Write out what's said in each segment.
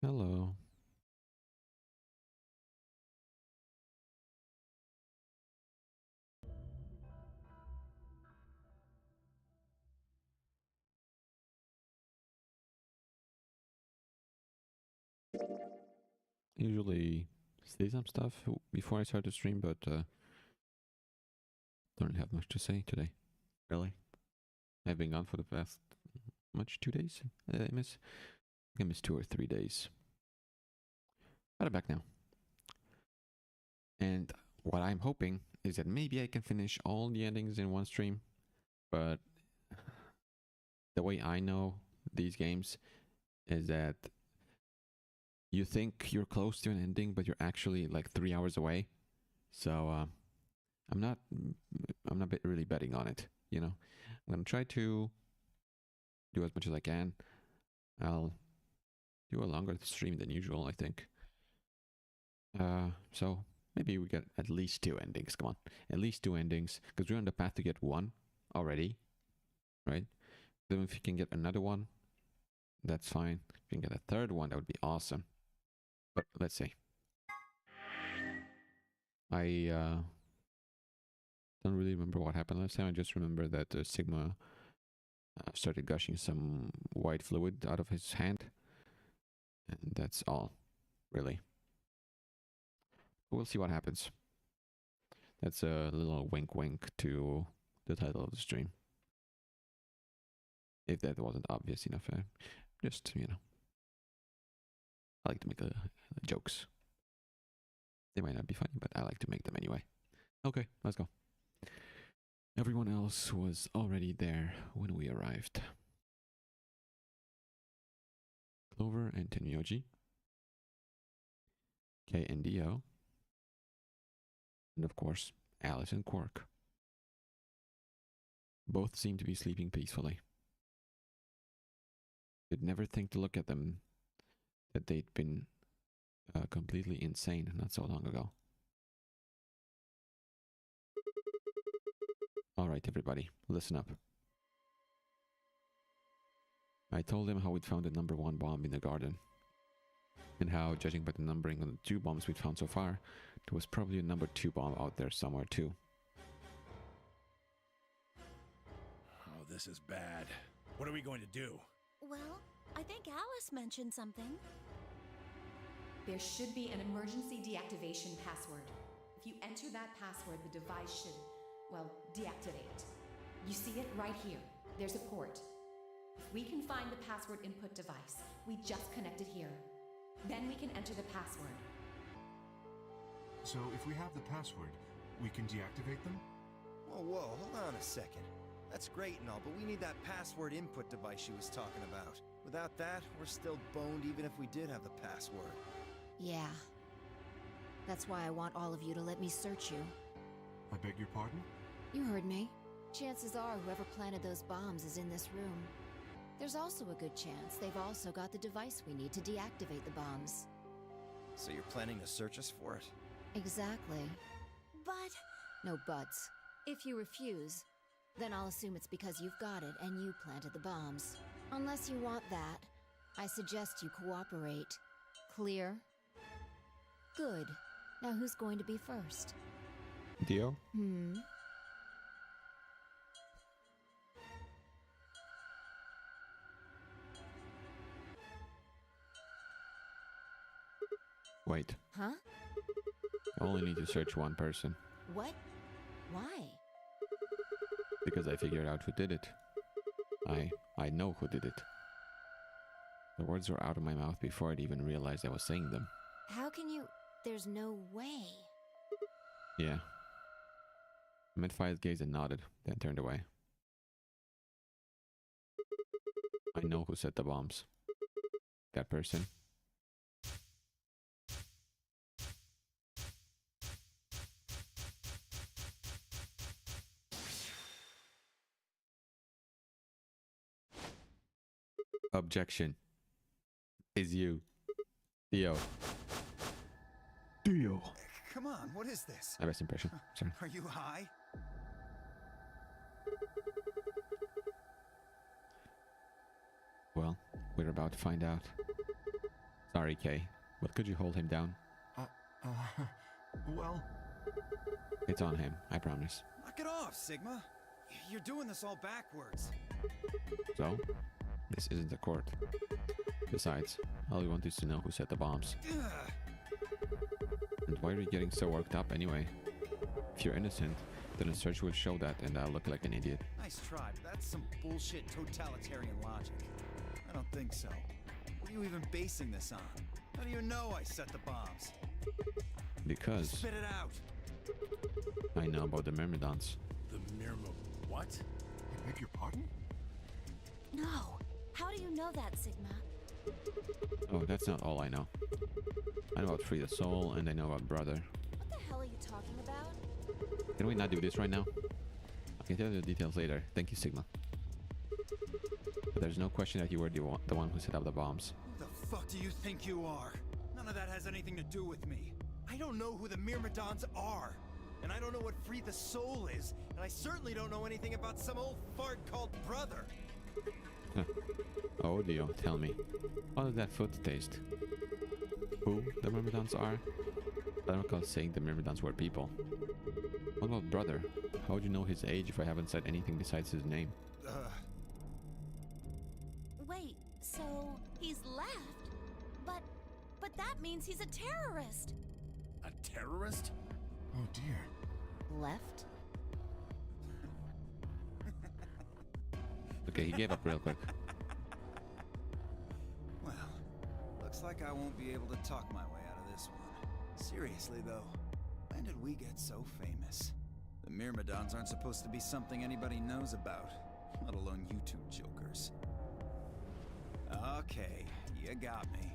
Hello. Usually say some stuff before I start the stream, but don't have much to say today. Really, I've been gone for the past 2 days. I miss 2 or 3 days. But I'm back now, and what I'm hoping is that maybe I can finish all the endings in one stream. But the way I know these games is that you think you're close to an ending, but you're actually like 3 hours away. So I'm not really betting on it. You know, I'm gonna try to do as much as I can. I'll do a longer stream than usual, I think. So maybe we get at least 2 endings. Come on, at least 2 endings, because we're on the path to get one already, right? Then if you can get another one, that's fine. If you can get a third one, that would be awesome. But let's see. I don't really remember what happened last time. I just remember that Sigma started gushing some white fluid out of his hand. And that's all, really. We'll see what happens. That's a little wink wink to the title of the stream. If that wasn't obvious enough. Just, I like to make jokes. They might not be funny, but I like to make them anyway. Okay, let's go. Everyone else was already there when we arrived. Clover and Tenyoji, K and Dio, and of course, Alice and Quark. Both seemed to be sleeping peacefully. You'd never think to look at them that they'd been completely insane not so long ago. Alright, everybody, listen up. I told him how we'd found the #1 bomb in the garden, and how, judging by the numbering of the 2 bombs we'd found so far, there was probably a #2 bomb out there somewhere too. Oh, this is bad. What are we going to do? Well, I think Alice mentioned something. There should be an emergency deactivation password. If you enter that password, the device should, well, deactivate. You see it right here. There's a port. If we can find the password input device, we just connect it here. Then we can enter the password. So if we have the password, we can deactivate them? Whoa, hold on a second. That's great and all, but we need that password input device she was talking about. Without that, we're still boned even if we did have the password. Yeah. That's why I want all of you to let me search you. I beg your pardon? You heard me. Chances are whoever planted those bombs is in this room. There's also a good chance they've also got the device we need to deactivate the bombs. So you're planning to search us for it? Exactly. But... No buts. If you refuse, then I'll assume it's because you've got it and you planted the bombs. Unless you want that, I suggest you cooperate. Clear? Good. Now who's going to be first? Dio? Wait, Huh? I only need to search one person, What? Why? because I figured out who did it. I know who did it. The words were out of my mouth before I'd even realized I was saying them. How can you... There's no way. Yeah. Mid-fired gazed and nodded, then turned away. I know who set the bombs. That person. Objection. Is you. Dio. Dio! Come on, what is this? My best impression. Sorry. Are you high? Well, we're about to find out. Sorry, Kay, but could you hold him down? Well, It's on him, I promise. Knock it off, Sigma. You're doing this all backwards. So, this isn't a court. Besides, all we want is to know who set the bombs. Ugh. And why are you getting so worked up anyway? If you're innocent, then a search will show that and I'll look like an idiot. Nice try, but that's some bullshit totalitarian logic. I don't think so. What are you even basing this on? How do you know I set the bombs? Because Spit it out. I know about the Myrmidons. The Mirmo... What? I beg your pardon? No. How do you know that, Sigma? Oh, that's not all I know. I know about Free the Soul and I know about Brother. What the hell are you talking about? Can we not do this right now? I can tell you the details later. Thank you, Sigma. But there's no question that you were the one who set up the bombs. Who the fuck do you think you are? None of that has anything to do with me. I don't know who the Myrmidons are. And I don't know what Free the Soul is. And I certainly don't know anything about some old fart called Brother. Oh, Dio, tell me. How does that food taste? Who the Myrmidons are? I don't recall saying the Myrmidons were people. What about Brother? How would you know his age if I haven't said anything besides his name? Wait, so he's left? But that means he's a terrorist. A terrorist? Oh dear. Left? Okay, he gave up real quick. Well, looks like I won't be able to talk my way out of this one. Seriously, though, when did we get so famous? The Myrmidons aren't supposed to be something anybody knows about, let alone you two jokers. Okay, you got me.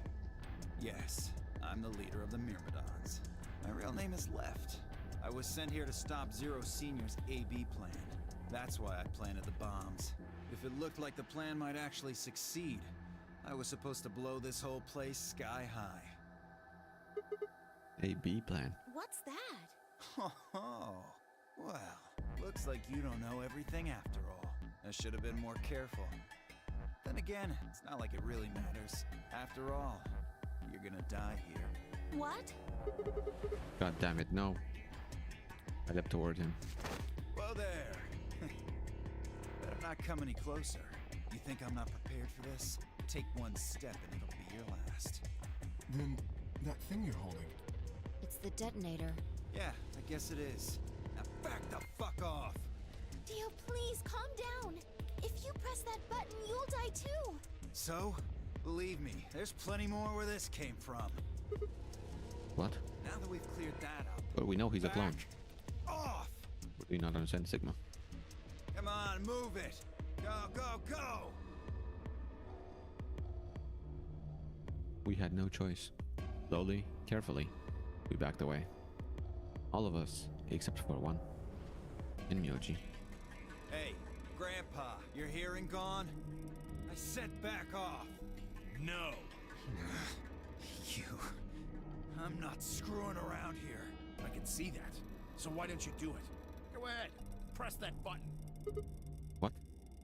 Yes, I'm the leader of the Myrmidons. My real name is Left. I was sent here to stop Zero Senior's AB plan. That's why I planted the bombs. If it looked like the plan might actually succeed, I was supposed to blow this whole place sky high. A B plan. What's that? Oh, well, looks like you don't know everything after all. I should have been more careful. Then again, it's not like it really matters. After all, you're gonna die here. What? God damn it, no. I leapt toward him. Whoa there! Better not come any closer. You think I'm not prepared for this? Take one step and it'll be your last. Then, that thing you're holding. It's the detonator. Yeah, I guess it is. Now back the fuck off! Dio, please calm down. If you press that button, you'll die too. So, believe me, there's plenty more where this came from. What? Now that we've cleared that up, Well, we know he's a clone. back off! Do you not understand, Sigma? Come on, move it! Go, go, go! We had no choice. Slowly, carefully, we backed away. All of us, except for one. And Myoji. Hey, Grandpa, your hearing gone? I said back off! No. You... I'm not screwing around here. I can see that. So why don't you do it? Go ahead. Press that button. What?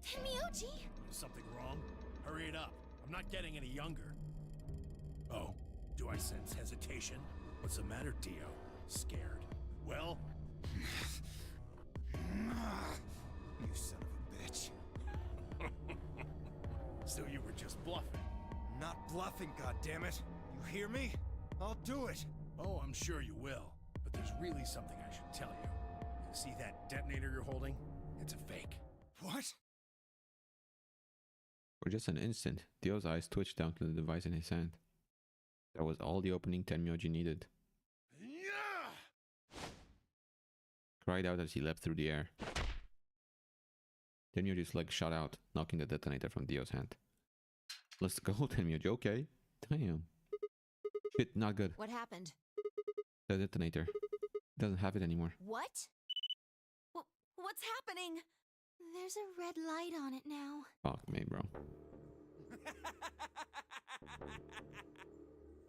Tenmyoji! Is something wrong? Hurry it up. I'm not getting any younger. Oh, do I sense hesitation? What's the matter, Dio? Scared? Well? You son of a bitch. So you were just bluffing. Not bluffing, goddammit. You hear me? I'll do it. Oh, I'm sure you will. But there's really something I should tell you. You see that detonator you're holding? It's a fake. What? For just an instant, Dio's eyes twitched down to the device in his hand. That was all the opening Tenmyoji needed. Yeah! Cried out as he leapt through the air. Tenmyoji's leg shot out, knocking the detonator from Dio's hand. Let's go, Tenmyoji, okay? Damn. Shit, not good. What happened? The detonator. Doesn't have it anymore. What? What's happening? There's a red light on it now. Fuck me, bro.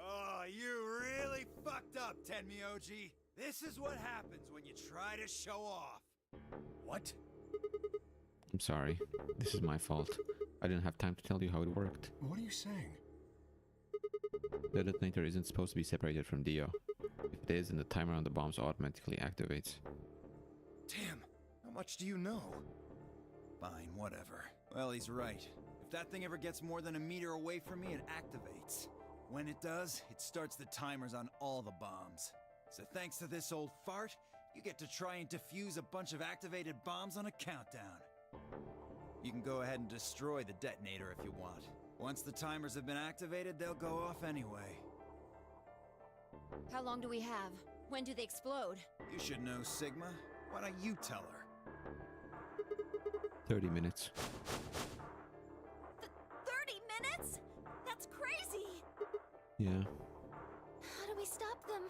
Oh, you really fucked up, Tenmyoji. This is what happens when you try to show off. What? I'm sorry. This is my fault. I didn't have time to tell you how it worked. What are you saying? The detonator isn't supposed to be separated from Dio. If it is, then the timer on the bombs automatically activates. Damn, how much do you know? Fine, whatever. Well, he's right. If that thing ever gets more than a meter away from me, it activates. When it does, it starts the timers on all the bombs. So thanks to this old fart, you get to try and defuse a bunch of activated bombs on a countdown. You can go ahead and destroy the detonator if you want. Once the timers have been activated, they'll go off anyway. How long do we have? When do they explode? You should know, Sigma. Why don't you tell her? 30 minutes. 30 minutes? That's crazy! Yeah. How do we stop them?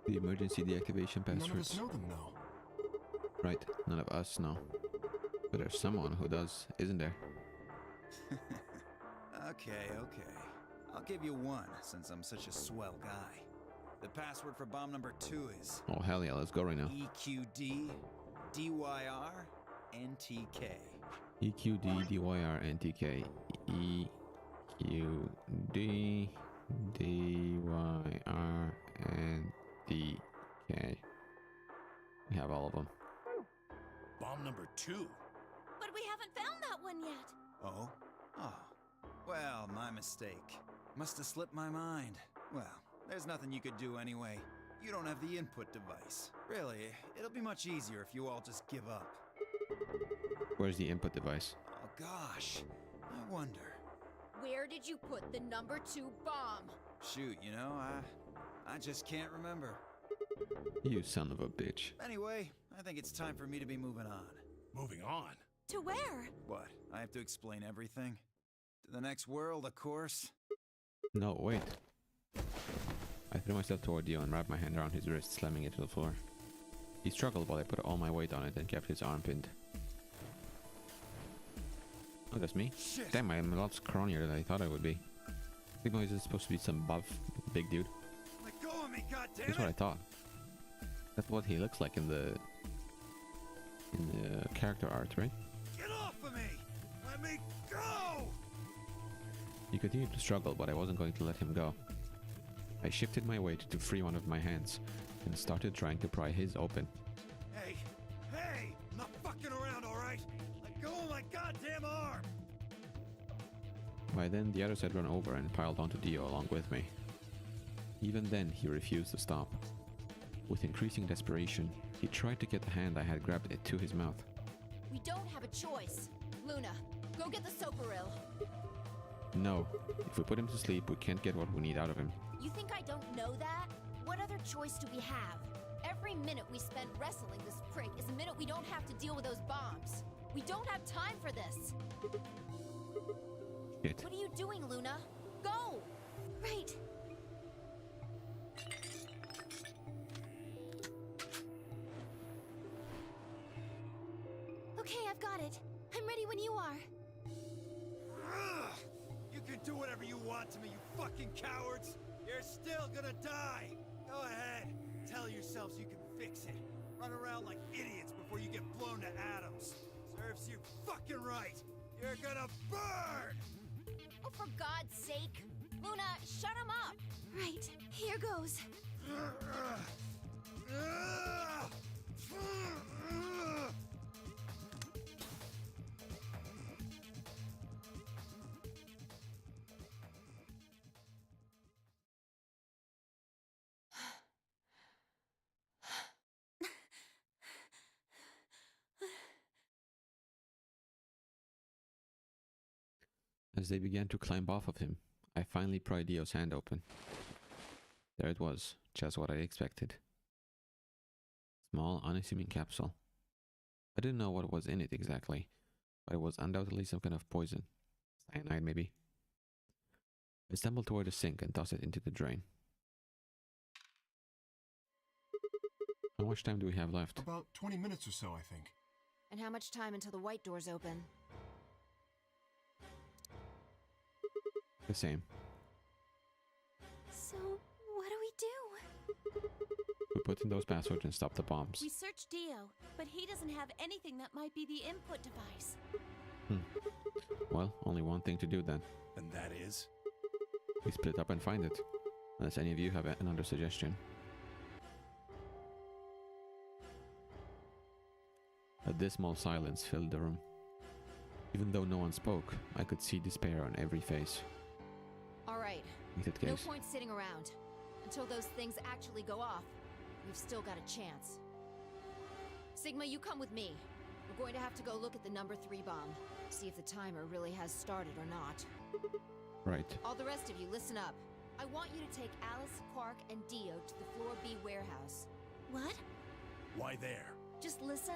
The emergency deactivation None of us passwords. know them, though. Right, none of us know. But there's someone who does, isn't there? Okay. I'll give you one, since I'm such a swell guy. The password for bomb number 2 is Oh hell yeah, let's go right now. EQD DYR NTK. EQD DYR NTK. EQD DYR NTK. We have all of them. Bomb number 2. But we haven't found that one yet. Oh? Well, my mistake. Must have slipped my mind. Well, there's nothing you could do anyway. You don't have the input device. Really, it'll be much easier if you all just give up. Where's the input device? Oh gosh, I wonder. Where did you put the number 2 bomb? Shoot, you know, I just can't remember. You son of a bitch. Anyway, I think it's time for me to be moving on. Moving on. To where? What, I have to explain everything? To the next world, of course. No, wait. I threw myself toward Dio and wrapped my hand around his wrist, slamming it to the floor. He struggled while I put all my weight on it and kept his arm pinned. Oh, that's me? Shit. Damn, I'm a lot scrawnier than I thought I would be. Sigma is supposed to be some buff, big dude. Let go of me, goddammit! That's what I thought. That's what he looks like in the character art, right? Get off of me! Let me go! He continued to struggle, but I wasn't going to let him go. I shifted my weight to free one of my hands and started trying to pry his open. Hey! I'm not fucking around, alright? Let go of my goddamn arm! By then, the others had run over and piled onto Dio along with me. Even then, he refused to stop. With increasing desperation, he tried to get the hand I had grabbed it to his mouth. We don't have a choice. Luna, go get the Soparil. No, if we put him to sleep, we can't get what we need out of him. You think I don't know that? What other choice do we have? Every minute we spend wrestling this prick is a minute we don't have to deal with those bombs. We don't have time for this. Shit. What are you doing, Luna? Go! Right. Okay, I've got it. I'm ready when you are. Ugh! You can do whatever you want to me, you fucking cowards! You're still gonna die! Go ahead, tell yourselves you can fix it. Run around like idiots before you get blown to atoms. Serves you fucking right! You're gonna burn! Oh, for God's sake. Luna, shut him up. Right, here goes. As they began to climb off of him, I finally pried Dio's hand open. There it was, just what I expected. Small, unassuming capsule. I didn't know what was in it exactly, but it was undoubtedly some kind of poison. Cyanide, maybe. I stumbled toward the sink and tossed it into the drain. How much time do we have left? About 20 minutes or so, I think. And how much time until the white doors open? The same. So, what do we do? We put in those passwords and stop the bombs. We searched Dio, but he doesn't have anything that might be the input device. Well, only one thing to do then. And that is? we split up and find it. Unless any of you have another suggestion. A dismal silence filled the room. Even though no one spoke, I could see despair on every face. Alright, In that no case, point sitting around. Until those things actually go off, we've still got a chance. Sigma, you come with me. We're going to have to go look at the number 3 bomb. See if the timer really has started or not. right. All the rest of you, listen up. I want you to take Alice, Quark, and Dio to the Floor B warehouse. What? Why there? Just listen.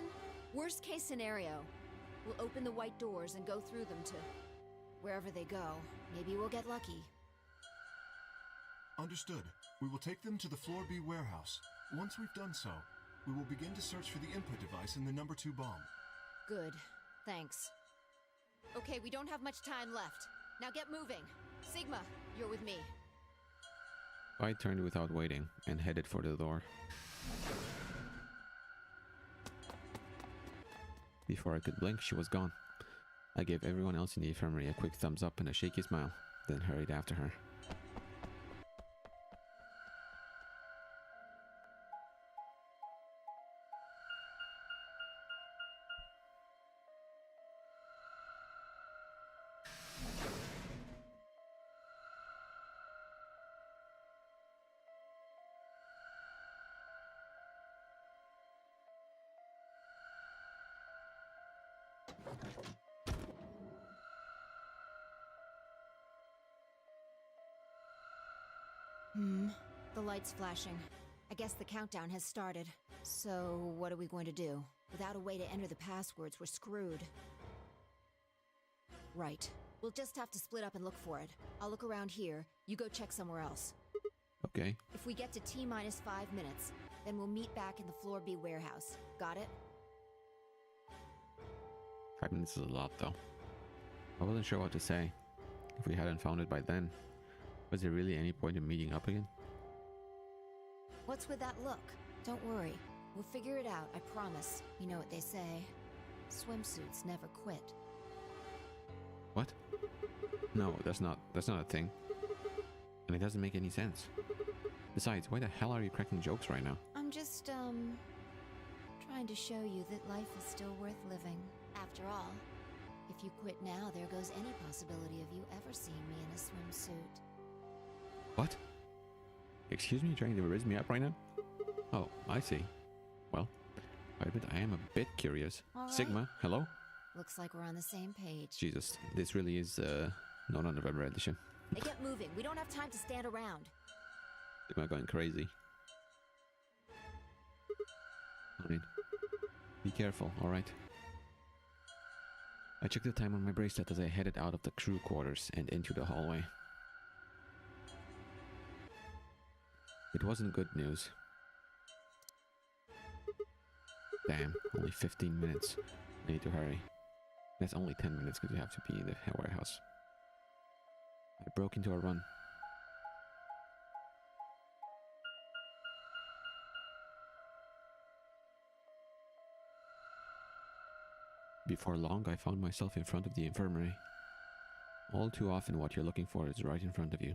Worst case scenario. We'll open the white doors and go through them to wherever they go. Maybe we'll get lucky. Understood. We will take them to the Floor B warehouse. Once we've done so, we will begin to search for the input device in the number 2 bomb. Good. Thanks. Okay, we don't have much time left. Now get moving. Sigma, you're with me. I turned without waiting and headed for the door. Before I could blink, she was gone. I gave everyone else in the infirmary a quick thumbs up and a shaky smile, then hurried after her. The light's flashing. I guess the countdown has started. So, what are we going to do? Without a way to enter the passwords, we're screwed. Right. We'll just have to split up and look for it. I'll look around here. You go check somewhere else. Okay. If we get to T-minus 5 minutes, then we'll meet back in the Floor B warehouse. Got it? 5 minutes is a lot, though. I wasn't sure what to say. If we hadn't found it by then, was there really any point in meeting up again? What's with that look? Don't worry. We'll figure it out, I promise. You know what they say. Swimsuits never quit. What? No, that's not a thing. And it doesn't make any sense. Besides, why the hell are you cracking jokes right now? I'm just, trying to show you that life is still worth living. After all, if you quit now, there goes any possibility of you ever seeing me in a swimsuit. What? Excuse me, trying to raise me up right now? Oh, I see. Well, I admit I am a bit curious. All right. Sigma, hello? Looks like we're on the same page. Jesus, this really is, not on November edition. Hey, get moving. We don't have time to stand around. Sigma going crazy. Fine. Be careful, alright? I checked the time on my bracelet as I headed out of the crew quarters and into the hallway. It wasn't good news. Damn, only 15 minutes. I need to hurry. That's only 10 minutes because you have to be in the warehouse. I broke into a run. Before long, I found myself in front of the infirmary. All too often, what you're looking for is right in front of you.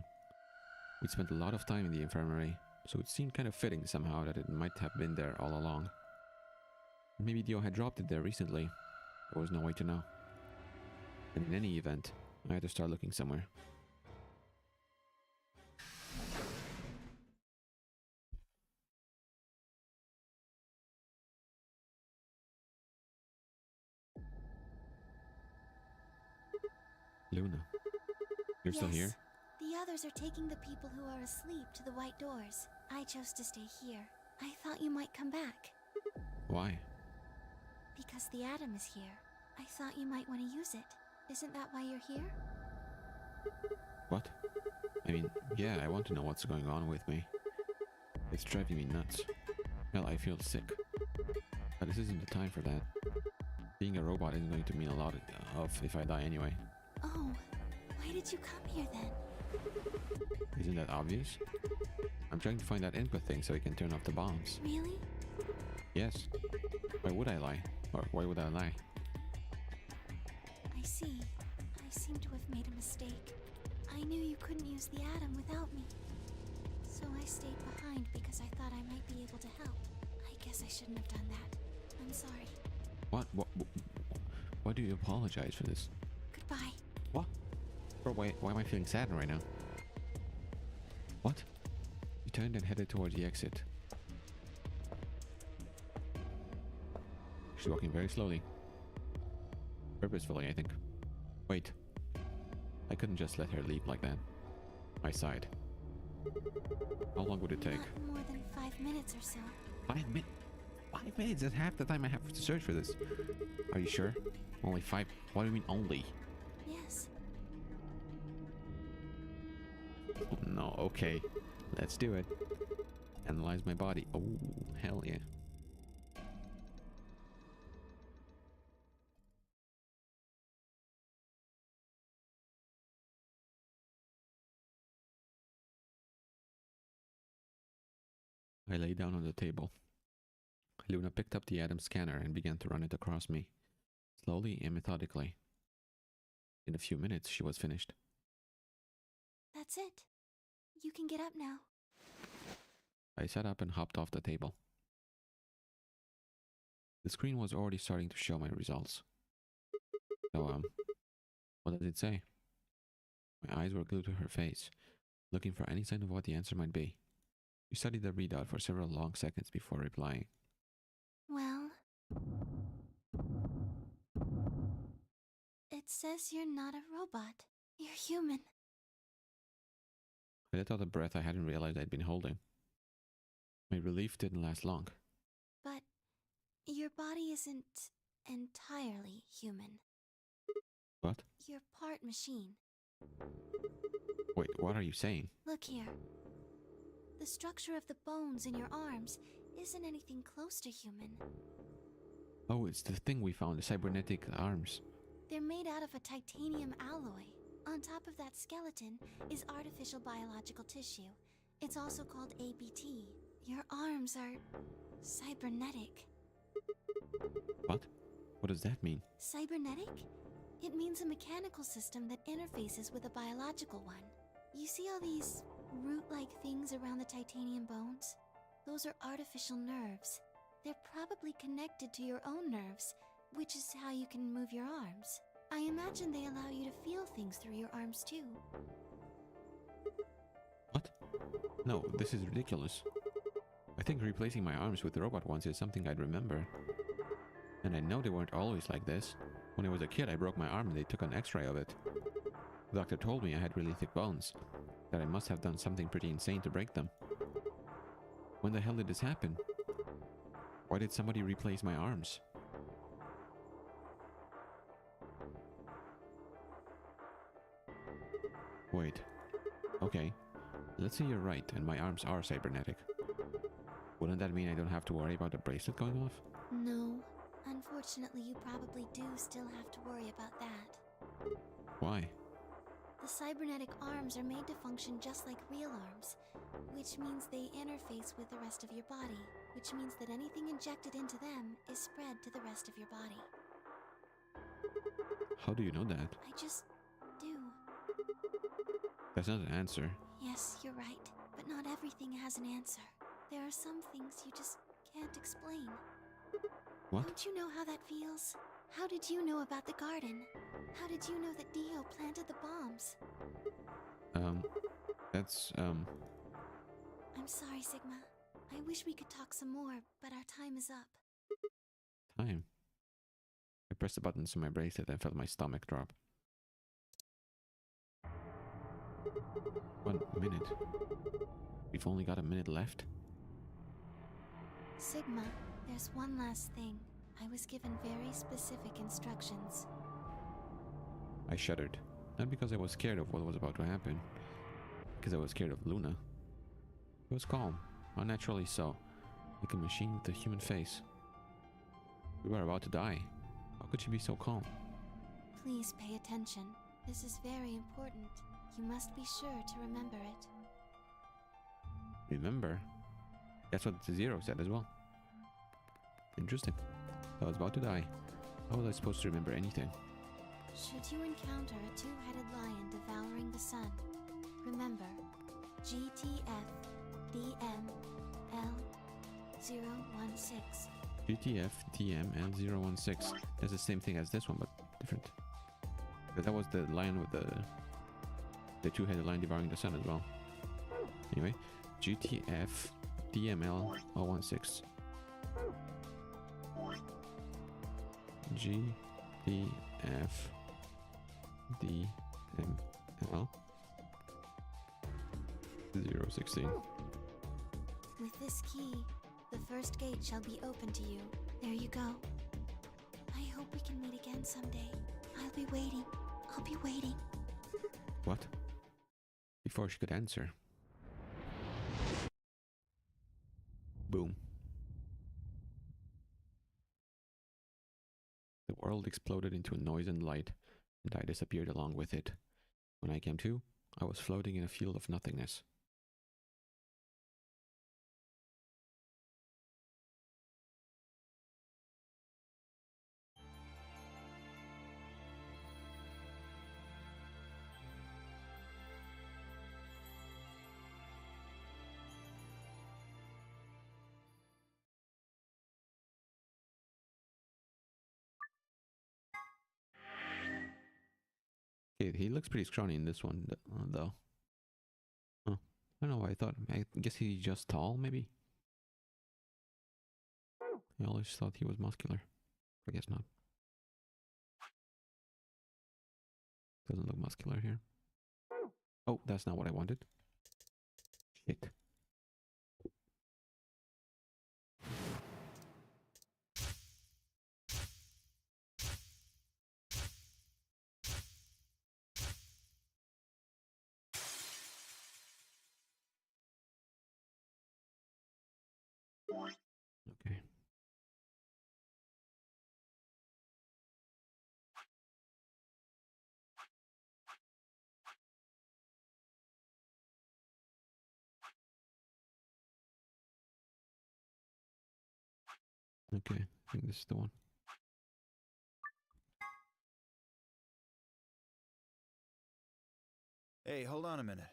We'd spent a lot of time in the infirmary, so it seemed kind of fitting somehow that it might have been there all along. Maybe Dio had dropped it there recently. There was no way to know. And in any event, I had to start looking somewhere. Luna, you're still here? The others are taking the people who are asleep to the white doors. I chose to stay here. I thought you might come back. Why? Because the atom is here. I thought you might want to use it. Isn't that why you're here? What? I mean, yeah, I want to know what's going on with me. It's driving me nuts. Hell, I feel sick. But this isn't the time for that. Being a robot isn't going to mean a lot of if I die anyway. Oh, why did you come here then? Isn't that obvious? I'm trying to find that input thing so I can turn off the bombs. Really? Yes. Why would I lie? Or why would I lie? I see. I seem to have made a mistake. I knew you couldn't use the atom without me. So I stayed behind because I thought I might be able to help. I guess I shouldn't have done that. I'm sorry. What? Why do you apologize for this? Goodbye. What? Bro, why am I feeling sad right now? What? He turned and headed towards the exit. She's walking very slowly. Purposefully, I think. Wait. I couldn't just let her leave like that. I sighed. How long would it take? Not more than 5 minutes or so. 5 minutes? 5 minutes? That's half the time I have to search for this. Are you sure? Only 5? What do you mean only? Yes. Oh, no, okay. Let's do it. Analyze my body. Oh, hell yeah. I lay down on the table. Luna picked up the atom scanner and began to run it across me, slowly and methodically. In a few minutes, she was finished. That's it. You can get up now. I sat up and hopped off the table. The screen was already starting to show my results. So, what did it say? My eyes were glued to her face, looking for any sign of what the answer might be. She studied the readout for several long seconds before replying. Well, it says you're not a robot. You're human. I let out a breath I hadn't realized I'd been holding. My relief didn't last long. But your body isn't entirely human. What? You're part machine. Wait, what are you saying? Look here. The structure of the bones in your arms isn't anything close to human. Oh, it's the thing we found, the cybernetic arms. They're made out of a titanium alloy. On top of that skeleton is artificial biological tissue. It's also called ABT. Your arms are cybernetic. What? What does that mean? Cybernetic? It means a mechanical system that interfaces with a biological one. You see all these root-like things around the titanium bones? Those are artificial nerves. They're probably connected to your own nerves, which is how you can move your arms. I imagine they allow you to feel things through your arms too. What? No, this is ridiculous. I think replacing my arms with robot ones is something I'd remember. And I know they weren't always like this. When I was a kid, I broke my arm and they took an x-ray of it. The doctor told me I had really thick bones, that I must have done something pretty insane to break them. When the hell did this happen? Why did somebody replace my arms? Wait. Okay. Let's say you're right and my arms are cybernetic. Wouldn't that mean I don't have to worry about the bracelet going off? No. Unfortunately, you probably do still have to worry about that. Why? The cybernetic arms are made to function just like real arms, which means they interface with the rest of your body, which means that anything injected into them is spread to the rest of your body. How do you know that? I just do. That's not an answer. Yes, you're right, but not everything has an answer. There are some things you just can't explain. What? Don't you know how that feels? How did you know about the garden? How did you know that Dio planted the bombs? I'm sorry, Sigma. I wish we could talk some more, but our time is up. Time. I pressed the buttons on my bracelet and felt my stomach drop. 1 minute. We've only got a minute left. Sigma, there's one last thing. I was given very specific instructions. I shuddered. Not because I was scared of what was about to happen. Because I was scared of Luna. It was calm, unnaturally so, like a machine with a human face. We were about to die. How could she be so calm? Please pay attention. This is very important. You must be sure to remember it. Remember? That's what the Zero said as well. Interesting. I was about to die. How was I supposed to remember anything? Should you encounter a two-headed lion devouring the sun, remember GTF DML016. GTF TML016. That's the same thing as this one, but different. But that was the lion with the two-headed lion devouring the sun as well. Anyway, GTF DML016. GTF DML 016. With this key, the first gate shall be open to you. There you go. I hope we can meet again someday. I'll be waiting. I'll be waiting. What? Before she could answer. Boom. The world exploded into noise and light, and I disappeared along with it. When I came to, I was floating in a field of nothingness. Okay, he looks pretty scrawny in this one, though. Huh. I don't know why I thought. I guess he's just tall, maybe? I always thought he was muscular. I guess not. Doesn't look muscular here. Oh, that's not what I wanted. Shit. Okay. Okay, I think this is the one. Hey, hold on a minute.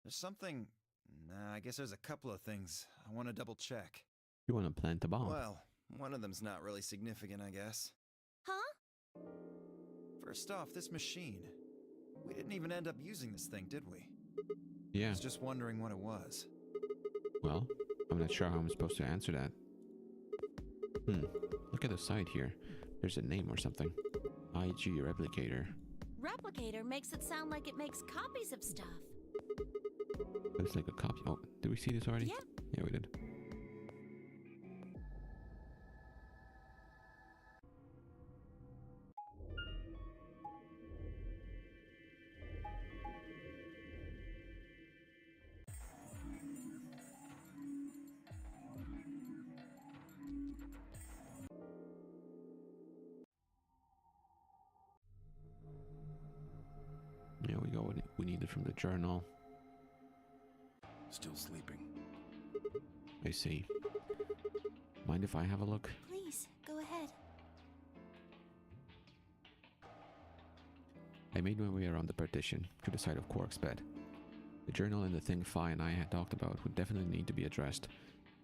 There's something... Nah, I guess there's a couple of things I want to double check. You want to plant a bomb? Well, one of them's not really significant, I guess. Huh? First off, this machine. We didn't even end up using this thing, did we? I Yeah. was just wondering what it was. Well, I'm not sure how I'm supposed to answer that. Look at the side here. There's a name or something. IG Replicator. Replicator makes it sound like it makes copies of stuff. Looks like a copy. Oh, did we see this already? Yeah. Yeah, we did. There we go. We need it from the journal. Still sleeping. I see. Mind if I have a look? Please, go ahead. I made my way around the partition to the side of Quark's bed. The journal and the thing Phi and I had talked about would definitely need to be addressed,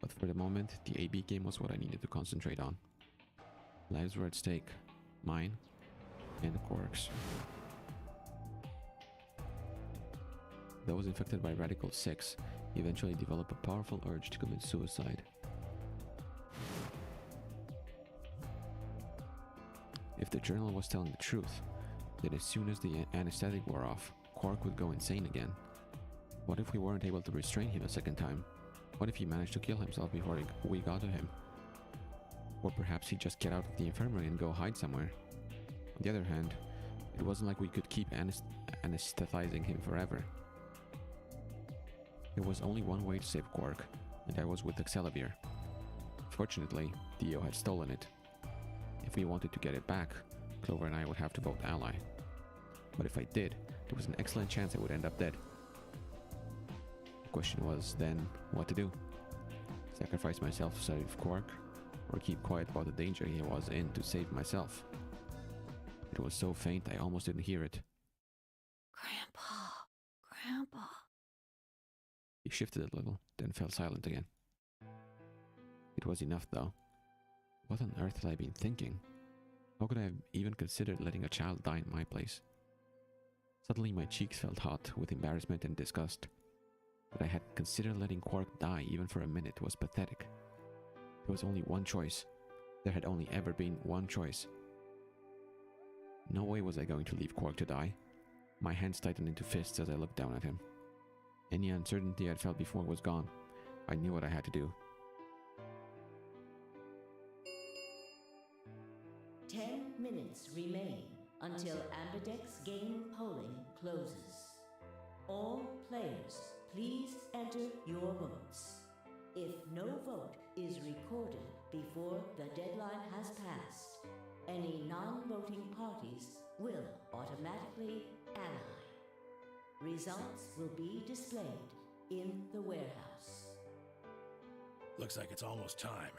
but for the moment, the AB game was what I needed to concentrate on. Lives were at stake. Mine and Quark's. Those infected by Radical 6 eventually develop a powerful urge to commit suicide. If the journal was telling the truth, then as soon as the anesthetic wore off, Quark would go insane again. What if we weren't able to restrain him a second time? What if he managed to kill himself before we got to him? Or perhaps he'd just get out of the infirmary and go hide somewhere. On the other hand, it wasn't like we could keep anesthetizing him forever. There was only one way to save Quark, and that was with Excellivier. Fortunately, Dio had stolen it. If we wanted to get it back, Clover and I would have to vote ally. But if I did, there was an excellent chance I would end up dead. The question was then what to do. Sacrifice myself to save Quark, or keep quiet about the danger he was in to save myself. It was so faint I almost didn't hear it. Grandpa. He shifted a little, then fell silent again. It was enough, though. What on earth had I been thinking? How could I have even considered letting a child die in my place? Suddenly my cheeks felt hot with embarrassment and disgust. That I had considered letting Quark die even for a minute was pathetic. There was only one choice. There had only ever been one choice. No way was I going to leave Quark to die. My hands tightened into fists as I looked down at him. Any uncertainty I'd felt before was gone. I knew what I had to do. 10 minutes remain until Ambidex game polling closes. All players, please enter your votes. If no vote is recorded before the deadline has passed, any non-voting parties will automatically ally. Results will be displayed in the warehouse. Looks like it's almost time.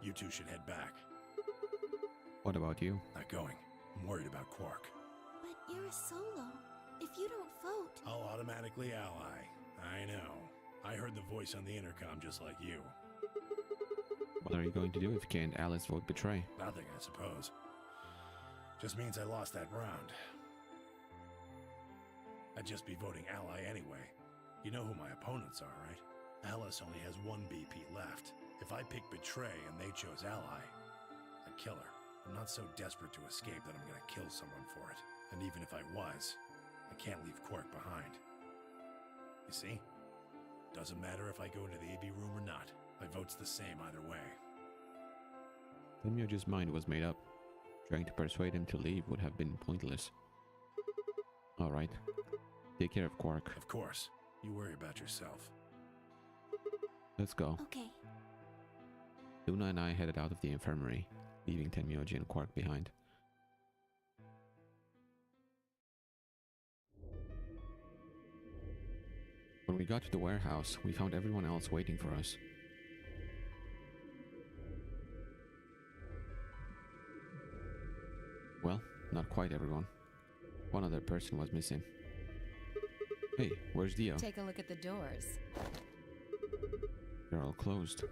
You two should head back. What about you? Not going. I'm worried about Quark. But you're a solo. If you don't vote... I'll automatically ally. I know. I heard the voice on the intercom just like you. What are you going to do if you can't Alice vote betray? Nothing, I suppose. Just means I lost that round. I'd just be voting ally anyway. You know who my opponents are, right? Alice only has one BP left. If I pick betray and they chose ally, I'd kill her. I'm not so desperate to escape that I'm gonna kill someone for it. And even if I was, I can't leave Quark behind. You see? Doesn't matter if I go into the AB room or not. My vote's the same either way. Tenmyoji's mind was made up. Trying to persuade him to leave would have been pointless. Alright. Take care of Quark. Of course. You worry about yourself. Let's go. Okay. Luna and I headed out of the infirmary, leaving Tenmyoji and Quark behind. When we got to the warehouse, we found everyone else waiting for us. Well, not quite everyone. One other person was missing. Hey, where's Dio? Take a look at the doors. They're all closed.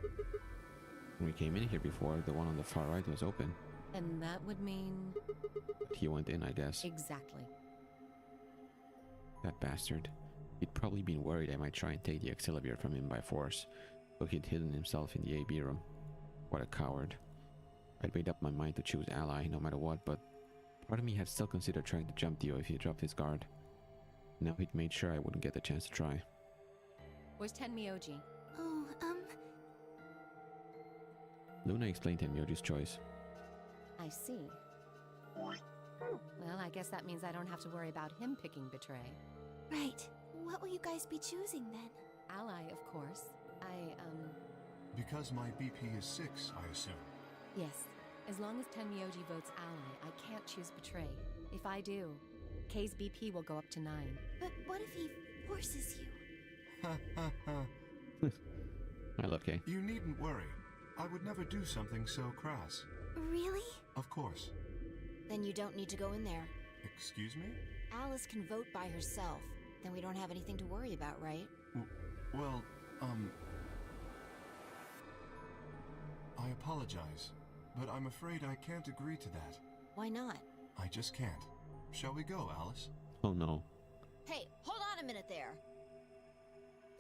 When we came in here before, the one on the far right was open. And that would mean... He went in, I guess. Exactly. That bastard. He'd probably been worried I might try and take the Accelerate from him by force, so he'd hidden himself in the AB room. What a coward. I'd made up my mind to choose ally no matter what, but part of me had still considered trying to jump Dio if he dropped his guard. Now he'd made sure I wouldn't get the chance to try. Where's Tenmyoji? Oh, Luna explained Tenmyoji's choice. I see. Well, I guess that means I don't have to worry about him picking betray. right. What will you guys be choosing then? Ally, of course. Because my BP is 6, I assume. Yes. As long as Tenmyoji votes ally, I can't choose betray. If I do, K's BP will go up to 9. But what if he forces you? Ha ha ha. I love Kay. You needn't worry. I would never do something so crass. Really? Of course. Then you don't need to go in there. Excuse me? Alice can vote by herself. Then we don't have anything to worry about, right? Well, I apologize, but I'm afraid I can't agree to that. Why not? I just can't. Shall we go, Alice? Oh no. Hey, hold on a minute there.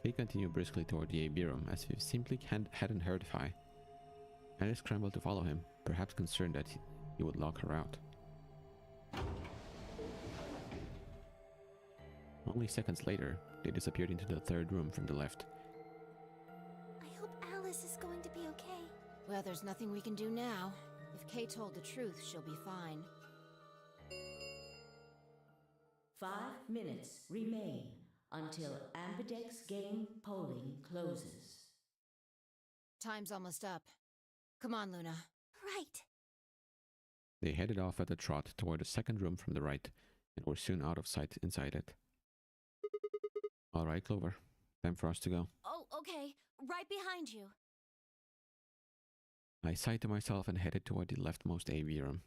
Kay continued briskly toward the AB room as if he simply hadn't heard Phi. Alice scrambled to follow him, perhaps concerned that he would lock her out. Only seconds later, they disappeared into the third room from the left. I hope Alice is going to be okay. Well, there's nothing we can do now. If Kay told the truth, she'll be fine. 5 minutes remain until Ambidex game polling closes. Time's almost up. Come on, Luna. Right. They headed off at a trot toward the second room from the right, and were soon out of sight inside it. All right, Clover. Time for us to go. Oh, okay. Right behind you. I sighed to myself and headed toward the leftmost AV room.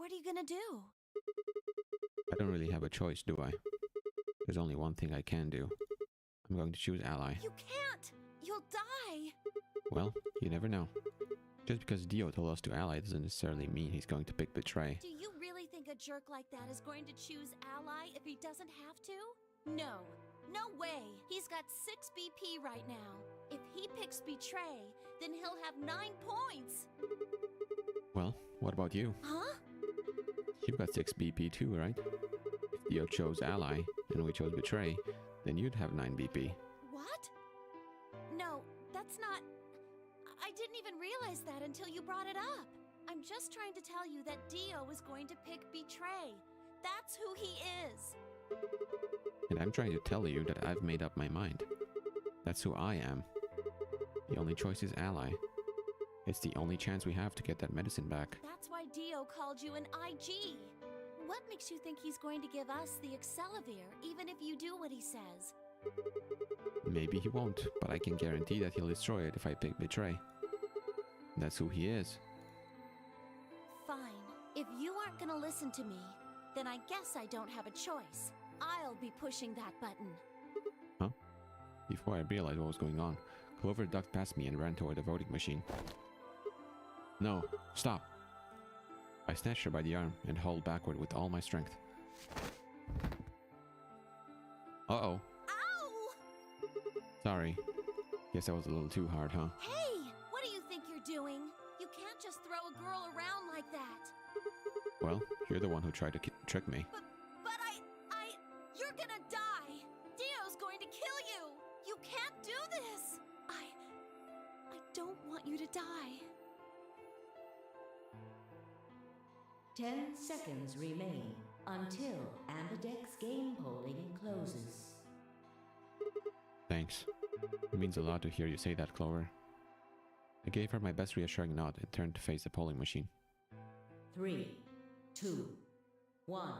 What are you gonna do? I don't really have a choice, do I? There's only one thing I can do. I'm going to choose ally. You can't! You'll die! Well, you never know. Just because Dio told us to ally doesn't necessarily mean he's going to pick betray. Do you really think a jerk like that is going to choose ally if he doesn't have to? No. No way! He's got 6 BP right now. If he picks betray, then he'll have 9 points! Well, what about you? Huh? You've got 6 BP too, right? If Dio chose ally and we chose betray, then you'd have 9 BP. What? No, that's not... I didn't even realize that until you brought it up. I'm just trying to tell you that Dio is going to pick betray. That's who he is. And I'm trying to tell you that I've made up my mind. That's who I am. The only choice is ally. It's the only chance we have to get that medicine back. That's why Dio called you an IG. What makes you think he's going to give us the Excelavir, even if you do what he says? Maybe he won't, but I can guarantee that he'll destroy it if I pick betray. That's who he is. Fine. If you aren't gonna listen to me, then I guess I don't have a choice. I'll be pushing that button. Huh? Before I realized what was going on, Clover ducked past me and ran toward the voting machine. No, stop! I snatched her by the arm and hauled backward with all my strength. Uh-oh. Ow! Sorry. Guess that was a little too hard, huh? Hey! What do you think you're doing? You can't just throw a girl around like that. Well, you're the one who tried to trick me. But you're gonna die! Dio's going to kill you! You can't do this! I don't want you to die. 10 seconds remain until Ambidex game polling closes. Thanks. It means a lot to hear you say that, Clover. I gave her my best reassuring nod and turned to face the polling machine. 3, 2, 1.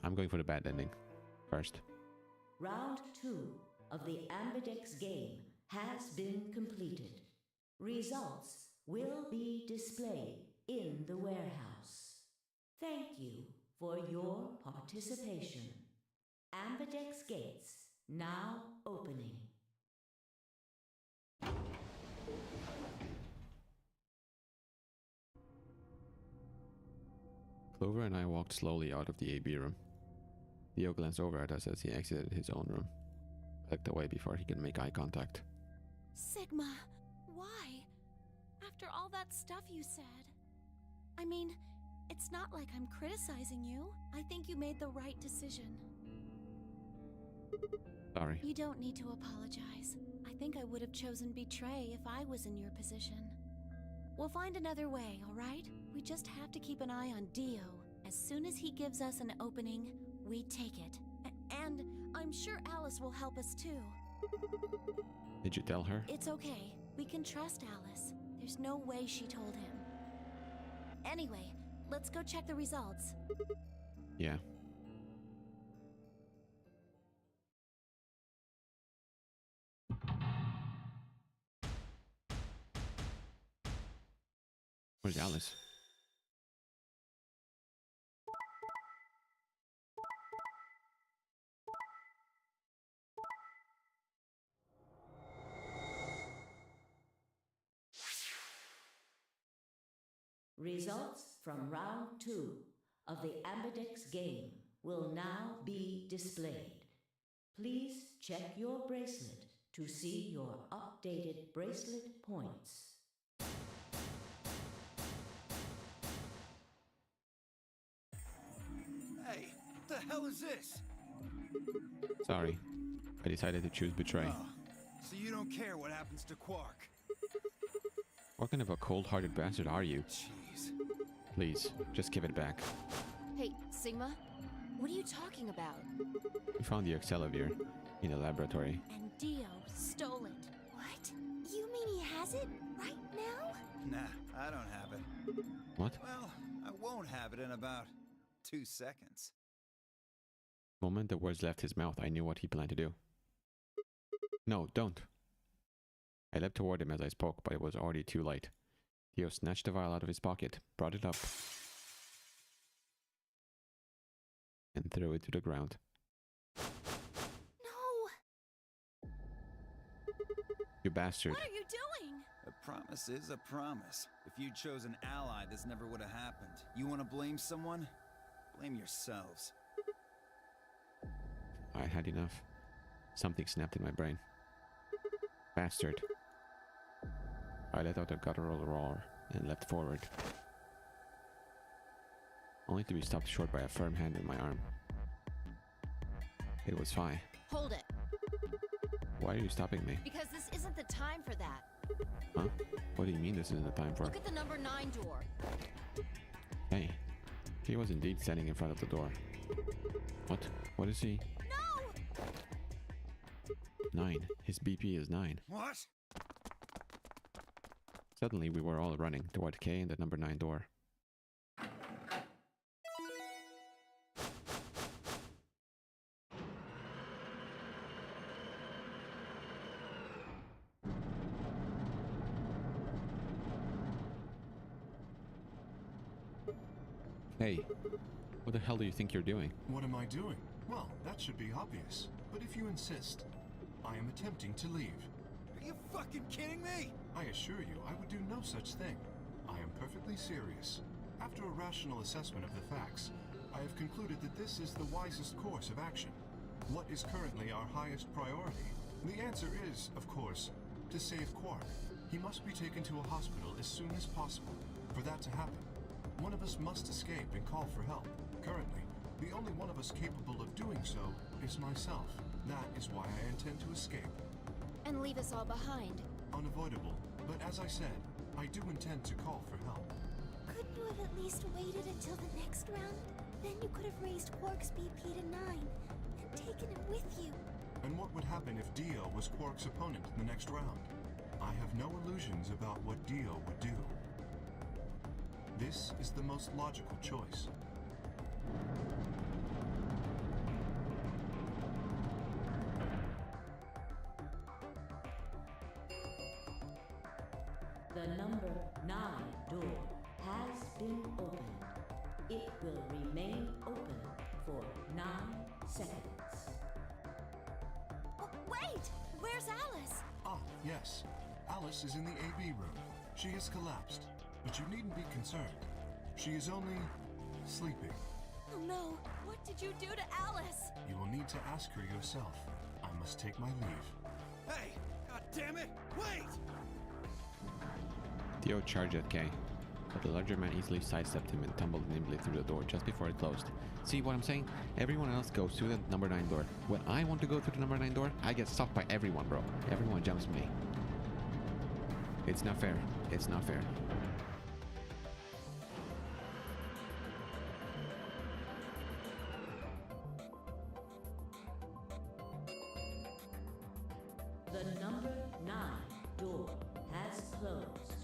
I'm going for the bad ending. First. Round 2 of the Ambidex game has been completed. Results will be displayed in the warehouse. Thank you for your participation. Ambidex gates now opening. Clover and I walked slowly out of the AB room. Dio glanced over at us as he exited his own room. I looked away before he could make eye contact. Sigma, why? After all that stuff you said. I mean, it's not like I'm criticizing you. I think you made the right decision. Sorry. You don't need to apologize. I think I would have chosen betray if I was in your position. We'll find another way, all right? We just have to keep an eye on Dio. As soon as he gives us an opening, we take it. And I'm sure Alice will help us too. Did you tell her? It's okay. We can trust Alice. There's no way she told him. Anyway, let's go check the results. Yeah. Where's Alice? Results from round 2 of the Ambidex game will now be displayed. Please check your bracelet to see your updated bracelet points. Hey, what the hell is this? Sorry. I decided to choose betray. Oh, so you don't care what happens to Quark? What kind of a cold-hearted bastard are you? Jeez. Please, just give it back. Hey, Sigma, what are you talking about? We found the Excelavir in the laboratory. And Dio stole it. What? You mean he has it right now? Nah, I don't have it. What? Well, I won't have it in about 2 seconds. The moment the words left his mouth, I knew what he planned to do. No, don't. I leapt toward him as I spoke, but it was already too late. Theo snatched the vial out of his pocket, brought it up, and threw it to the ground. No! You bastard. What are you doing? A promise is a promise. If you'd chosen ally, this never would have happened. You want to blame someone? Blame yourselves. I had enough. Something snapped in my brain. Bastard. I let out a guttural roar and leapt forward, only to be stopped short by a firm hand in my arm. It was Phi. Hold it, Why are you stopping me? because this isn't the time for that. Huh? What do you mean this isn't the time for? Look at the number 9 door. Hey. He was indeed standing in front of the door. What? What is he? No! 9. His BP is 9. What? Suddenly we were all running toward K and the number 9 door. Hey, what the hell do you think you're doing? What am I doing? Well, that should be obvious. But if you insist, I am attempting to leave. Are you fucking kidding me? I assure you, I would do no such thing. I am perfectly serious. After a rational assessment of the facts, I have concluded that this is the wisest course of action. What is currently our highest priority? The answer is, of course, to save Quark. He must be taken to a hospital as soon as possible. For that to happen, one of us must escape and call for help. Currently, the only one of us capable of doing so is myself. That is why I intend to escape. And leave us all behind. Unavoidable, but as I said, I do intend to call for help. Couldn't you have at least waited until the next round? Then you could have raised Quark's BP to 9 and taken him with you. And what would happen if Dio was Quark's opponent in the next round? I have no illusions about what Dio would do. This is the most logical choice. The number 9 door has been opened. It will remain open for 9 seconds. Oh, wait! Where's Alice? Ah, yes. Alice is in the AB room. She has collapsed, but you needn't be concerned. She is only sleeping. Oh no, what did you do to Alice? You will need to ask her yourself. I must take my leave. Hey! God damn it! Wait! Theo charged at K, but the larger man easily sidestepped him and tumbled nimbly through the door just before it closed. See what I'm saying? Everyone else goes through the number 9 door. When I want to go through the number 9 door, I get stopped by everyone, bro. Everyone jumps me. It's not fair. It's not fair. The number 9 door has closed.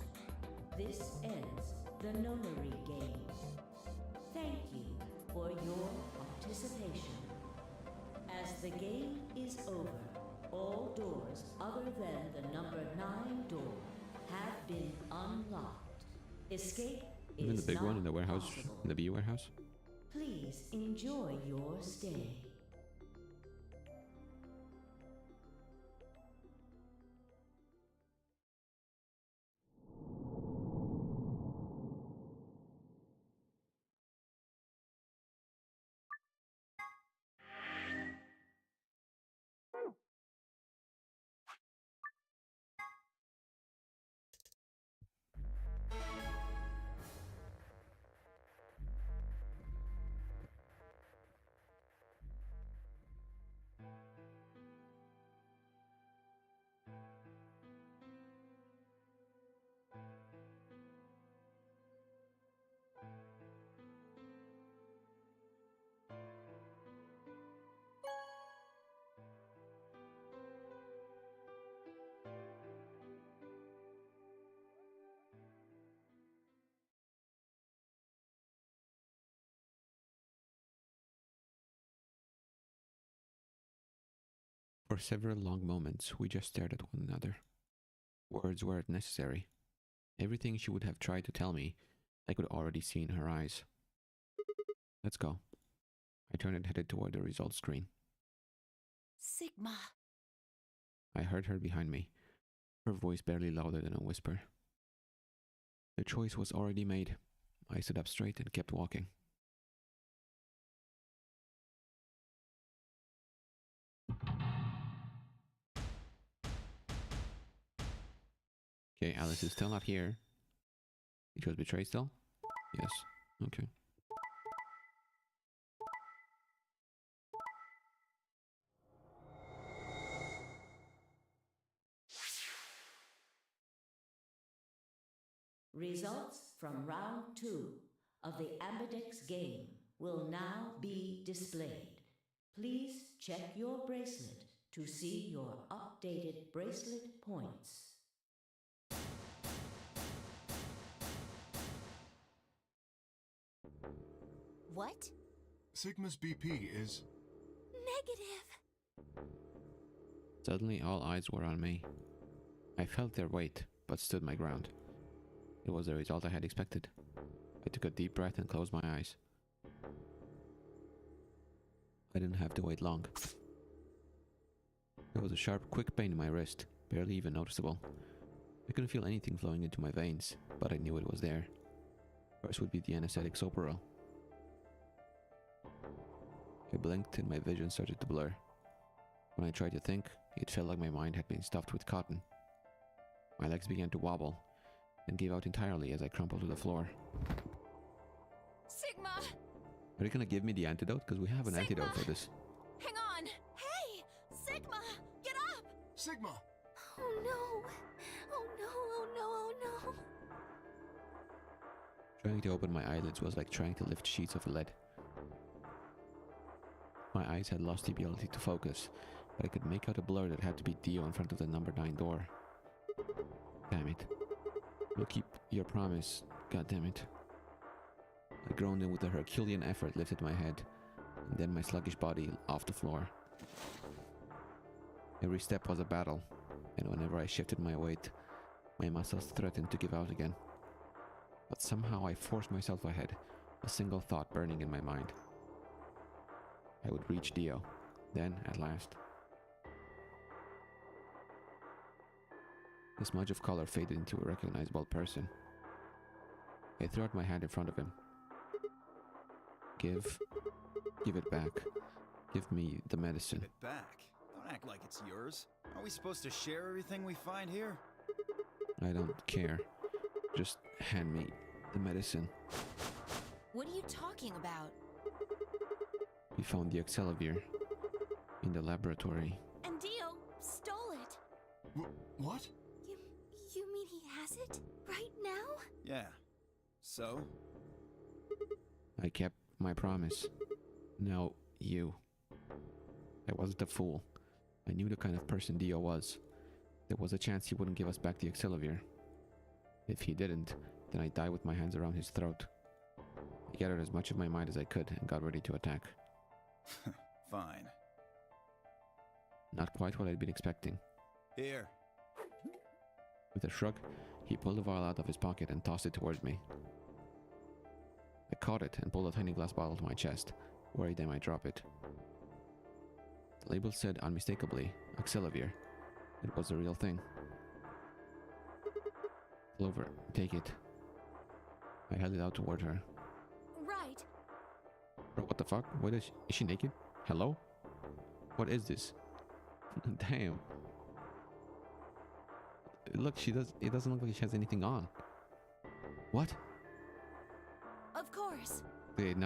This ends the Nonary game. Thank you for your participation. As the game is over, all doors other than the number 9 door have been unlocked. Escape Even the is big not one in the warehouse, possible. in the B warehouse. Please enjoy your stay. For several long moments, we just stared at one another. Words weren't necessary. Everything she would have tried to tell me, I could already see in her eyes. Let's go. I turned and headed toward the results screen. Sigma. I heard her behind me, her voice barely louder than a whisper. The choice was already made. I stood up straight and kept walking. Okay, Alice is still not here. It was betrayed still? Yes. Okay. Results from round 2 of the Ambidex game will now be displayed. Please check your bracelet to see your updated bracelet points. What? Sigma's BP is... Negative. Suddenly all eyes were on me. I felt their weight, but stood my ground. It was the result I had expected. I took a deep breath and closed my eyes. I didn't have to wait long. There was a sharp, quick pain in my wrist, barely even noticeable. I couldn't feel anything flowing into my veins, but I knew it was there. First would be the anesthetic Soparil. I blinked and my vision started to blur. When I tried to think, it felt like my mind had been stuffed with cotton. My legs began to wobble and gave out entirely as I crumpled to the floor. Sigma! Are you gonna give me the antidote? Because we have an Sigma! antidote for this. Hang on! Hey! Sigma! Get up! Sigma! Oh no! Oh no! Oh no! Oh no! Trying to open my eyelids was like trying to lift sheets of lead. My eyes had lost the ability to focus, but I could make out a blur that had to be Dio in front of the number 9 door. Damn it. You'll keep your promise, god damn it. I groaned and with a Herculean effort lifted my head, and then my sluggish body off the floor. Every step was a battle, and whenever I shifted my weight, my muscles threatened to give out again. But somehow I forced myself ahead, a single thought burning in my mind. I would reach Dio, then, at last. The smudge of color faded into a recognizable person. I threw out my hand in front of him. Give it back. Give me the medicine. Give it back. Don't act like it's yours. Are we supposed to share everything we find here? I don't care. Just hand me the medicine. What are you talking about? We found the Accelavir in the laboratory. And Dio stole it! What? You mean he has it? Right now? Yeah. So? I kept my promise. Now, you. I wasn't a fool. I knew the kind of person Dio was. There was a chance he wouldn't give us back the Accelavir. If he didn't, then I'd die with my hands around his throat. I gathered as much of my mind as I could and got ready to attack. Fine. Not quite what I'd been expecting. Here. With a shrug, he pulled the vial out of his pocket and tossed it towards me. I caught it and pulled a tiny glass bottle to my chest, worried I might drop it. The label said unmistakably, Accelavir. It was the real thing. Clover, take it. I held it out toward her. Right. Bro, what the fuck? What is she naked? Hello? What is this? Damn. Look, it doesn't look like she has anything on. What? Of course. There's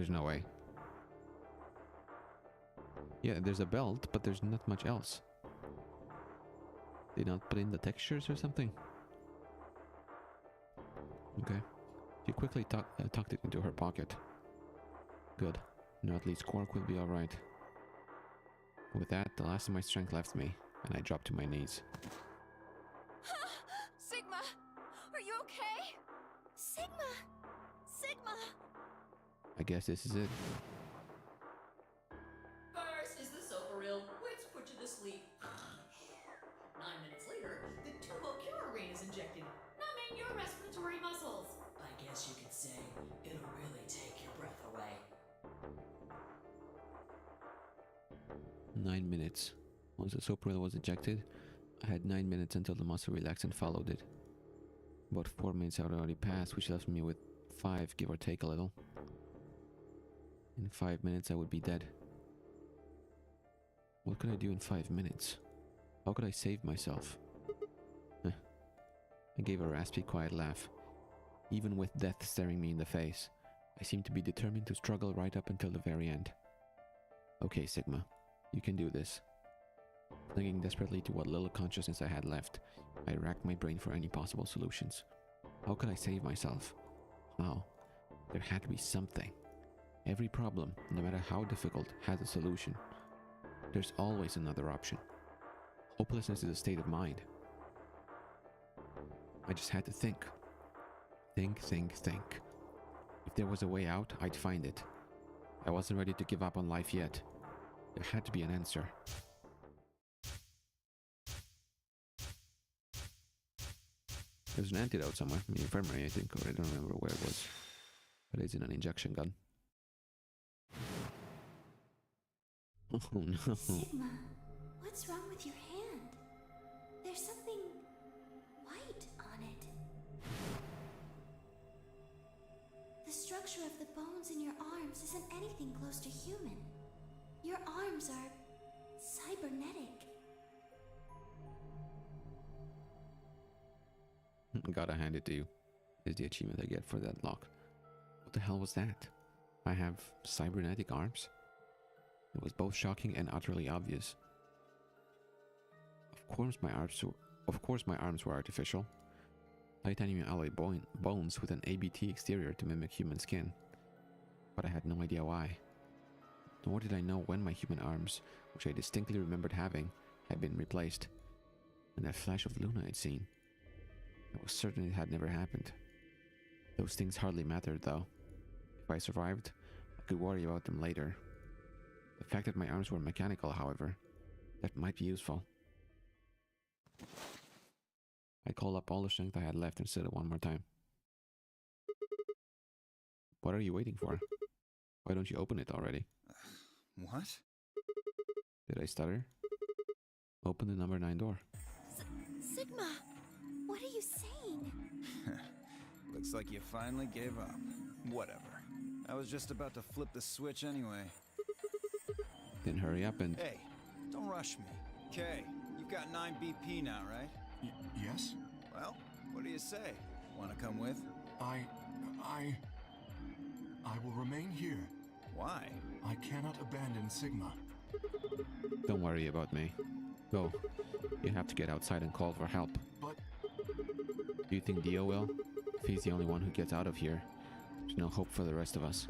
no way. Yeah, there's a belt, but there's not much else. They not put in the textures or something? Okay. She quickly tucked it into her pocket. Good. Now at least Quark will be alright. With that, the last of my strength left me, and I dropped to my knees. Sigma! Are you okay? Sigma! Sigma! I guess this is it. Virus, is this over real? Let's put you to sleep. 9 minutes later, 9 minutes. Once the soap rail was ejected, I had 9 minutes until the muscle relaxed and followed it. About 4 minutes had already passed, which left me with 5, give or take a little. In 5 minutes I would be dead. What could I do in 5 minutes? How could I save myself? I gave a raspy, quiet laugh. Even with death staring me in the face, I seemed to be determined to struggle right up until the very end. Okay, Sigma, you can do this. Clinging desperately to what little consciousness I had left, I racked my brain for any possible solutions. How could I save myself? How? There had to be something. Every problem, no matter how difficult, has a solution. There's always another option. Hopelessness is a state of mind. I just had to think. Think. If there was a way out, I'd find it. I wasn't ready to give up on life yet. There had to be an answer. There's an antidote somewhere in the infirmary, I think, or I don't remember where it was. But it's in an injection gun. Oh no. Sigma, what's wrong with your hand? There's something white on it. The structure of the bones in your arms isn't anything close to human. Your arms are cybernetic. Gotta hand it to you. Is the achievement I get for that lock. What the hell was that? I have cybernetic arms? It was both shocking and utterly obvious. Of course my arms were artificial. Titanium alloy bones with an ABT exterior to mimic human skin. But I had no idea why. Nor did I know when my human arms, which I distinctly remembered having, had been replaced. And that flash of Luna I'd seen. I was certain it had never happened. Those things hardly mattered, though. If I survived, I could worry about them later. The fact that my arms were mechanical, however, that might be useful. I called up all the strength I had left and said it one more time. What are you waiting for? Why don't you open it already? What? Did I stutter? Open the number 9 door. Sigma, what are you saying? Looks like you finally gave up. Whatever. I was just about to flip the switch anyway. Then hurry up and... Hey, don't rush me. Okay, you've got 9 BP now, right? Yes? Well, what do you say? Want to come with? I will remain here. Why? I cannot abandon Sigma. Don't worry about me. Go. You have to get outside and call for help. But... Do you think Dio will? If he's the only one who gets out of here, there's no hope for the rest of us.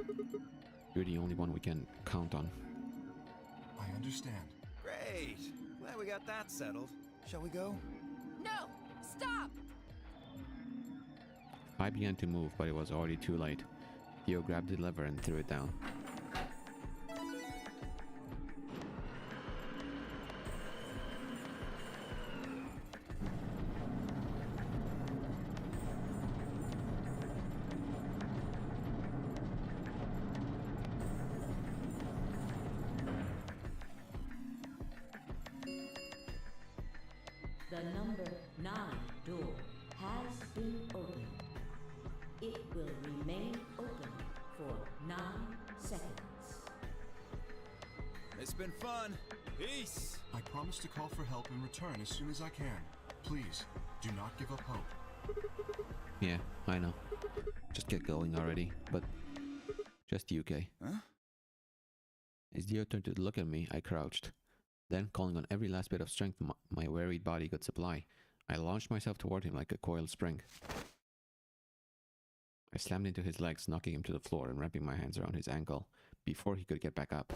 You're the only one we can count on. I understand. Great. Glad we got that settled. Shall we go? No! Stop! I began to move, but it was already too late. Dio grabbed the lever and threw it down. The number 9 door has been opened. It will remain open for 9 seconds. It's been fun. Peace. I promise to call for help and return as soon as I can. Please, do not give up hope. Yeah, I know. Just get going already, but... Just you, Kay. Huh? As Dio turned to look at me, I crouched. Then, calling on every last bit of strength my wearied body could supply, I launched myself toward him like a coiled spring. I slammed into his legs, knocking him to the floor and wrapping my hands around his ankle before he could get back up.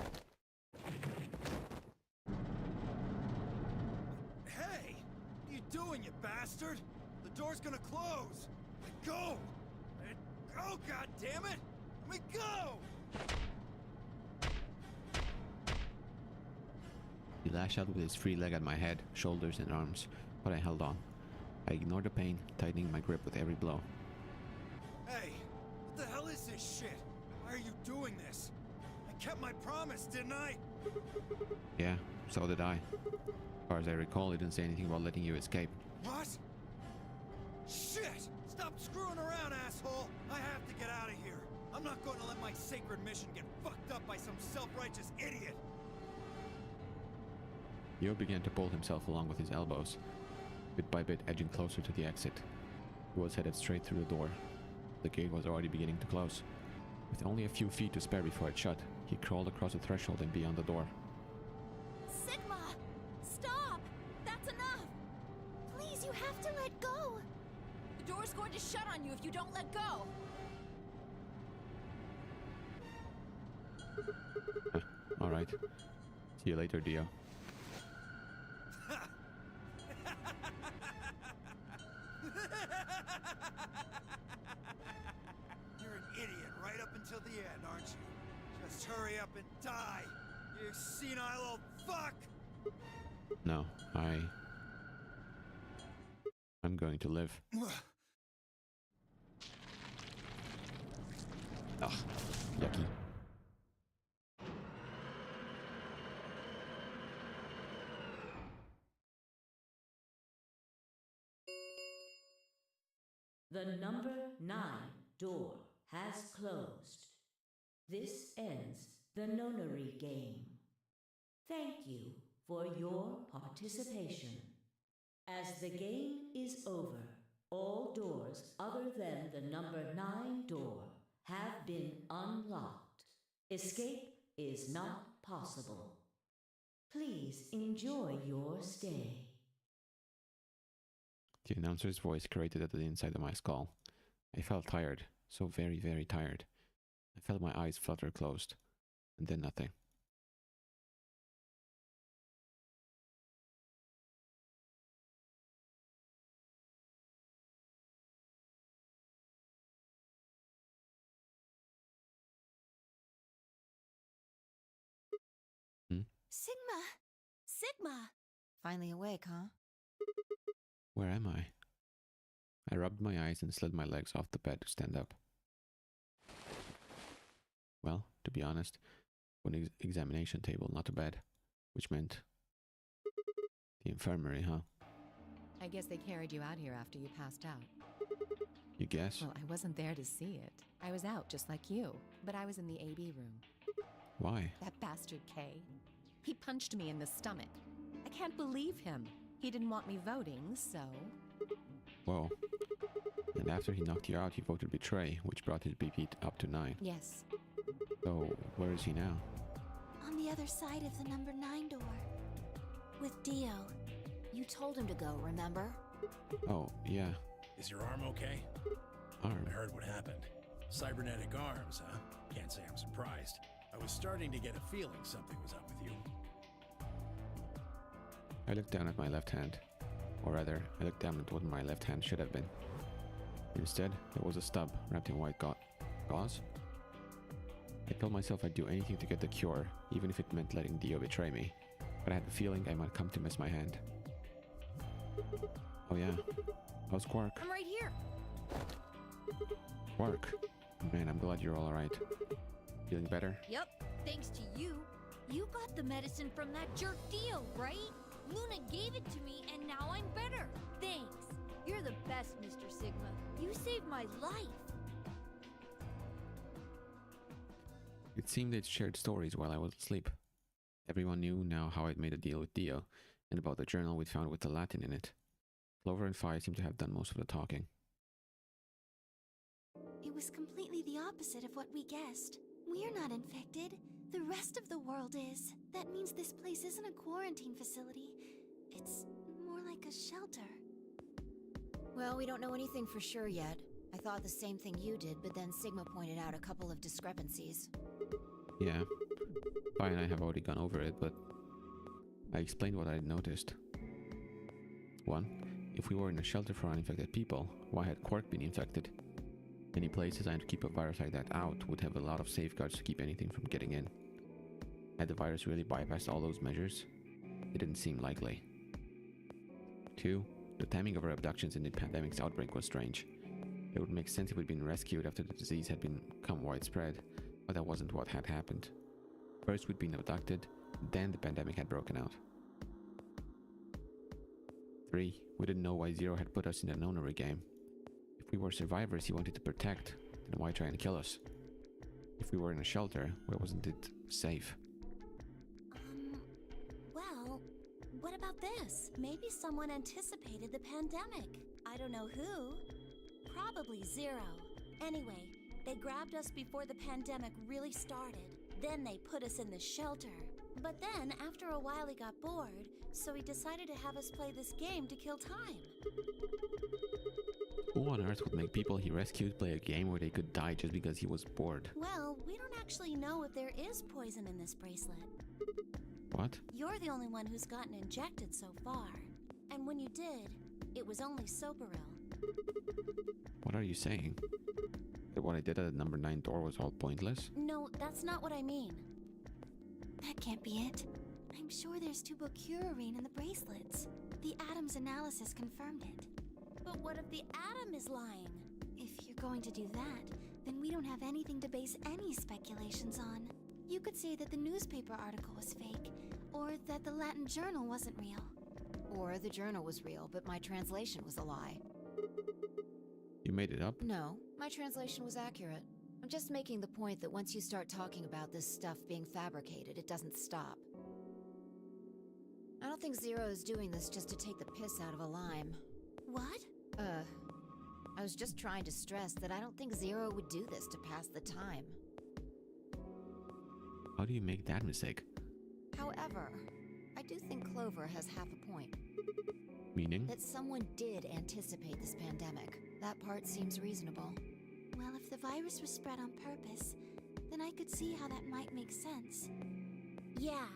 Hey! What are you doing, you bastard? The door's gonna close! Let go! Let go, goddammit! Let me go! He lashed out with his free leg at my head, shoulders, and arms, but I held on. I ignored the pain, tightening my grip with every blow. Hey! What the hell is this shit? Why are you doing this? I kept my promise, didn't I? Yeah, so did I. As far as I recall, he didn't say anything about letting you escape. What? Shit! Stop screwing around, asshole! I have to get out of here. I'm not going to let my sacred mission get fucked up by some self-righteous idiot. Dio began to pull himself along with his elbows, bit by bit edging closer to the exit. He was headed straight through the door. The gate was already beginning to close. With only a few feet to spare before it shut, he crawled across the threshold and beyond the door. Sigma! Stop! That's enough! Please, you have to let go! The door's going to shut on you if you don't let go! Alright. See you later, Dio. You're an idiot right up until the end, aren't you? Just hurry up and die, you senile old fuck! No, I'm going to live. Ugh, yucky. The number 9 door has closed. This ends the Nonary game. Thank you for your participation. As the game is over, all doors other than the number 9 door have been unlocked. Escape is not possible. Please enjoy your stay. The announcer's voice grated at the inside of my skull. I felt tired, so very, very tired. I felt my eyes flutter closed, and then nothing. Sigma! Sigma! Finally awake, huh? Where am I? I rubbed my eyes and slid my legs off the bed to stand up. Well, to be honest, an examination table, not a bed, which meant the infirmary, huh? I guess they carried you out here after you passed out. You guess? Well, I wasn't there to see it. I was out just like you, but I was in the AB room. Why? That bastard Kay. He punched me in the stomach. I can't believe him. He didn't want me voting, so... Whoa. And after he knocked you out, he voted betray, which brought his BP up to 9. Yes. So, where is he now? On the other side of the number 9 door. With Dio. You told him to go, remember? Oh, yeah. Is your arm okay? Arm. I heard what happened. Cybernetic arms, huh? Can't say I'm surprised. I was starting to get a feeling something was up with you. I looked down at my left hand. Or rather, I looked down at what my left hand should have been. Instead, there was a stub wrapped in white gauze. I told myself I'd do anything to get the cure, even if it meant letting Dio betray me. But I had the feeling I might come to miss my hand. Oh yeah, how's Quark? I'm right here! Quark? Man, I'm glad you're alright. Feeling better? Yep, thanks to you. You got the medicine from that jerk Dio, right? Luna gave it to me and now I'm better. Thanks. You're the best, Mr. Sigma. You saved my life. It seemed they'd shared stories while I was asleep. Everyone knew now how I'd made a deal with Dio, and about the journal we'd found with the Latin in it. Clover and Fi seemed to have done most of the talking. It was completely the opposite of what we guessed. We're not infected. The rest of the world is. That means this place isn't a quarantine facility. It's more like a shelter. Well, we don't know anything for sure yet. I thought the same thing you did, but then Sigma pointed out a couple of discrepancies. Yeah, Fi and I have already gone over it, but I explained what I had noticed. 1. If we were in a shelter for uninfected people, why had Quark been infected? Any place designed to keep a virus like that out would have a lot of safeguards to keep anything from getting in. Had the virus really bypassed all those measures? It didn't seem likely. 2. The timing of our abductions in the pandemic's outbreak was strange. It would make sense if we'd been rescued after the disease had become widespread, but that wasn't what had happened. First we'd been abducted, then the pandemic had broken out. 3. We didn't know why Zero had put us in the Nonary game. If we were survivors he wanted to protect, then why try and kill us? If we were in a shelter, why wasn't it safe? Well, what about this? Maybe someone anticipated the pandemic. I don't know who. Probably Zero. Anyway, they grabbed us before the pandemic really started. Then they put us in the shelter. But then, after a while, he got bored, so he decided to have us play this game to kill time. Who on earth would make people he rescued play a game where they could die just because he was bored? Well, we don't actually know if there is poison in this bracelet. What? You're the only one who's gotten injected so far. And when you did, it was only Soperil. What are you saying? That what I did at the number 9 door was all pointless? No, that's not what I mean. That can't be it. I'm sure there's tubocurarine in the bracelets. The Adam's analysis confirmed it. But what if the Adam is lying? If you're going to do that, then we don't have anything to base any speculations on. You could say that the newspaper article was fake, or that the Latin journal wasn't real. Or the journal was real, but my translation was a lie. You made it up? No, my translation was accurate. I'm just making the point that once you start talking about this stuff being fabricated, it doesn't stop. I don't think Zero is doing this just to take the piss out of a lime. What? I was just trying to stress that I don't think Zero would do this to pass the time. How do you make that mistake? However, I do think Clover has half a point. Meaning? That someone did anticipate this pandemic. That part seems reasonable. Well, if the virus was spread on purpose, then I could see how that might make sense. Yeah.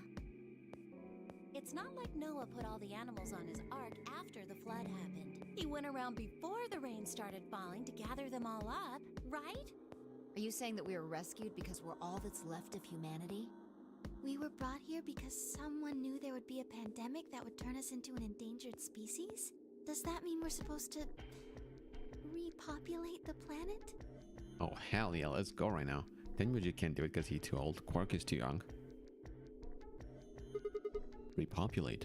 It's not like Noah put all the animals on his ark after the flood happened. He went around before the rain started falling to gather them all up, right? Are you saying that we were rescued because we're all that's left of humanity? We were brought here because someone knew there would be a pandemic that would turn us into an endangered species? Does that mean we're supposed to repopulate the planet? Oh hell yeah, let's go right now. Tenmuji can't do it because he's too old. Quark is too young. Repopulate.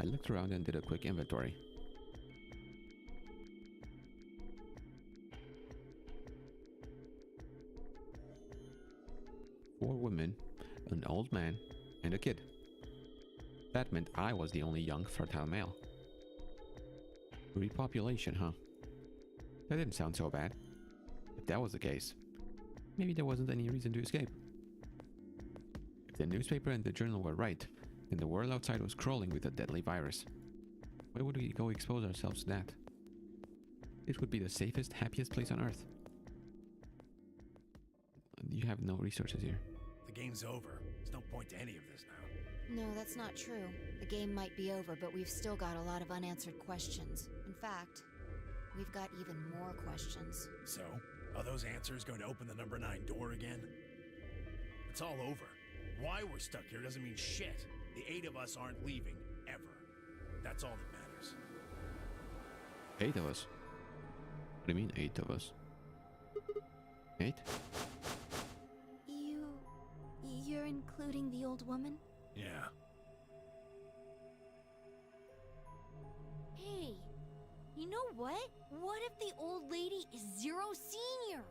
I looked around and did a quick inventory. Four women, an old man, and a kid. That meant I was the only young, fertile male. Repopulation, huh? That didn't sound so bad. If that was the case, maybe there wasn't any reason to escape. If the newspaper and the journal were right, then the world outside was crawling with a deadly virus. Why would we go expose ourselves to that? It would be the safest, happiest place on Earth. You have no resources here. The game's over. There's no point to any of this now. No, that's not true. The game might be over, but we've still got a lot of unanswered questions. In fact, we've got even more questions. So, are those answers going to open the number 9 door again? It's all over. Why we're stuck here doesn't mean shit. The 8 of us aren't leaving, ever. That's all that matters. 8 of us? What do you mean 8 of us? 8? You're including the old woman? Yeah. Hey, you know what? What if the old lady is Zero Senior?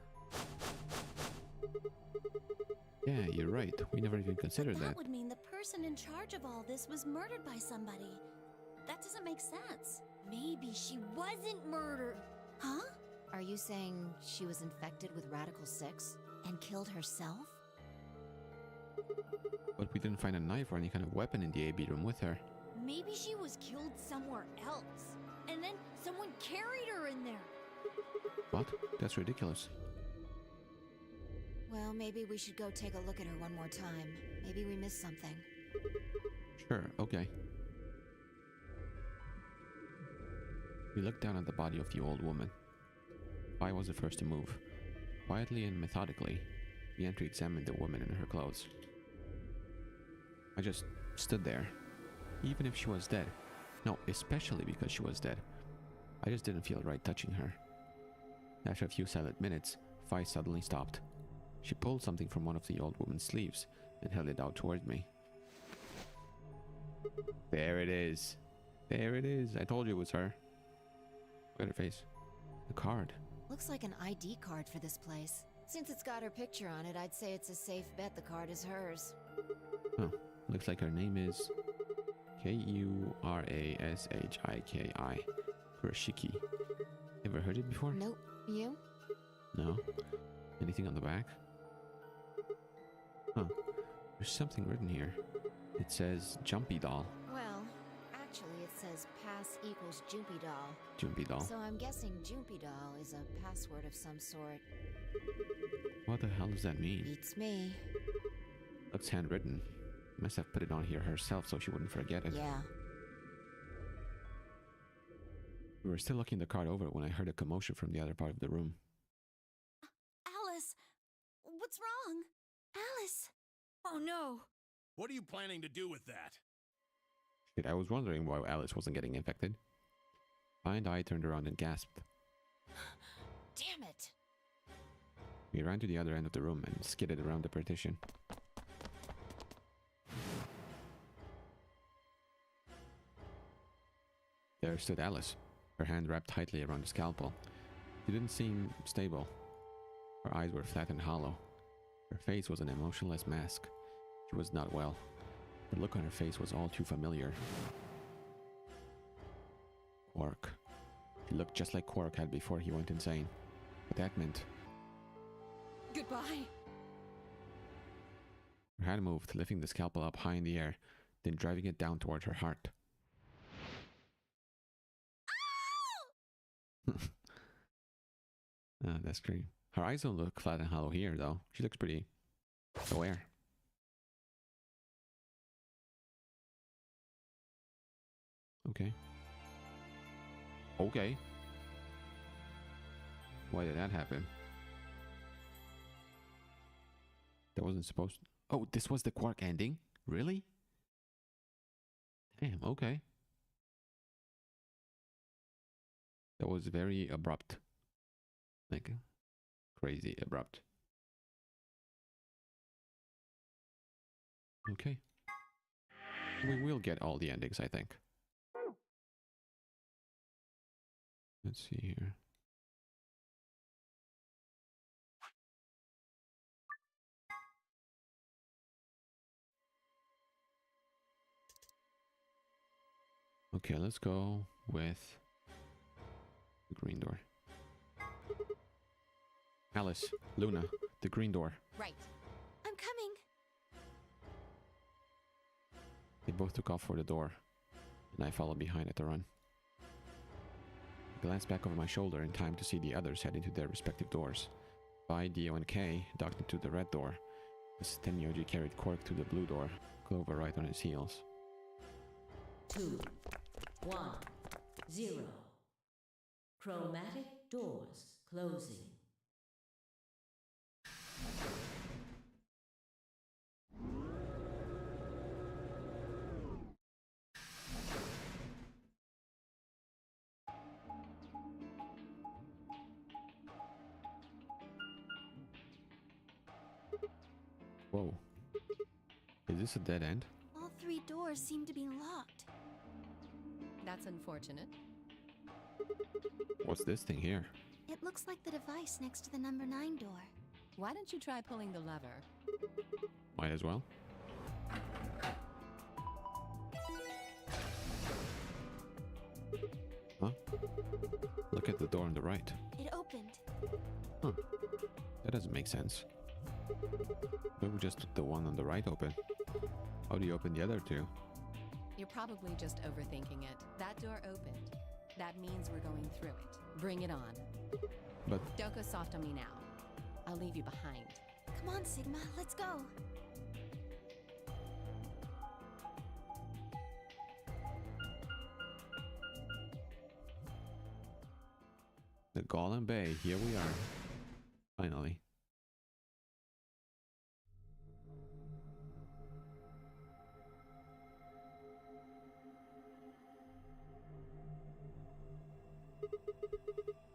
Yeah, you're right. We never even considered But that. that would mean the person in charge of all this was murdered by somebody. That doesn't make sense. Maybe she wasn't murdered. Huh? Are you saying she was infected with Radical 6 and killed herself? But we didn't find a knife or any kind of weapon in the AB room with her. Maybe she was killed somewhere else. And then someone carried her in there. What? That's ridiculous. Well, maybe we should go take a look at her one more time. Maybe we missed something. Sure, okay. We looked down at the body of the old woman. I was the first to move. Quietly and methodically, we entered to examine the woman in her clothes. I just stood there. Even if she was dead. No, especially because she was dead. I just didn't feel right touching her. After a few silent minutes, Vi suddenly stopped. She pulled something from one of the old woman's sleeves and held it out towards me. There it is. There it is. I told you it was her. Look at her face. The card. Looks like an ID card for this place. Since it's got her picture on it, I'd say it's a safe bet the card is hers. Oh, looks like her name is Kurashiki. Kurashiki. Ever heard it before? Nope. You? No. Anything on the back? Huh. There's something written here. It says Jumpy Doll. Well, actually it says pass equals Jumpy Doll. Jumpy Doll. So I'm guessing Jumpy Doll is a password of some sort. What the hell does that mean? Beats me. Looks handwritten. Must have put it on here herself so she wouldn't forget it. Yeah. We were still looking the card over when I heard a commotion from the other part of the room. Alice! What's wrong? Alice! Oh no! What are you planning to do with that? Shit, I was wondering why Alice wasn't getting infected. Blind Eye turned around and gasped. Damn it! We ran to the other end of the room and skidded around the partition. There stood Alice, her hand wrapped tightly around the scalpel. She didn't seem stable. Her eyes were flat and hollow. Her face was an emotionless mask. She was not well. The look on her face was all too familiar. Quark. He looked just like Quark had before he went insane. But that meant... Goodbye. Her hand moved, lifting the scalpel up high in the air, then driving it down toward her heart. That scream. Her eyes don't look flat and hollow here, though. She looks pretty aware. Okay. Okay. Why did that happen? That wasn't supposed to... Oh, this was the Quark ending? Really? Damn, okay. That was very abrupt. Like, crazy abrupt. Okay. We will get all the endings, I think. Let's see here. Okay, let's go with the green door. Alice, Luna, the green door. Right. I'm coming. They both took off for the door, and I followed behind at the run. I glanced back over my shoulder in time to see the others head into their respective doors. Vi, Dio, and Kay ducked into the red door, as Tenyoji carried Quark to the blue door, Clover right on his heels. 2, 1, 0. Chromatic doors closing. Whoa. Is this a dead end? All 3 doors seem to be locked. That's unfortunate. What's this thing here? It looks like the device next to the number 9 door. Why don't you try pulling the lever? Might as well. Huh? Look at the door on the right. It opened. Huh. That doesn't make sense. Maybe just the one on the right open. How do you open the other two? You're probably just overthinking it. That door opened. That means we're going through it. Bring it on. But Don't go soft on me now. I'll leave you behind. Come on, Sigma, let's go. the Golem Bay, here we are. Finally.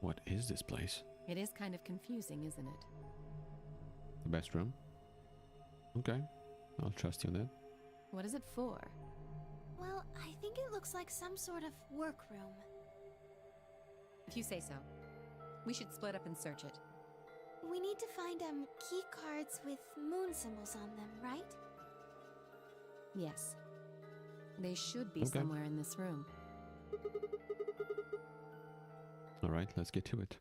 What is this place? It is kind of confusing, isn't it? The best room? Okay. I'll trust you on that. What is it for? Well, I think it looks like some sort of workroom. If you say so. We should split up and search it. We need to find key cards with moon symbols on them, right? Yes. They should be Okay. somewhere in this room. Alright, let's get to it.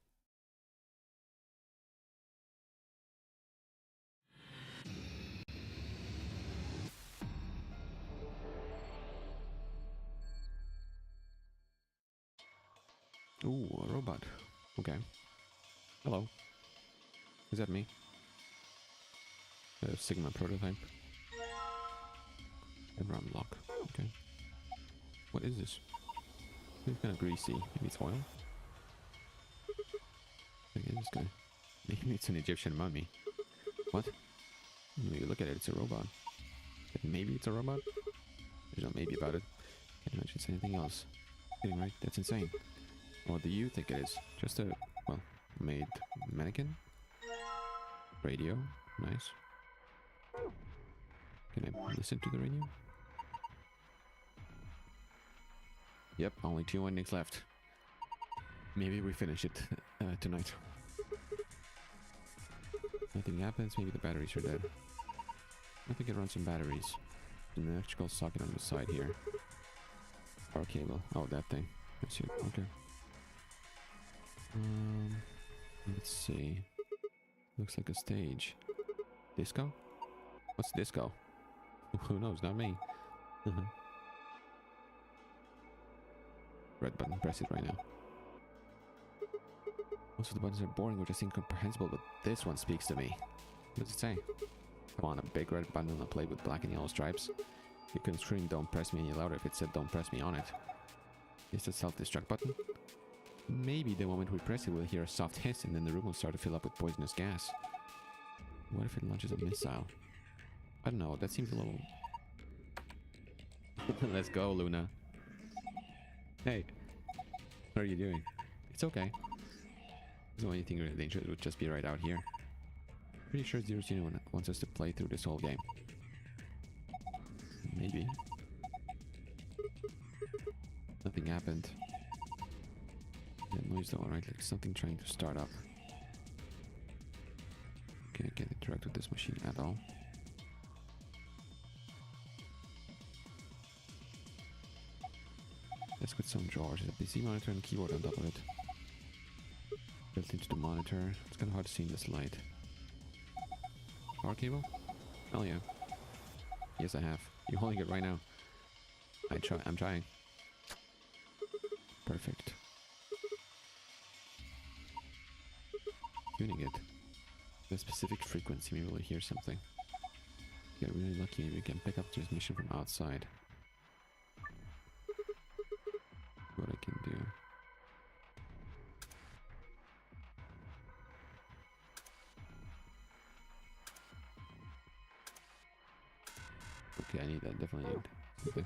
Ooh, a robot. Okay. Hello. Is that me? A Sigma prototype. RAM lock. Okay. What is this? It's kind of greasy. Maybe it's oil? Okay, this guy. Maybe it's an Egyptian mummy. What? When you look at it, it's a robot. But maybe it's a robot? There's no maybe about it. Can't imagine it's anything else. Kidding, right? That's insane. What do you think it is? Just a, well, made mannequin? Radio. Nice. Can I listen to the radio? Yep, only 2 endings left. Maybe we finish it tonight. Nothing happens, maybe the batteries are dead. I think it runs some batteries. An electrical socket on the side here. Power cable. Oh, that thing. That's it. Okay. Let's see. Looks like a stage. Disco? What's disco? Who knows? Not me. Red button. Press it right now. Most of the buttons are boring or just incomprehensible, but this one speaks to me. What does it say? Come on, a big red button on a plate with black and yellow stripes. You couldn't scream "Don't press me" any louder if it said "Don't press me" on it. Is the self-destruct button? Maybe the moment we press it, we'll hear a soft hiss and then the room will start to fill up with poisonous gas. What if it launches a missile? I don't know, that seems a little... Let's go, Luna. Hey, what are you doing? It's okay. The only thing really dangerous would just be right out here. Pretty sure Zero Zero wants us to play through this whole game. Maybe. Nothing happened. That noise though, right? Like something trying to start up. Okay, I can't interact with this machine at all. Desk with some drawers. There's a PC monitor and keyboard on top of it. Built into the monitor. It's kind of hard to see in this light. Power cable? Hell yeah. Yes, I have. You're holding it right now. I'm trying. Perfect. Tuning it. The specific frequency, maybe we'll hear something. Get really lucky, we can pick up transmission from outside. What I can do. Okay, I need that, definitely need something.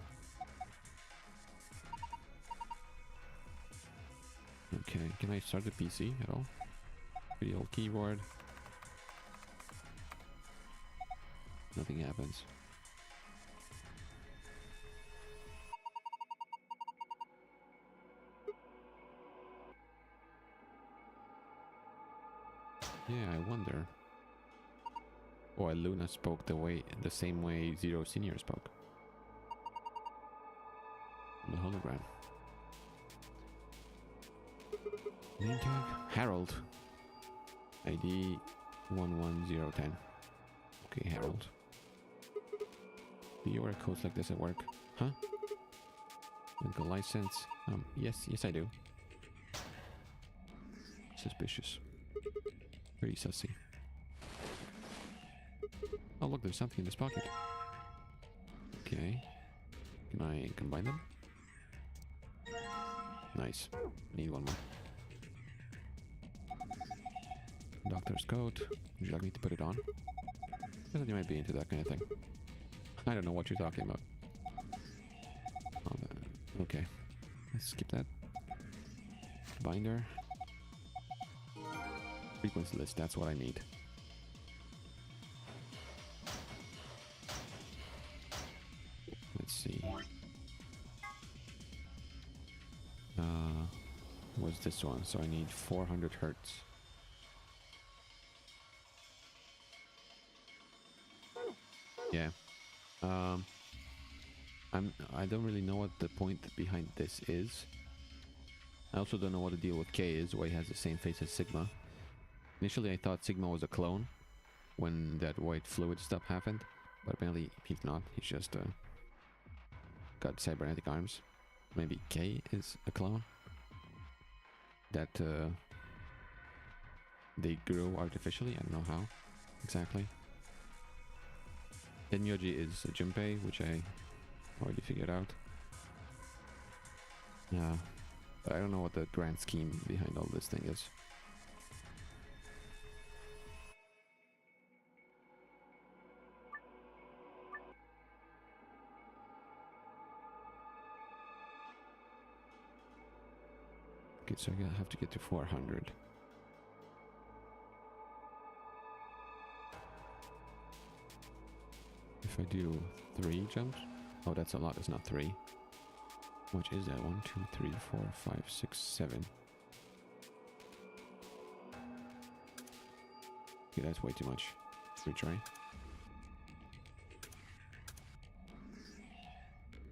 Okay, can I start the PC at all? Pretty old keyboard. Nothing happens. Yeah, I wonder. Oh, Luna spoke the same way Zero Senior spoke. On the hologram. Name tag? Harold. ID 11010. Okay, Harold. Do you wear coats like this at work? Huh? Medical license? Yes, I do. Suspicious. Very sussy. Oh look, there's something in this pocket. Okay. Can I combine them? Nice. I need one more. Doctor's coat. Would you like me to put it on? I thought you might be into that kind of thing. I don't know what you're talking about. Oh, okay. Let's skip that. Binder. Frequency list, that's what I need. was this one, so I need 400 hertz. Yeah. I don't really know what the point behind this is. I also don't know what the deal with K is, why he has the same face as Sigma. Initially I thought Sigma was a clone when that white fluid stuff happened, but apparently he's not. He's just got cybernetic arms. Maybe K is a clone that they grew artificially. I don't know how exactly. Tenyoji is a Junpei, which I already figured out. Yeah, but I don't know what the grand scheme behind all this thing is. Okay, so I have to get to 400. If I do 3 jumps, oh, that's a lot. It's not 3. How much is that? 1, 2, 3, 4, 5, 6, 7. Okay, that's way too much. Retry.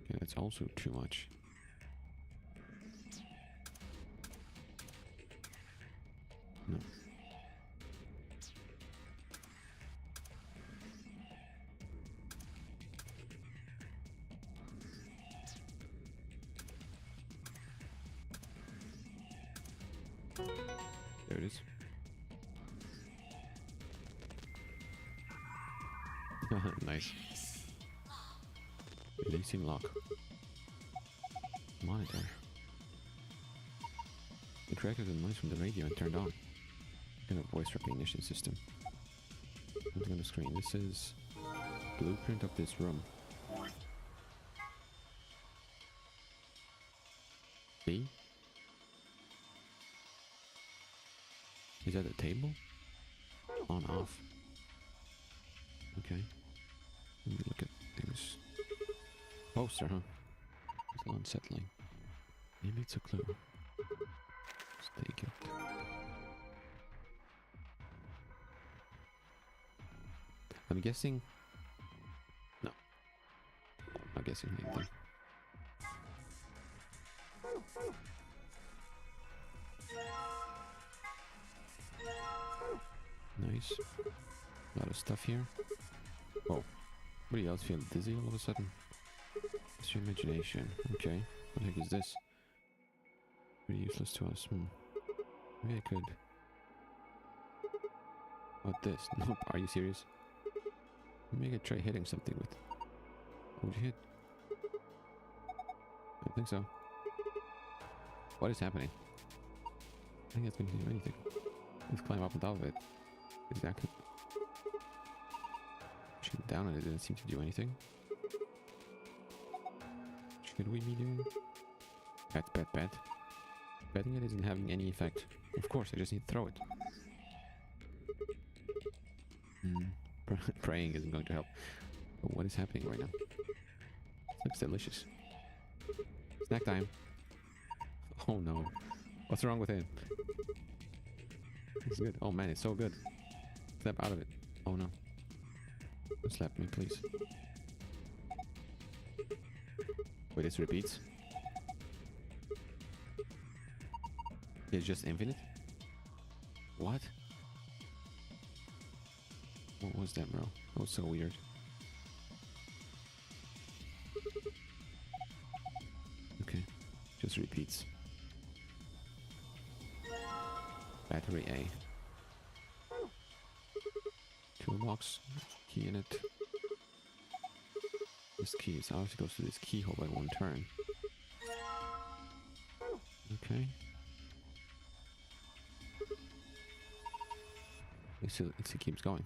Okay, that's also too much. No. There it is. Nice. Releasing lock. Monitor. Extracted the noise from the radio and turned on. Kind of voice recognition system. Something on the screen. This is blueprint of this room. See? Is that a table? On, off. Okay. Let me look at things. Poster, huh? It's a little unsettling. Maybe it's a clue. Let's take it. I'm guessing... No. I'm not guessing anything. Nice. A lot of stuff here. Oh. Everybody else feel dizzy all of a sudden? It's your imagination. Okay. What the heck is this? Pretty useless to us. Maybe I could... What this? Nope. Are you serious? Maybe I could try hitting something with... What would you hit? I don't think so. What is happening? I think that's going to do anything. Let's climb up on top of it. Exactly. Pushing down on it didn't seem to do anything. Should we be doing? Bet. Betting it isn't having any effect. Of course, I just need to throw it. Praying isn't going to help. But what is happening right now? This looks delicious. Snack time. Oh no. What's wrong with him? It's good. Oh man, it's so good. Step out of it. Oh no. Don't slap me, please. Wait, this repeats? It's just infinite? What? What was that, bro? That was so weird. Okay. Just repeats. Battery A. Toolbox. Key in it. This key is obviously goes to this keyhole by one turn. Okay. It keeps going.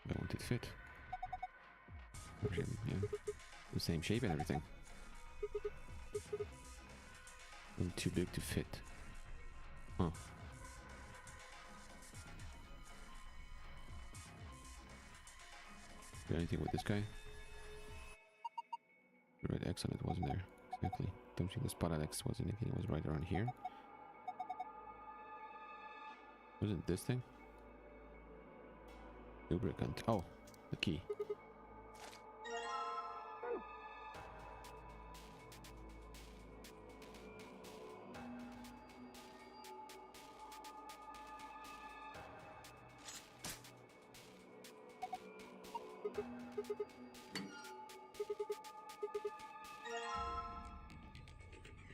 Why won't it fit? Yeah, the same shape and everything. Too big to fit. Huh. Do anything with this guy? The red X on it wasn't there. Exactly. Don't think the spotted X was anything. It was right around here. Wasn't this thing? Lubricant. Oh, the key.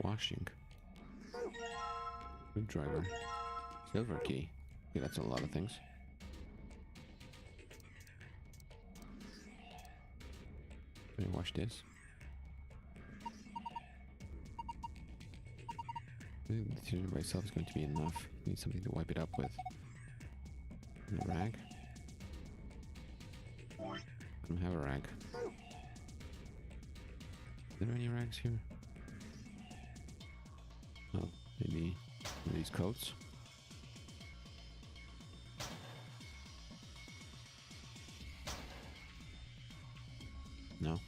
Washing. Screwdriver. Silver key. Okay, that's a lot of things. Can I wash this? I think the detergent by itself is going to be enough. Need something to wipe it up with. A rag? I don't have a rag. Are there any rags here? Oh, maybe one of these coats? No.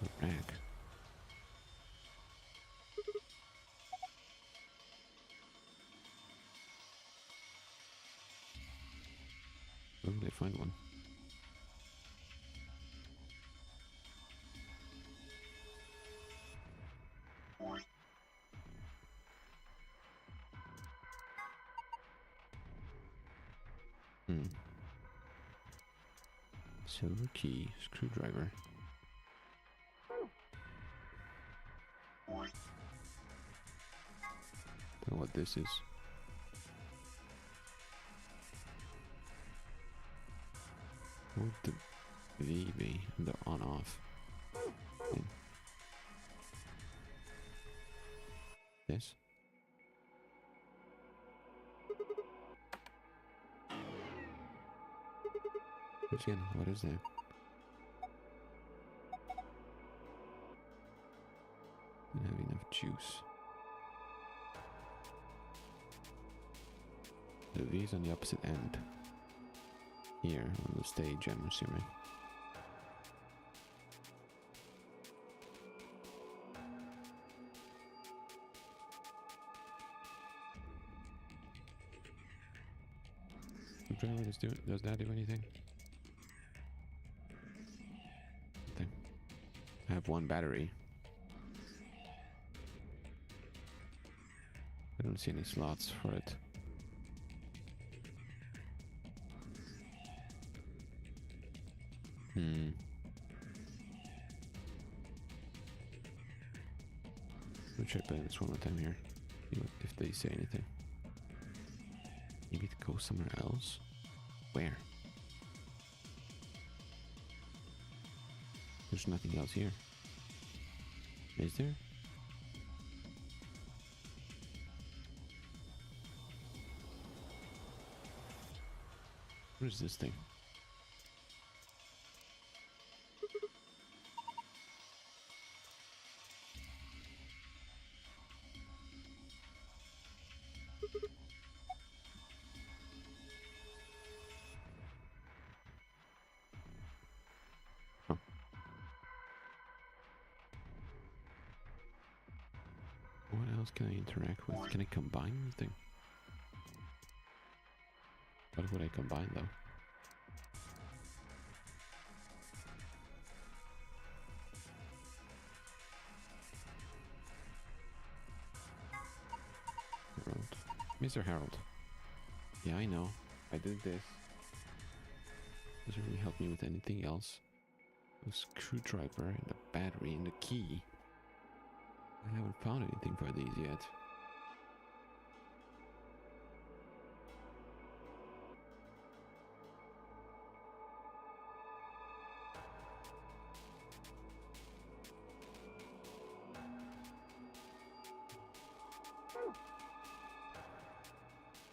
A rag. Where did I find one? Silver key, screwdriver. Don't know what this is. What would the V be? The on off. Okay. This? Again, what is that? Don't have enough juice. The V is on the opposite end. Here on the stage, I'm assuming. The driver does that do anything? Nothing. I have one battery. I don't see any slots for it. I'll try playing this one more time here. See if they say anything. Maybe to go somewhere else? Where? There's nothing else here. Is there? What is this thing? Huh. What else can I interact with? Can I combine anything? What would I combine though? Harold. Mr. Harold. Yeah, I know. I did this. Doesn't really help me with anything else. A screwdriver and a battery and a key. I haven't found anything for these yet.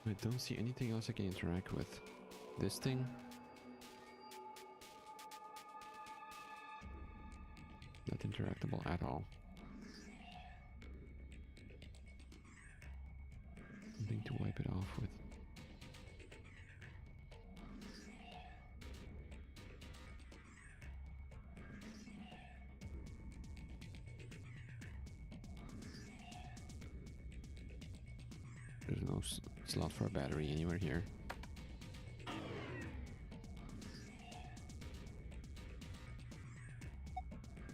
I don't see anything else I can interact with. This thing? Not interactable at all. Something to wipe it off with. No slot for a battery anywhere here.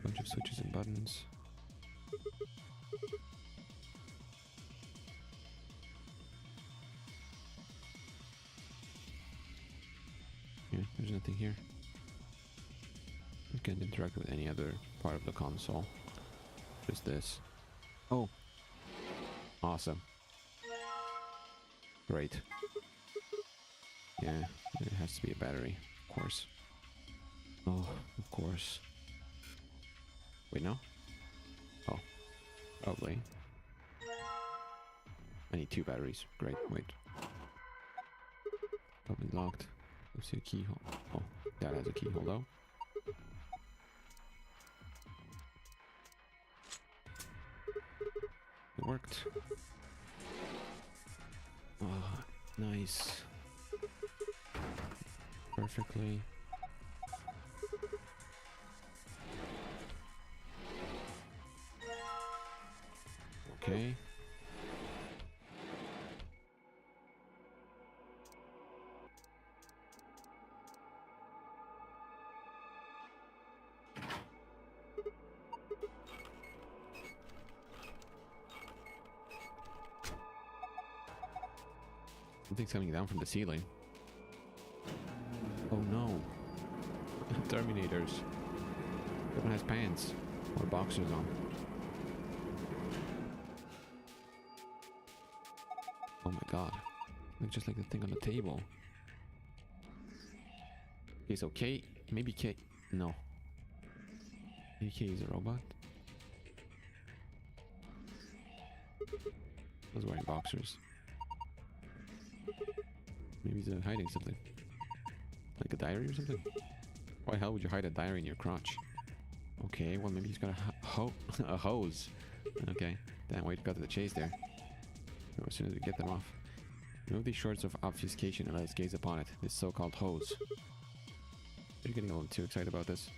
Bunch of switches and buttons. Yeah, there's nothing here. You can't interact with any other part of the console. Just this. Oh! Awesome. Great. Yeah, it has to be a battery, of course. Oh, of course. Wait, no? Oh. Lovely. I need 2 batteries. Great, wait. Probably locked. Let's see a keyhole. Oh, that has a keyhole though. It worked. Oh, nice. Perfectly. Okay. Something's coming down from the ceiling. Oh no. Terminators. Everyone has pants or boxers on. Oh my god. Looks just like the thing on the table. Okay, so K, maybe K, no. Maybe K is a robot? I was wearing boxers. Maybe he's hiding something. Like a diary or something? Why the hell would you hide a diary in your crotch? Okay, well maybe he's got a hose. Okay, damn, way to cut to the chase there. As soon as we get them off. Remove these shorts of obfuscation and let us gaze upon it. This so-called hose. You're getting a little too excited about this.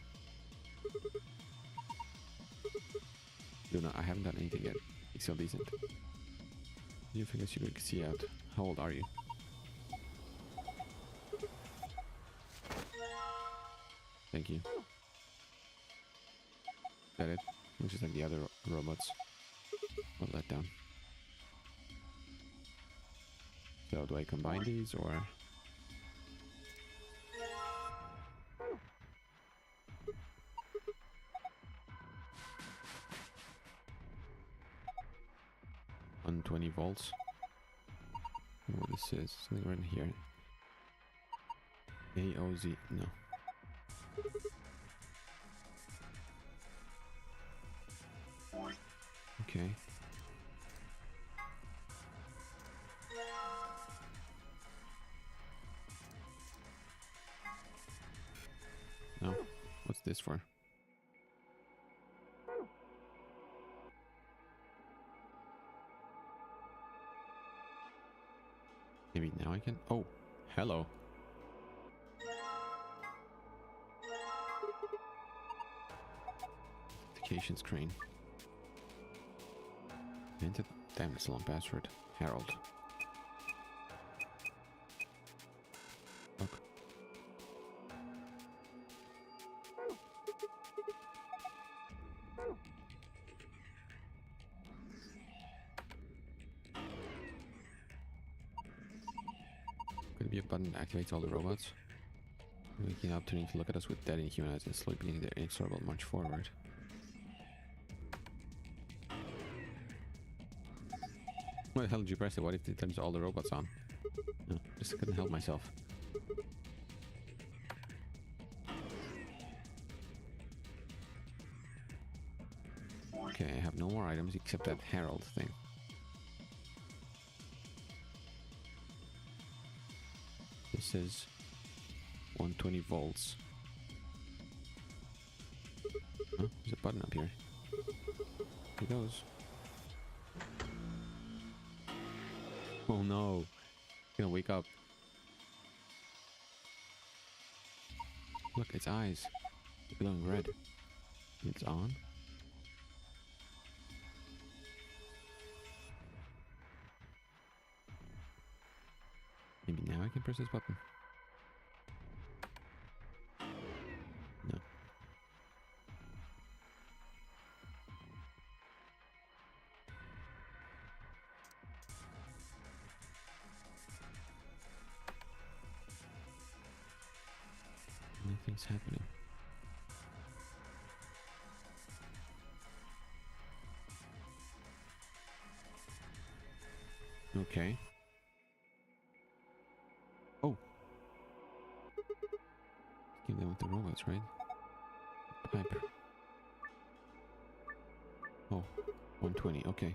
Luna, I haven't done anything yet. You still decent. You figure you could see out. How old are you? Thank you. Got it. Looks just like the other robots. What let down. So do I combine these or? On 20 volts. I don't know what this is. Something right in here. AOZ. No. Okay. No. What's this for? Maybe now I can. Oh, hello. Authentication screen. Enter. Damn, it's a long password. Harold. Look. Could be a button that activates all the robots. Waking up, turning to look at us with dead inhuman eyes and slowly beginning their inexorable march forward. Why the hell did you press it? What if it turns all the robots on? No, just couldn't help myself. Okay, I have no more items except that Harold thing. This is 120 volts. Oh, there's a button up here. Here it goes. Oh no. It's gonna wake up. Look, its eyes. They're glowing red. It's on. press this button. No. Nothing's happening. Okay. Oh. Give them with the robots, right? Piper. Oh, 120. Okay.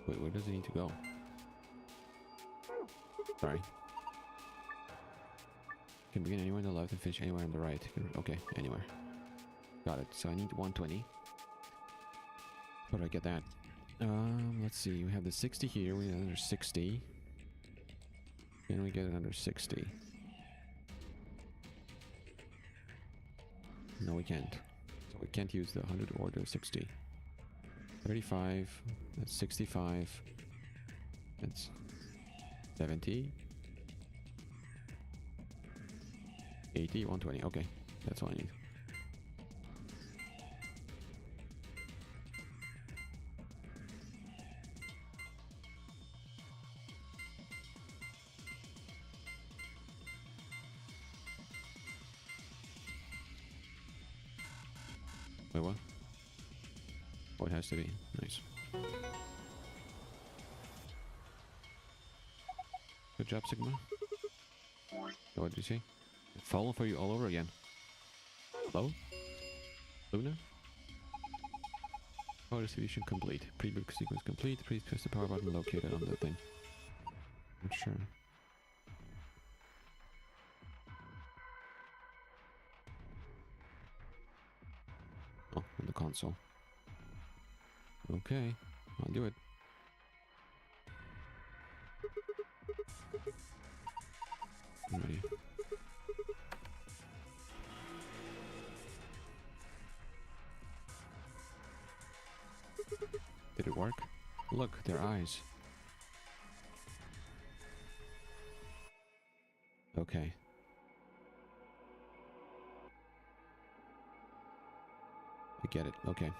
Wait, where does it need to go? Sorry. Can begin anywhere on the left and finish anywhere on the right. Okay, anywhere. Got it. So I need 120. How do I get that? Let's see. We have the 60 here. We have another 60. Can we get another 60? No, we can't. So we can't use the 100 or the 60. 35. That's 65. That's 70. 80, 120. Okay, that's all I need. Wait, what? Oh, it has to be. Nice. Good job, Sigma. What did you say? Falling for you all over again. Hello? Luna? Power distribution complete. Pre-book sequence complete. Please press the power button located on the thing. I'm sure. Oh, on the console. Okay, I'll do it. I'm ready. Did it work? Look, their eyes. Okay. I get it. Okay.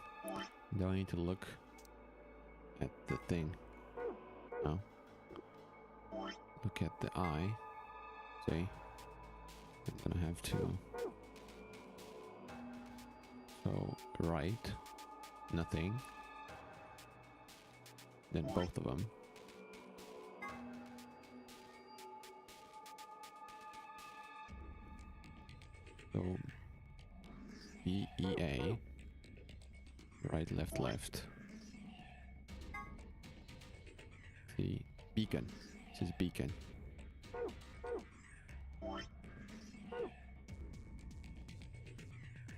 Now I need to look at the thing. No. Look at the eye. See? I'm gonna have to. So, right. Nothing. Then both of them. So, B-E-A. Right, left, left. The beacon. This is beacon.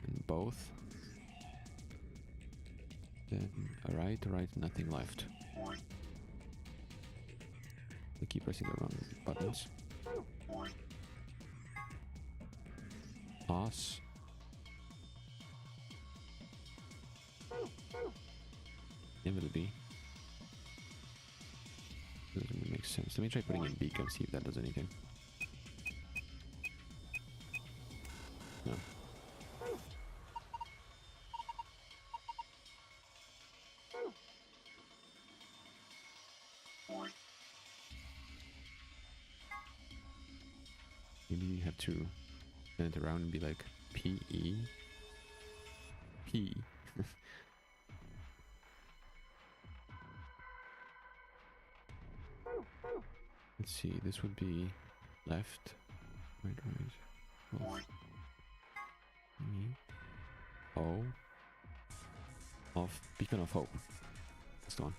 And both. Then right, nothing left. I keep pressing the wrong buttons. Pass. Infinite B. Doesn't make sense. Let me try putting in beacon, see if that does anything. No. Maybe you have to turn it around and be like P-E. P. Let's see, this would be left, right, both. E. O. Of Beacon of Hope. That's the one.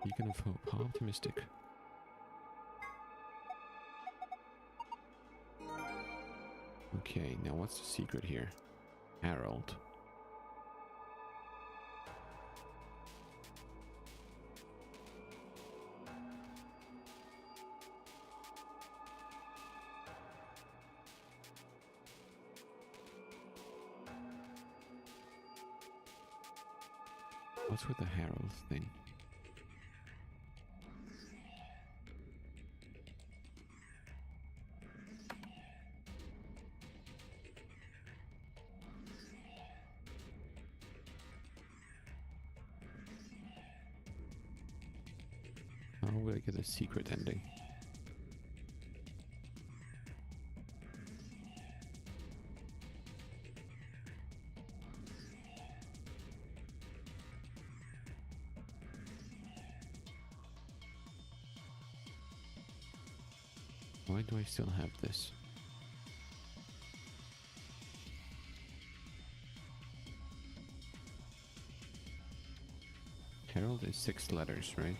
Beacon of Hope. How optimistic. Okay, now what's the secret here? Harold. What's with the Herald thing? How will I get a secret ending? Why do I still have this? Herald is 6 letters, right?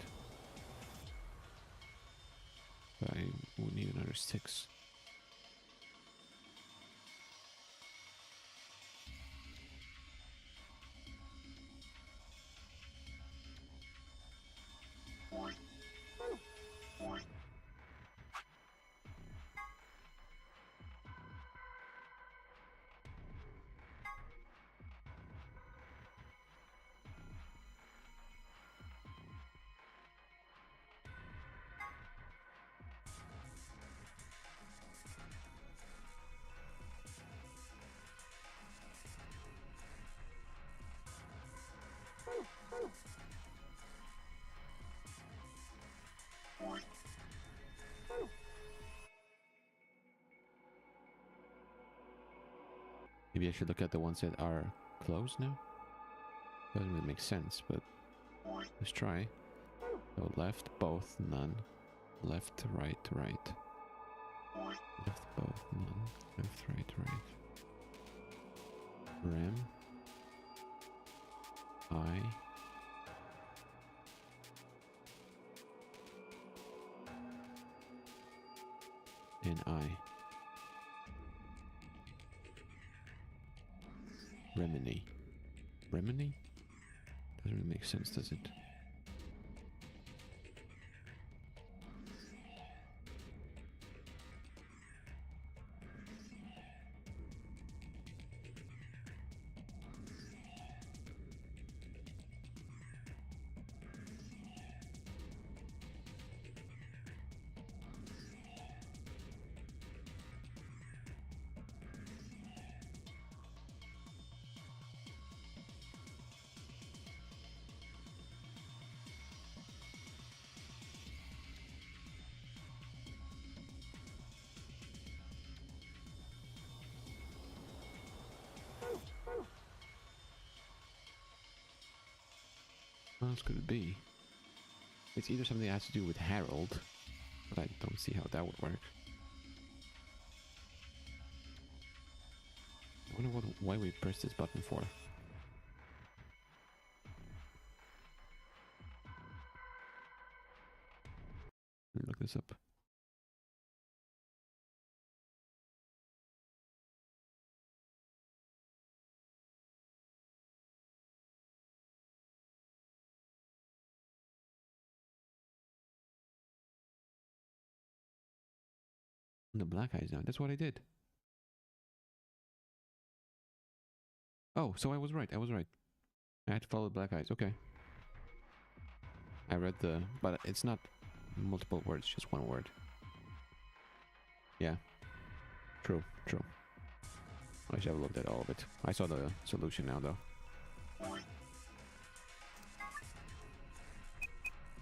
But I will need another 6. Maybe I should look at the ones that are closed now? Doesn't really make sense, but let's try. So left, both, none. Left, right, right. Left, both, none. Left, right, right. Ram. I. And I. Remini. Remini? Doesn't really make sense, does it? What else could it be? It's either something that has to do with Harold, but I don't see how that would work. I wonder why we pressed this button for. Let me look this up. The black eyes now. That's what I did. Oh, so I was right. I was right. I had to follow the black eyes. Okay. I read the... But it's not multiple words, just one word. Yeah. True, true. I should have looked at all of it. I saw the solution now, though.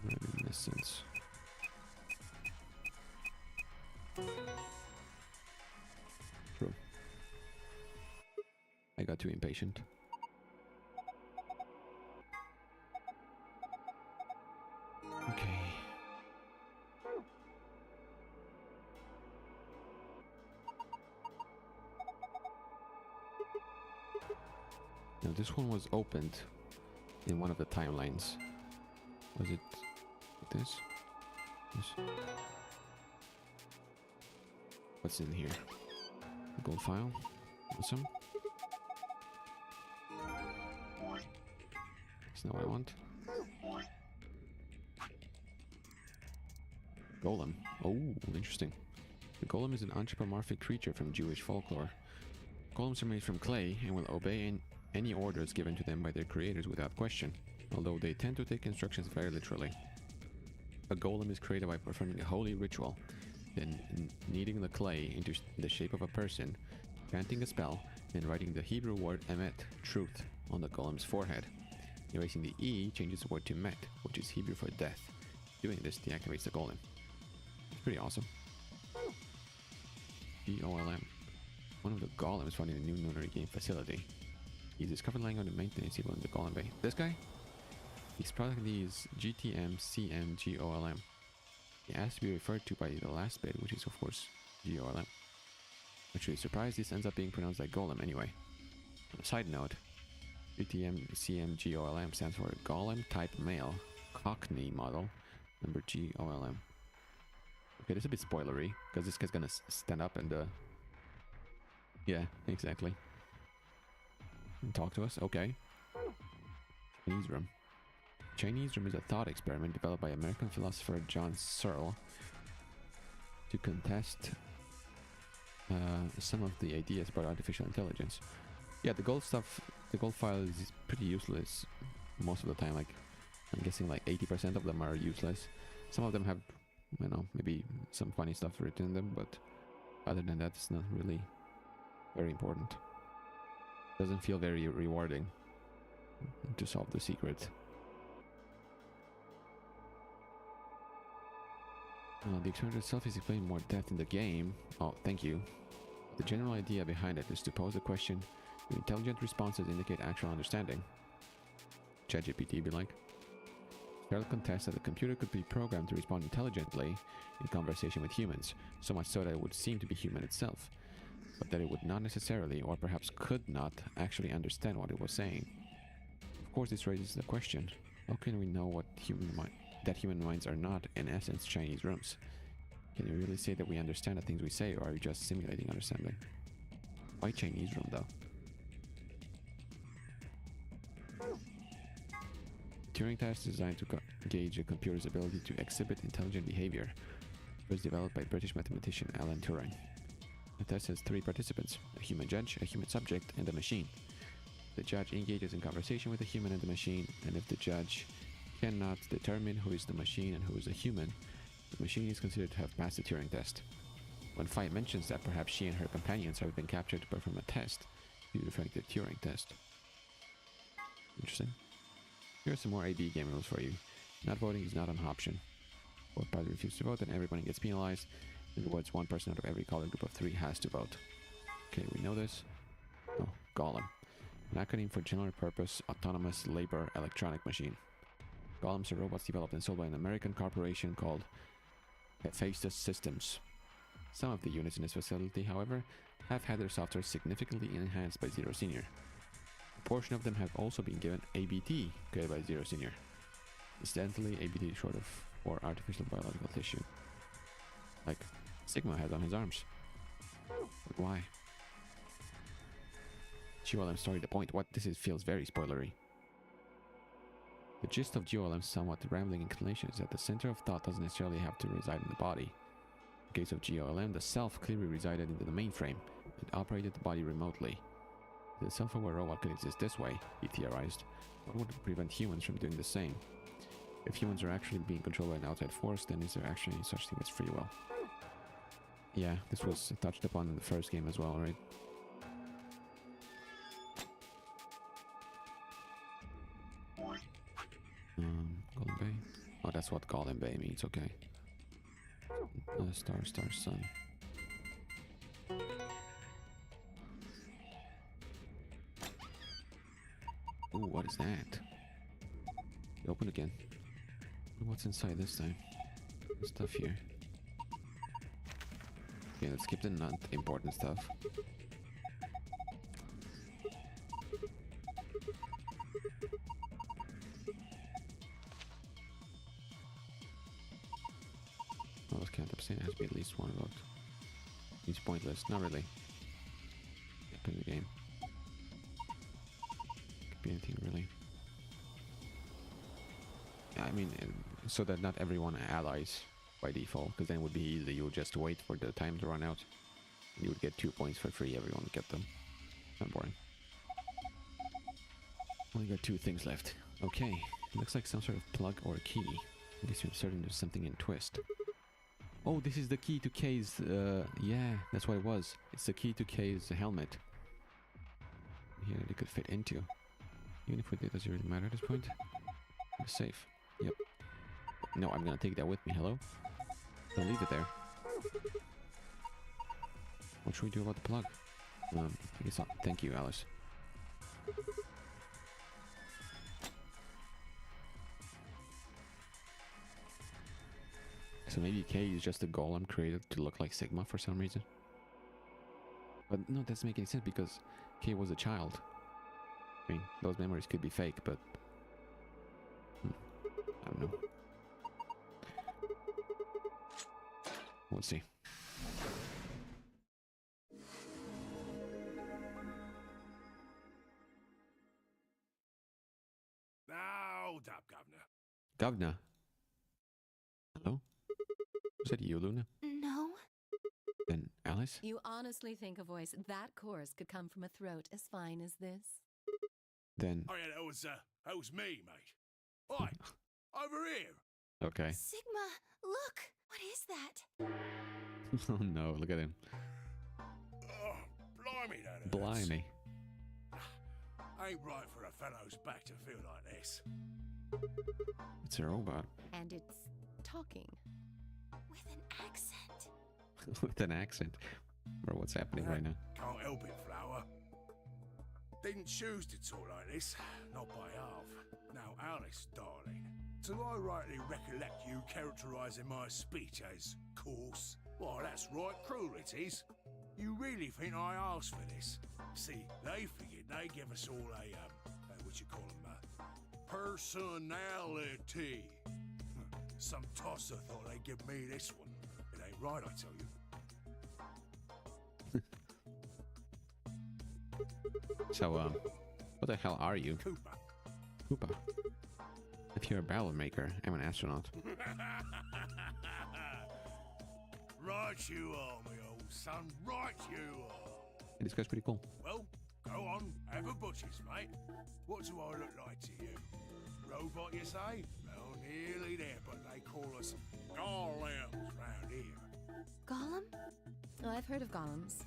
Reminiscence. True. I got too impatient. Okay. Now this one was opened in one of the timelines. Was it this? This? What's in here? Gold file? Awesome. That's not what I want. Golem. Oh, interesting. The golem is an anthropomorphic creature from Jewish folklore. Golems are made from clay and will obey any orders given to them by their creators without question. although they tend to take instructions very literally. A golem is created by performing a holy ritual, then kneading the clay into the shape of a person, chanting a spell, and writing the Hebrew word emet, truth, on the golem's forehead. Erasing the E changes the word to met, which is Hebrew for death. Doing this deactivates the golem. It's pretty awesome. GOLM. One of the golems found in a new Nonary game facility. He's discovered lying on the maintenance table in the golem bay. This guy? His product is GTM-CM-GOLM. He asked to be referred to by the last bit, which is of course GOLM. Actually surprised this ends up being pronounced like golem anyway. On a side note, GTM-CM-GOLM stands for Golem Type Male Cockney Model number GOLM. Okay, this is a bit spoilery, because this guy's gonna stand up and yeah, exactly. And talk to us? Okay. Chinese room. Chinese room is a thought experiment developed by American philosopher John Searle to contest some of the ideas about artificial intelligence. Yeah, the gold stuff, the gold file is pretty useless most of the time. Like, I'm guessing like 80% of them are useless. Some of them have, you know, maybe some funny stuff written in them, but other than that, it's not really very important. Doesn't feel very rewarding to solve the secret. The experiment itself is explained in more depth in the game. Oh, thank you. The general idea behind it is to pose a question. Do intelligent responses indicate actual understanding? ChatGPT be like. Searle contests that the computer could be programmed to respond intelligently in conversation with humans, so much so that it would seem to be human itself, but that it would not necessarily, or perhaps could not, actually understand what it was saying. Of course, this raises the question, how can we know what that human minds are not, in essence, Chinese rooms? Can you really say that we understand the things we say, or are we just simulating understanding? Why Chinese room, though? Turing test is designed to gauge a computer's ability to exhibit intelligent behavior. It was developed by British mathematician Alan Turing. The test has 3 participants, a human judge, a human subject, and a machine. The judge engages in conversation with the human and the machine, and if the judge cannot determine who is the machine and who is the human, the machine is considered to have passed the Turing test. When Fight mentions that perhaps she and her companions have been captured to perform a test, she's referring to the Turing test. Interesting. Here are some more AB game rules for you. Not voting is not an option. Both parties refuse to vote, then everybody gets penalized. In other words, one person out of every colored group of 3 has to vote. Okay, we know this. Oh, Golem. An acronym for General Purpose Autonomous Labor Electronic Machine. Golems are robots developed and sold by an American corporation called Hephaestus Systems. Some of the units in this facility, however, have had their software significantly enhanced by Zero Senior. A portion of them have also been given ABT, created by Zero Senior. Incidentally, ABT is short for Artificial Biological Tissue. Like Sigma has on his arms. But why? GOLM story, the point. What? This feels very spoilery. The gist of GOLM's somewhat rambling inclination is that the center of thought doesn't necessarily have to reside in the body. In the case of GOLM, the self clearly resided in the mainframe and operated the body remotely. If the self-aware robot could exist this way, he theorized, what would prevent humans from doing the same? If humans are actually being controlled by an outside force, then is there actually such thing as free will? Yeah, this was touched upon in the first game as well, right? Golem Bay. Oh, that's what Golem Bay means, okay. Star, sun. Ooh, what is that? Open again. What's inside this time? Stuff here. Okay, let's skip the not important stuff. Oh, let's count up. It has to be at least 1 vote. It's pointless. Not really. Play the game. Could be anything really. Yeah, I mean, so that not everyone allies by default, because then it would be easy. You would just wait for the time to run out. And you would get 2 points for free. Everyone would get them. Not boring. Only got 2 things left. Okay. It looks like some sort of plug or a key. I guess you're inserting something in twist. Oh, this is the key to Kay's, yeah, that's what it was. It's the key to Kay's helmet. Here it could fit into. Even if we did, does it really matter at this point? It's safe. Yep. No, I'm gonna take that with me. Hello? Don't leave it there. What should we do about the plug? I guess I'll... Thank you, Alice. So maybe K is just a golem created to look like Sigma for some reason. But no, that doesn't make any sense because K was a child. I mean, those memories could be fake, but... I don't know. We'll see. Hold up, Governor. Governor? Hello? Was that you, Luna? No. Then Alice? You honestly think a voice that coarse could come from a throat as fine as this? Then... Oh yeah, that was me, mate. Oi, over here. Okay. Sigma, look! What is that? Oh no, look at him. Oh, blimey, that hurts. Blimey. Ain't right for a fellow's back to feel like this. It's a robot. And it's talking. With an accent. With an accent. Or what's happening right now. Can't help it, Flower. Didn't choose to talk like this, not by half. Now, Alice, darling, do I rightly recollect you characterising my speech as coarse? Why, that's right cruel it is. You really think I asked for this? See, they figured they'd give us all a, what you call them, personality. Some tosser thought they'd give me this one. It ain't right, I tell you. So, what the hell are you? Cooper. Koopa. If you're a barrel maker, I'm an astronaut. Right you are, my old son. Right you are. Hey, this guy's pretty cool. Well, go on, have a butchers, mate. What do I look like to you? Robot, you say? Well, nearly there, but they call us golems round here. Golem? Oh, I've heard of golems.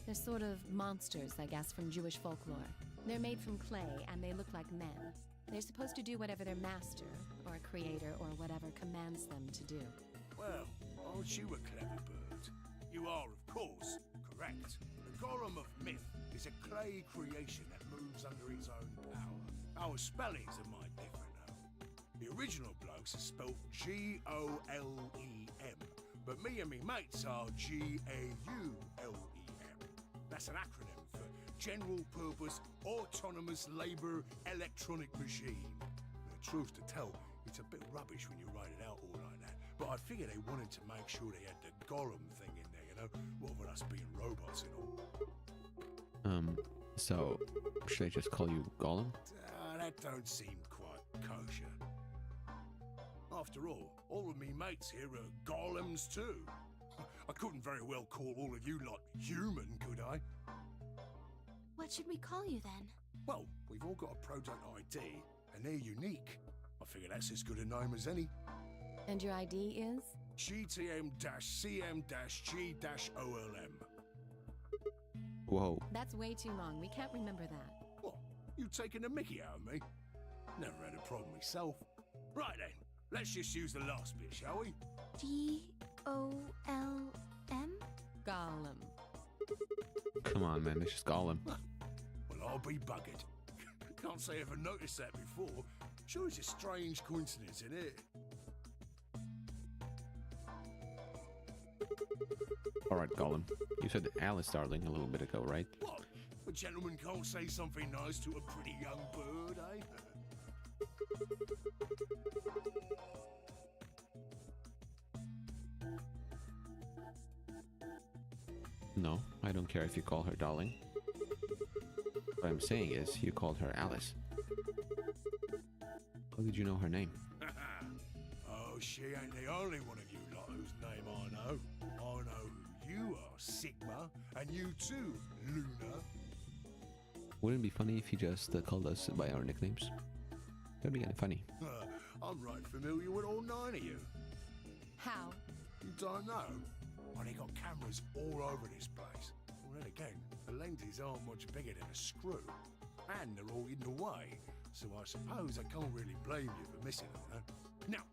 They're sort of monsters, I guess, from Jewish folklore. They're made from clay, and they look like men. They're supposed to do whatever their master, or creator, or whatever commands them to do. Well, aren't you a clever bird? You are, of course, correct. The golem of myth is a clay creation that moves under its own power. Our spellings are might different, though. The original blokes are spelt Golem, but me and me mates are Gaulem. That's an acronym for General Purpose Autonomous Labour Electronic Machine. The truth to tell, it's a bit rubbish when you write it out all like that, but I figure they wanted to make sure they had the golem thing in there, you know, what with us being robots and all. So, should I just call you Golem? That don't seem quite kosher. After all of me mates here are golems too. I couldn't very well call all of you lot human, could I? What should we call you then? Well, we've all got a product ID, and they're unique. I figure that's as good a name as any. And your ID is? GTM-CM-G-OLM. Whoa. That's way too long. We can't remember that. What? You taking a mickey out of me? Never had a problem myself. Right then, let's just use the last bit, shall we? Golm? Golem. Come on, man. It's just Golem. Well, I'll be buggered. Can't say I ever noticed that before. Sure, it's a strange coincidence, isn't it? Alright, Golem. You said Alice, darling, a little bit ago, right? What? A gentleman can't say something nice to a pretty young bird, eh? No, I don't care if you call her darling. What I'm saying is, you called her Alice. How did you know her name? Oh, she ain't the only one of you lot whose name I know. I know who you are, Sigma, and you too, Luna. Wouldn't it be funny if you just called us by our nicknames? That'd be kind of funny. I'm right familiar with all 9 of you. How? You don't know? Well, they got cameras all over this place. Well, then again, the lenses aren't much bigger than a screw. And they're all hidden away, so I suppose I can't really blame you for missing them, huh? Now,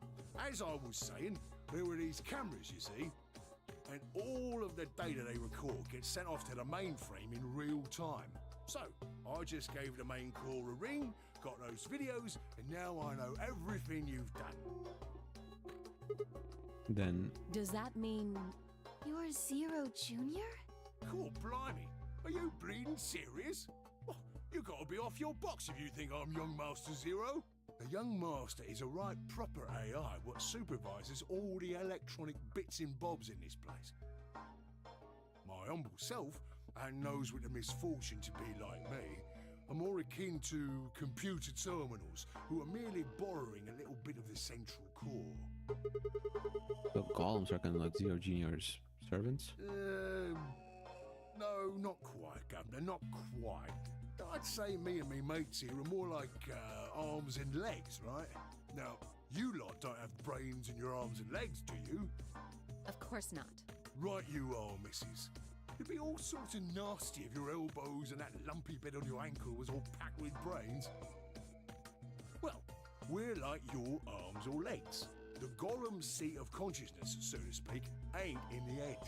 as I was saying, there were these cameras, you see, and all of the data they record gets sent off to the mainframe in real time. So, I just gave the main core a ring, got those videos, and now I know everything you've done. Then Does that mean... You're Zero Junior? Cool, blimey. Are you bleeding serious? Oh, you gotta be off your box if you think I'm Young Master Zero. The Young Master is a right proper AI what supervises all the electronic bits and bobs in this place. My humble self, and those with the misfortune to be like me, are more akin to computer terminals who are merely borrowing a little bit of the central core. the golems are kind of like Zero Junior's servants. No, not quite, Governor, not quite. I'd say me and me mates here are more like arms and legs, right? Now, you lot don't have brains in your arms and legs, do you? Of course not. Right you are, missus. It'd be all sorts of nasty if your elbows and that lumpy bit on your ankle was all packed with brains. Well, we're like your arms or legs. The golem's seat of consciousness, so to speak, ain't in the head.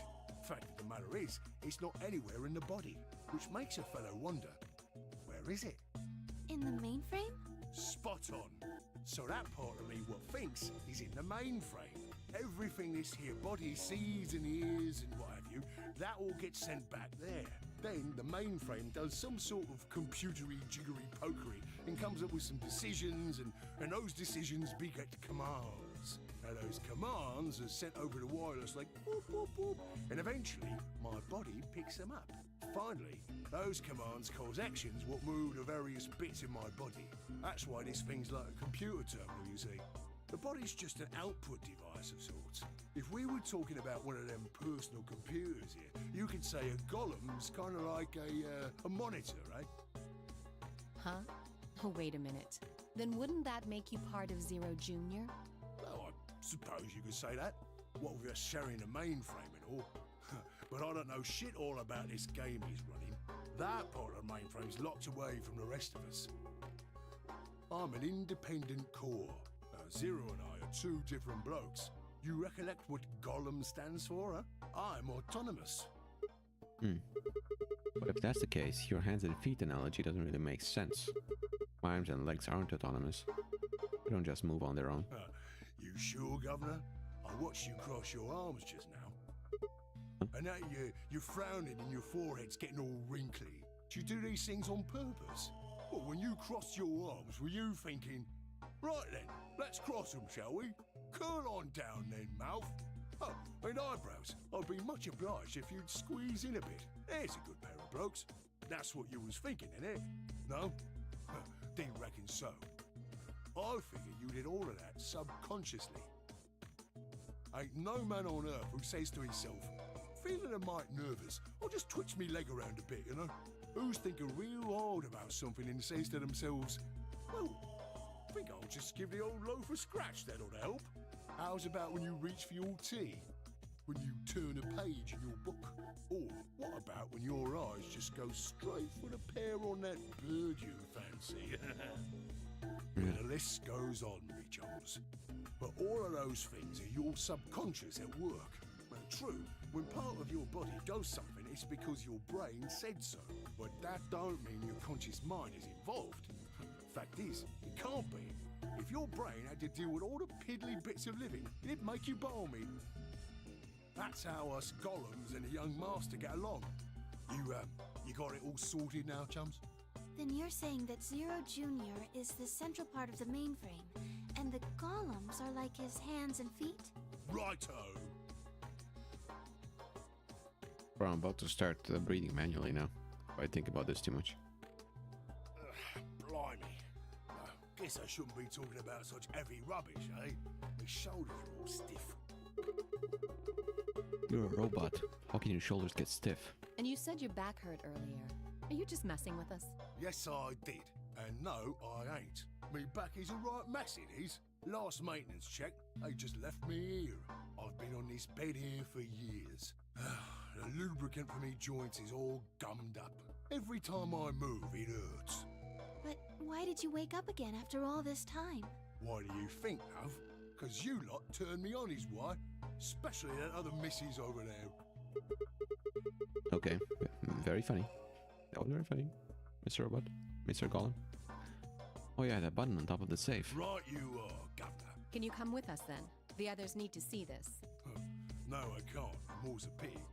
Fact of the matter is, it's not anywhere in the body, which makes a fellow wonder, where is it? In the mainframe? Spot on. So that part of me what thinks is in the mainframe. Everything this here body sees and hears and what have you, that all gets sent back there. Then the mainframe does some sort of computery jiggery pokery and comes up with some decisions, and those decisions beget commands. Now those commands are sent over the wireless like boop, boop, boop, and eventually my body picks them up. Finally, those commands cause actions what move the various bits in my body. That's why this thing's like a computer terminal, you see. The body's just an output device of sorts. If we were talking about one of them personal computers here, you could say a golem's kind of like a monitor, right? Huh? Oh, wait a minute. Then wouldn't that make you part of Zero Junior? Well, I suppose you could say that. What with us sharing a mainframe and all. But I don't know shit all about this game he's running. That part of the mainframe's locked away from the rest of us. I'm an independent core. Zero and I are 2 different blokes. You recollect what golem stands for, huh? I'm autonomous. But if that's the case, your hands and feet analogy doesn't really make sense. My arms and legs aren't autonomous. They don't just move on their own. You sure, Governor? I watched you cross your arms just now. And now you're frowning and your forehead's getting all wrinkly. Do you do these things on purpose? Well, when you crossed your arms, were you thinking, right then, let's cross them, shall we? Curl on down then, mouth. Oh, and eyebrows. I'd be much obliged if you'd squeeze in a bit. There's a good pair of blokes. That's what you was thinking, innit? No? Didn't reckon so. I figure you did all of that subconsciously. Ain't no man on earth who says to himself, feeling a mite nervous, I'll just twitch me leg around a bit, you know? Who's thinking real hard about something and says to themselves, well, I think I'll just give the old loaf a scratch, that ought to help. How's about when you reach for your tea? When you turn a page in your book? Or what about when your eyes just go straight for the pear on that bird you fancy? The list goes on, me chums. But all of those things are your subconscious at work. Well, true, when part of your body does something, it's because your brain said so. But that don't mean your conscious mind is involved. Fact is, it can't be. If your brain had to deal with all the piddly bits of living, it'd make you balmy. That's how us golems and the young master get along. You got it all sorted now, chums? Then you're saying that Zero Junior is the central part of the mainframe, and the golems are like his hands and feet? Righto! Bro, I'm about to start breathing manually now. If I think about this too much. Blimey. Guess I shouldn't be talking about such heavy rubbish, eh? My shoulders are all stiff. You're a robot. How can your shoulders get stiff? And you said your back hurt earlier. Are you just messing with us? Yes, I did. And no, I ain't. me back is a right mess, it is. Last maintenance check, they just left me here. I've been on this bed here for years. The lubricant for me joints is all gummed up. Every time I move, it hurts. But why did you wake up again after all this time? Why do you think, love? 'Cause you lot turned me on is why. Especially that other missus over there. Okay, very funny. That was very funny. Mr. Robot, Mr. Golem. Oh yeah, that button on top of the safe. Right you are, Governor. Can you come with us then? The others need to see this. No, I can't. More's a pity.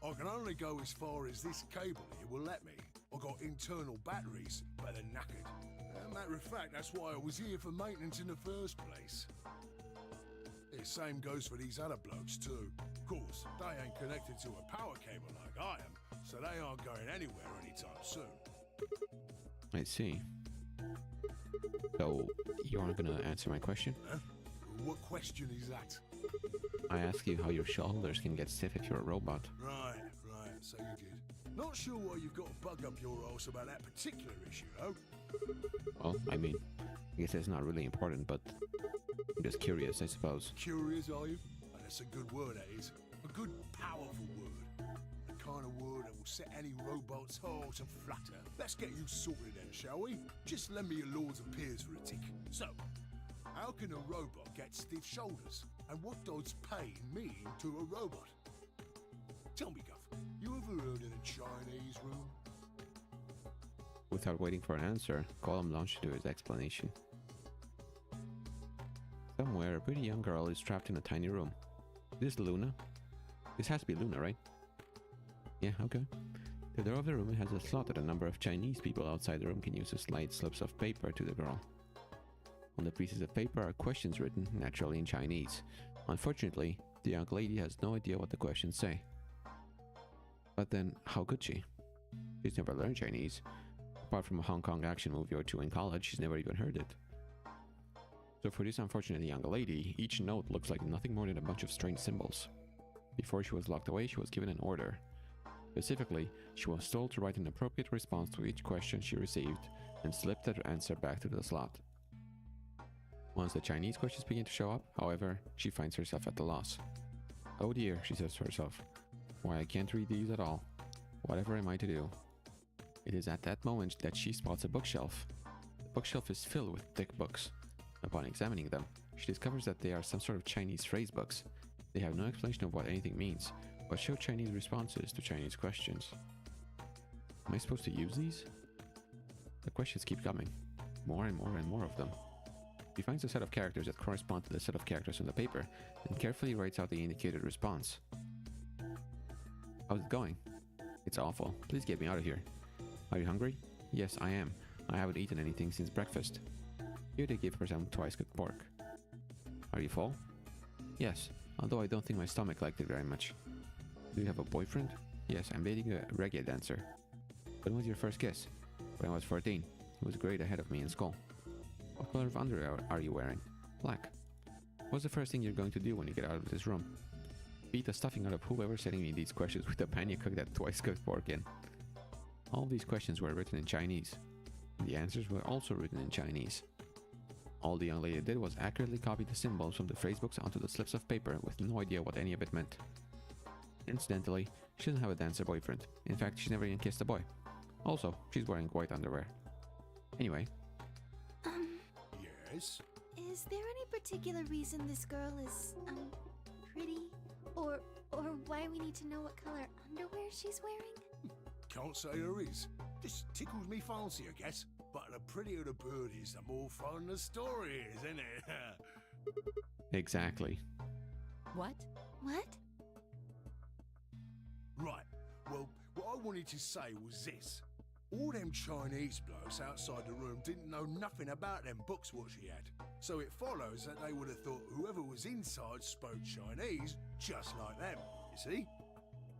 I can only go as far as this cable here will let me. I got internal batteries, but they're knackered. Matter of fact, that's why I was here for maintenance in the first place. The same goes for these other blokes too. Of course, they ain't connected to a power cable like I am, so they aren't going anywhere anytime soon. I see. So, you aren't gonna answer my question? Huh? What question is that? I asked you how your shoulders can get stiff if you're a robot. Right, so you did. Not sure why you've got a bug up your arse about that particular issue, though. Well, I mean, I guess it's not really important, but I'm just curious, I suppose. Curious, are you? Oh, that's a good word, that is. A good, powerful word. The kind of word that will set any robot's heart and flutter. Let's get you sorted then, shall we? Just lend me your Lords of Peers for a tick. So, how can a robot get stiff shoulders? And what does pain mean to a robot? Tell me, Guff, you ever heard of the Chinese room? Without waiting for an answer, Gollum launched into his explanation. Somewhere, a pretty young girl is trapped in a tiny room. Is this Luna? This has to be Luna, right? Yeah, okay. The door of the room has a slot that a number of Chinese people outside the room can use to slide slips of paper to the girl. On the pieces of paper are questions written, naturally in Chinese. Unfortunately, the young lady has no idea what the questions say. But then, how could she? She's never learned Chinese. Apart from a Hong Kong action movie or two in college, she's never even heard it. So for this unfortunate young lady, each note looks like nothing more than a bunch of strange symbols. Before she was locked away, she was given an order. Specifically, she was told to write an appropriate response to each question she received and slip that answer back to the slot. Once the Chinese questions begin to show up, however, she finds herself at a loss. Oh dear, she says to herself. Why, I can't read these at all. Whatever am I to do? It is at that moment that she spots a bookshelf. The bookshelf is filled with thick books. Upon examining them, she discovers that they are some sort of Chinese phrase books. They have no explanation of what anything means, but show Chinese responses to Chinese questions. Am I supposed to use these? The questions keep coming. More and more and more of them. She finds a set of characters that correspond to the set of characters on the paper and carefully writes out the indicated response. How's it going? It's awful. Please get me out of here. Are you hungry? Yes, I am. I haven't eaten anything since breakfast. Here they give her some twice-cooked pork. Are you full? Yes, although I don't think my stomach liked it very much. Do you have a boyfriend? Yes, I'm dating a reggae dancer. When was your first kiss? When I was 14. He was a grade ahead of me in school. What color of underwear are you wearing? Black. What's the first thing you're going to do when you get out of this room? Beat the stuffing out of whoever's sending me these questions with the pan you cooked that twice-cooked pork in. All these questions were written in Chinese. The answers were also written in Chinese. All the young lady did was accurately copy the symbols from the phrasebooks onto the slips of paper with no idea what any of it meant. Incidentally, she doesn't have a dancer boyfriend. In fact, she's never even kissed a boy. Also, she's wearing white underwear. Anyway. Yes? Is there any particular reason this girl is, pretty? Or why we need to know what color underwear she's wearing? Can't say there is. Just tickles me fancy, I guess. But the prettier the bird is, the more fun the story is, isn't it? Exactly. What? What? Right. Well, what I wanted to say was this. All them Chinese blokes outside the room didn't know nothing about them books what she had. So it follows that they would have thought whoever was inside spoke Chinese just like them, you see?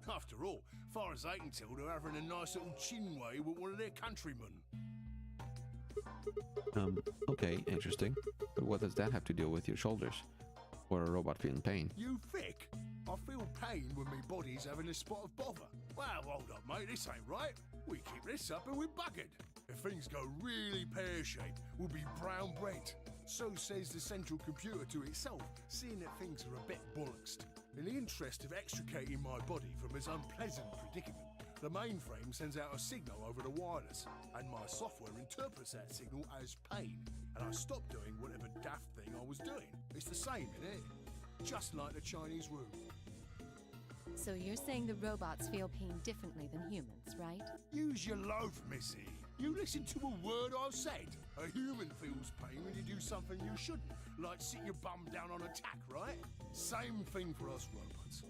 After all, far as they can tell, they're having a nice little chinway with one of their countrymen. Okay, interesting. But what does that have to do with your shoulders? Or a robot feeling pain? You thick? I feel pain when my body's having a spot of bother. Well, hold up, mate, this ain't right. We keep this up and we're buggered. If things go really pear-shaped, we'll be brown bread. So says the central computer to itself, seeing that things are a bit bollocksed. In the interest of extricating my body from this unpleasant predicament, the mainframe sends out a signal over the wireless, and my software interprets that signal as pain, and I stop doing whatever daft thing I was doing. It's the same, innit? Just like the Chinese room. So you're saying the robots feel pain differently than humans, right? Use your loaf, missy. You listen to a word I've said. A human feels pain when you do something you shouldn't, like sit your bum down on a tack, right? Same thing for us robots.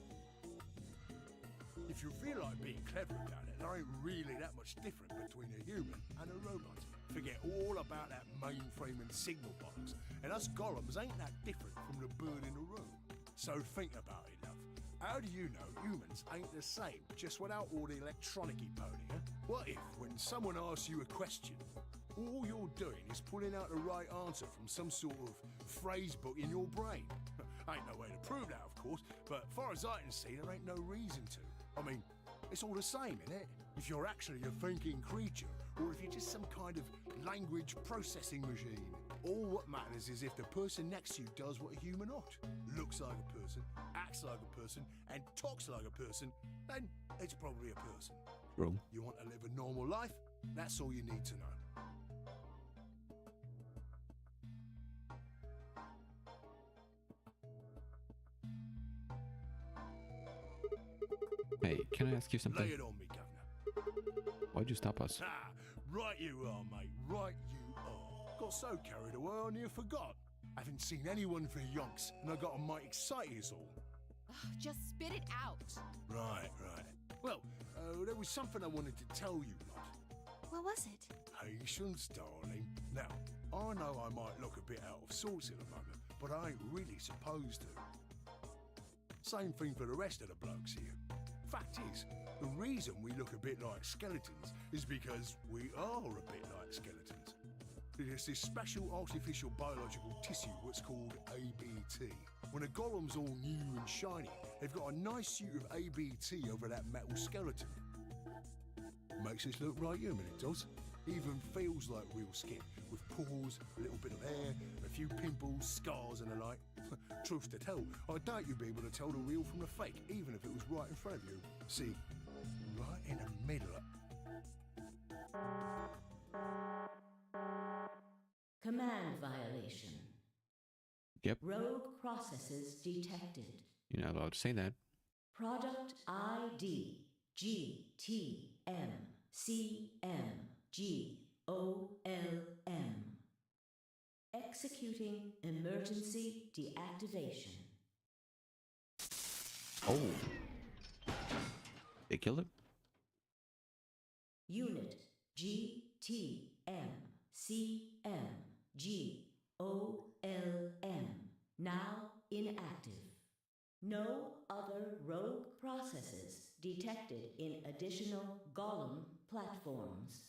If you feel like being clever about it, there ain't really that much different between a human and a robot. Forget all about that mainframe and signal box, and us golems ain't that different from the bird in the room. So think about it, love. How do you know humans ain't the same, just without all the electronic-y pony, huh? What if, when someone asks you a question, all you're doing is pulling out the right answer from some sort of phrase book in your brain? Ain't no way to prove that, of course, but far as I can see, there ain't no reason to. I mean, it's all the same, innit? If you're actually a thinking creature, or if you're just some kind of language processing machine. All what matters is if the person next to you does what a human ought. Looks like a person, acts like a person, and talks like a person, then it's probably a person. True. You want to live a normal life? That's all you need to know. Hey, can I ask you something? Lay it on me, Governor. Why'd you stop us? Ah, right you are, mate. Right you are. Got so carried away I near forgot. Haven't seen anyone for yonks, and I got a mite excited is all. Just spit it out. Right. Well, there was something I wanted to tell you, lot. What was it? Patience, darling. Now, I know I might look a bit out of sorts at the moment, but I ain't really supposed to. Same thing for the rest of the blokes here. Fact is, the reason we look a bit like skeletons is because we are a bit like skeletons. There's this special artificial biological tissue what's called ABT. When a golem's all new and shiny, they've got a nice suit of ABT over that metal skeleton. Makes us look right human, it does. Even feels like real skin, with pores, a little bit of hair, a few pimples, scars and the like. Truth to tell, I doubt you'd be able to tell the real from the fake, even if it was right in front of you. See, right in the middle of... Command violation. Yep. Rogue processes detected. You're not allowed to say that. Product ID GTMCMGOLM. Executing emergency deactivation. Oh. They killed him? Unit GTMCMGOLM. Now inactive. No other rogue processes detected in additional golem platforms.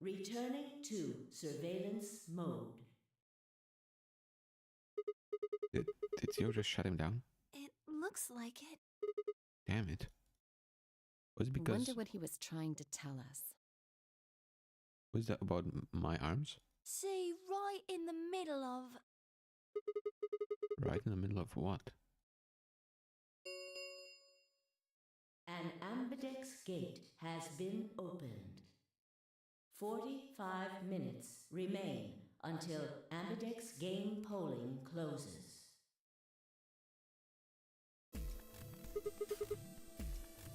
Returning to surveillance mode. Did Zero just shut him down? It looks like it. Damn it. Was it I because... wonder what he was trying to tell us. Was that about my arms? See, right in the middle of... Right in the middle of what? An ambidex gate has been opened. 45 minutes remain until ambidex game polling closes.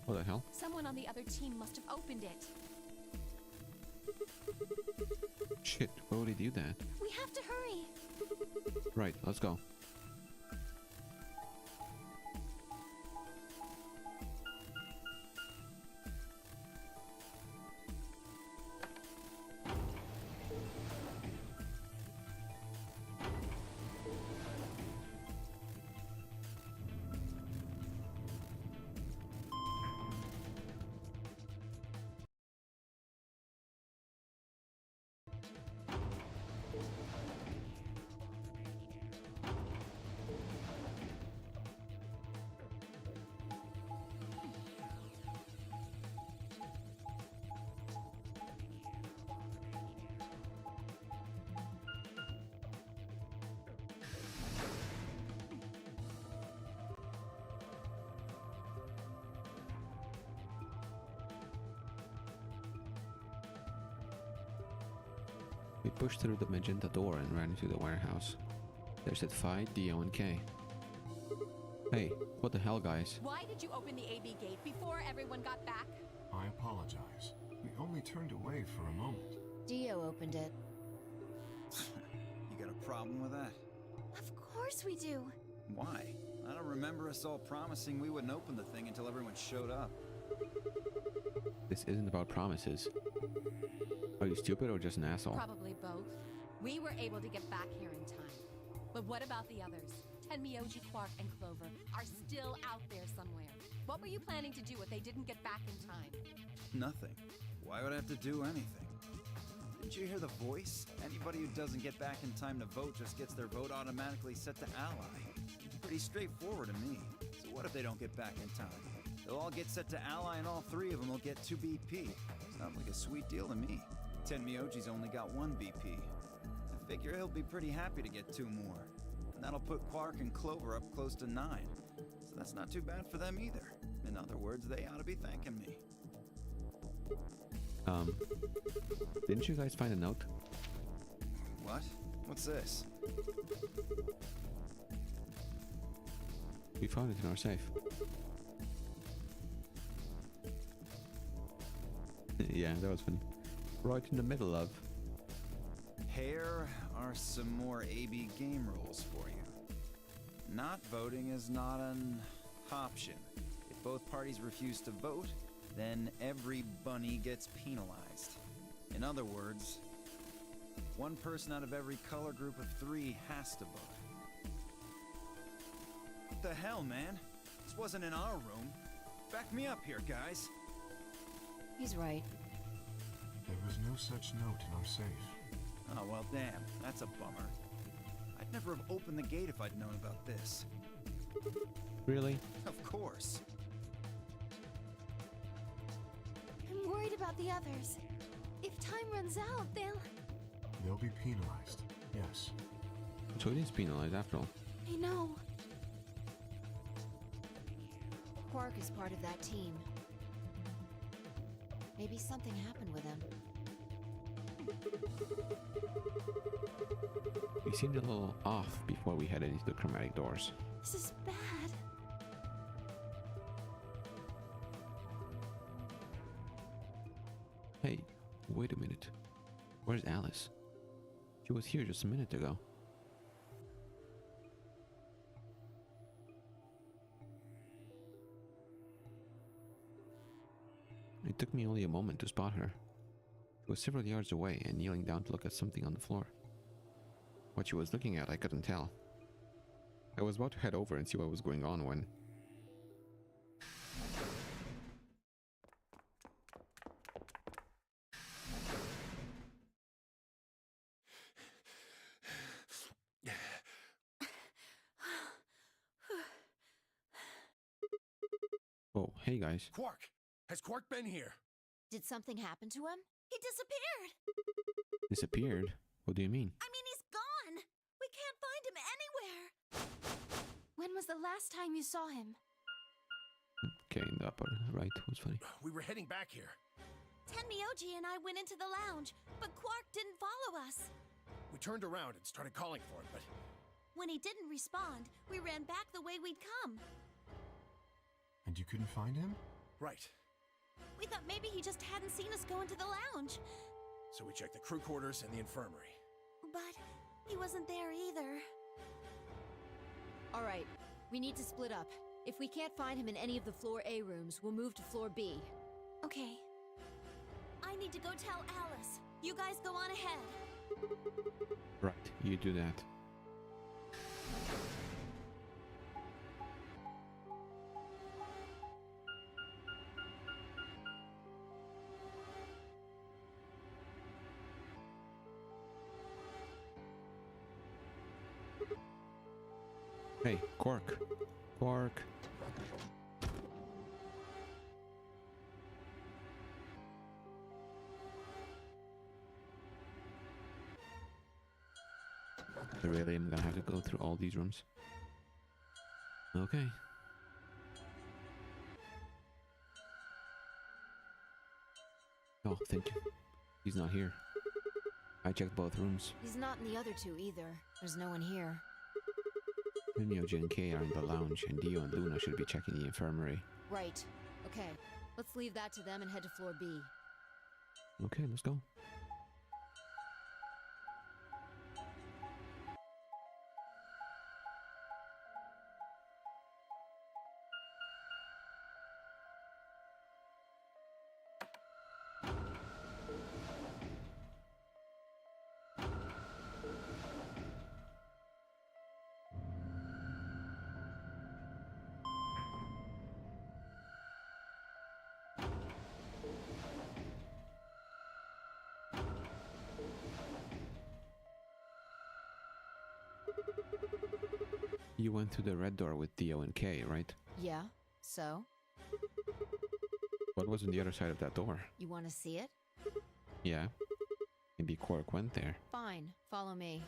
What the hell? Someone on the other team must have opened it. Shit, why would he do that? We have to hurry! Right, let's go. We pushed through the magenta door and ran into the warehouse. There's that fight, Dio and Kay. Hey, what the hell, guys? Why did you open the AB gate before everyone got back? I apologize. We only turned away for a moment. Dio opened it. You got a problem with that? Of course we do. Why? I don't remember us all promising we wouldn't open the thing until everyone showed up. This isn't about promises. Are you stupid or just an asshole? Probably both. We were able to get back here in time. But what about the others? Tenmyoji, Quark, and Clover are still out there somewhere. What were you planning to do if they didn't get back in time? Nothing. Why would I have to do anything? Didn't you hear the voice? Anybody who doesn't get back in time to vote just gets their vote automatically set to ally. Pretty straightforward to me. So what if they don't get back in time? They'll all get set to ally and all three of them will get 2 BP. Sounds like a sweet deal to me. Tenmyoji's only got 1 BP. I figure he'll be pretty happy to get 2 more. And that'll put Quark and Clover up close to 9. So that's not too bad for them either. In other words, they ought to be thanking me. Didn't you guys find a note? What? What's this? We found it in our safe. Yeah, that was funny. Right in the middle of... Here are some more AB game rules for you. Not voting is not an option. If both parties refuse to vote, then every bunny gets penalized. In other words, 1 person out of every color group of 3 has to vote. What the hell, man? This wasn't in our room. Back me up here, guys. He's right. There was no such note in our safe. Oh, well, damn. That's a bummer. I'd never have opened the gate if I'd known about this. Really? Of course. I'm worried about the others. If time runs out, They'll be penalized, yes. So it is penalized after all. I know. Quark is part of that team. Maybe something happened with him. We seemed a little off before we headed into the chromatic doors. This is bad. Hey, wait a minute. Where's Alice? She was here just a minute ago. It took me only a moment to spot her. She was several yards away and kneeling down to look at something on the floor. What she was looking at, I couldn't tell. I was about to head over and see what was going on when... Oh, hey guys. Quark! Has Quark been here? Did something happen to him? He disappeared! Disappeared? What do you mean? I mean, he's gone! We can't find him anywhere! When was the last time you saw him? Okay, in the upper right was funny. We were heading back here. Tenmyoji and I went into the lounge, but Quark didn't follow us. We turned around and started calling for him, but When he didn't respond, we ran back the way we'd come. And you couldn't find him? right. We thought maybe he just hadn't seen us go into the lounge. So we checked the crew quarters and the infirmary. But he wasn't there either. All right, we need to split up. If we can't find him in any of the Floor A rooms, we'll move to Floor B. Okay. I need to go tell Alice. You guys go on ahead. Right, you do that. Hey, Quark. Quark. I really am gonna have to go through all these rooms. Okay. Oh, thank you. He's not here. I checked both rooms. He's not in the other two either. There's no one here. Mimyoji and Kay are in the lounge, and Dio and Luna should be checking the infirmary. Right. Okay. Let's leave that to them and head to floor B. Okay, let's go. You went through the red door with Dio and Kay, right? Yeah? So? What was on the other side of that door? You want to see it? Yeah. Maybe Quark went there. Fine. Follow me.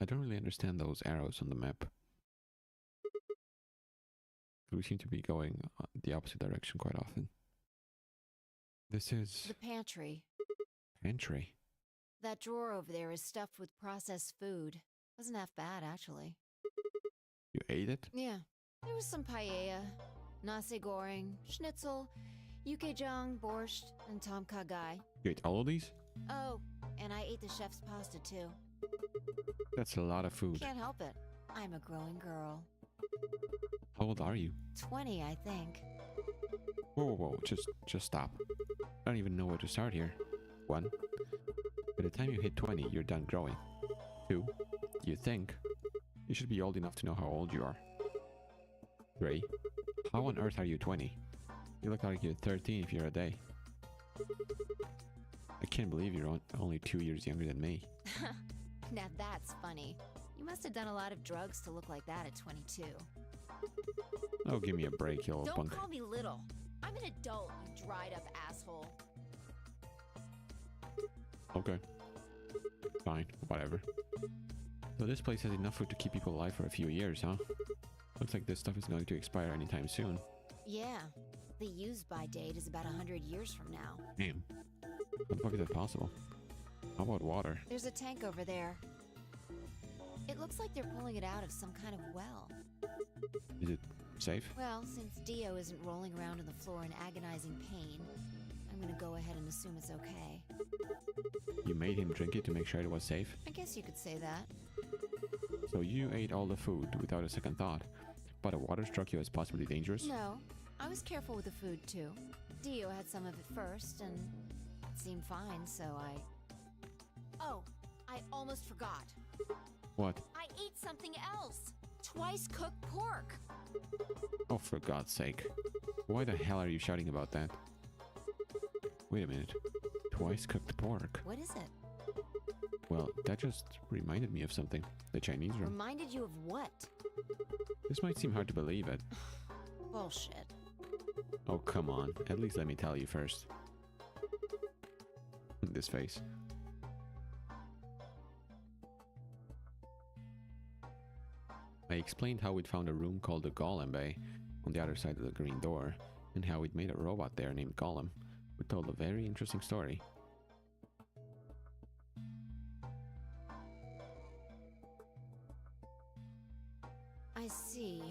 I don't really understand those arrows on the map. We seem to be going the opposite direction quite often. This is The pantry. pantry. That drawer over there is stuffed with processed food. Wasn't half bad, actually. You ate it? Yeah. There was some paella, nasi goreng, schnitzel, yukejang, borscht, and tom kha gai. You ate all of these? Oh, and I ate the chef's pasta, too. That's a lot of food. Can't help it. I'm a growing girl. How old are you? 20, I think. Whoa, whoa, whoa. Just stop. I don't even know where to start here. 1. By the time you hit 20, you're done growing. 2. You think. You should be old enough to know how old you are. 3. How on earth are you 20? You look like you're 13 if you're a day. I can't believe you're only 2 years younger than me. Now that's funny. You must have done a lot of drugs to look like that at 22. Oh, give me a break, you old Don't punk. call me little. I'm an adult, you dried up asshole. Okay. Fine, whatever. So this place has enough food to keep people alive for a few years, huh? Looks like this stuff is going to expire anytime soon. Yeah. The use-by date is about 100 years from now. Damn. How the fuck is that possible? How about water? There's a tank over there. It looks like they're pulling it out of some kind of well. Is it safe? Well, since Dio isn't rolling around on the floor in agonizing pain, I'm gonna go ahead and assume it's okay. You made him drink it to make sure it was safe? I guess you could say that. So you ate all the food without a second thought, but the water struck you as possibly dangerous? No, I was careful with the food too. Dio had some of it first, and it seemed fine, so I... Oh, I almost forgot. What? I ate something else! Twice cooked pork! Oh, for God's sake. Why the hell are you shouting about that? Wait a minute. Twice cooked pork. What is it? Well, that just reminded me of something. The Chinese room. Reminded you of what? This might seem hard to believe it. Bullshit. Oh, come on. At least let me tell you first. This face. I explained how we'd found a room called the Golem Bay on the other side of the green door, and how we'd made a robot there named Golem, who told a very interesting story. I see.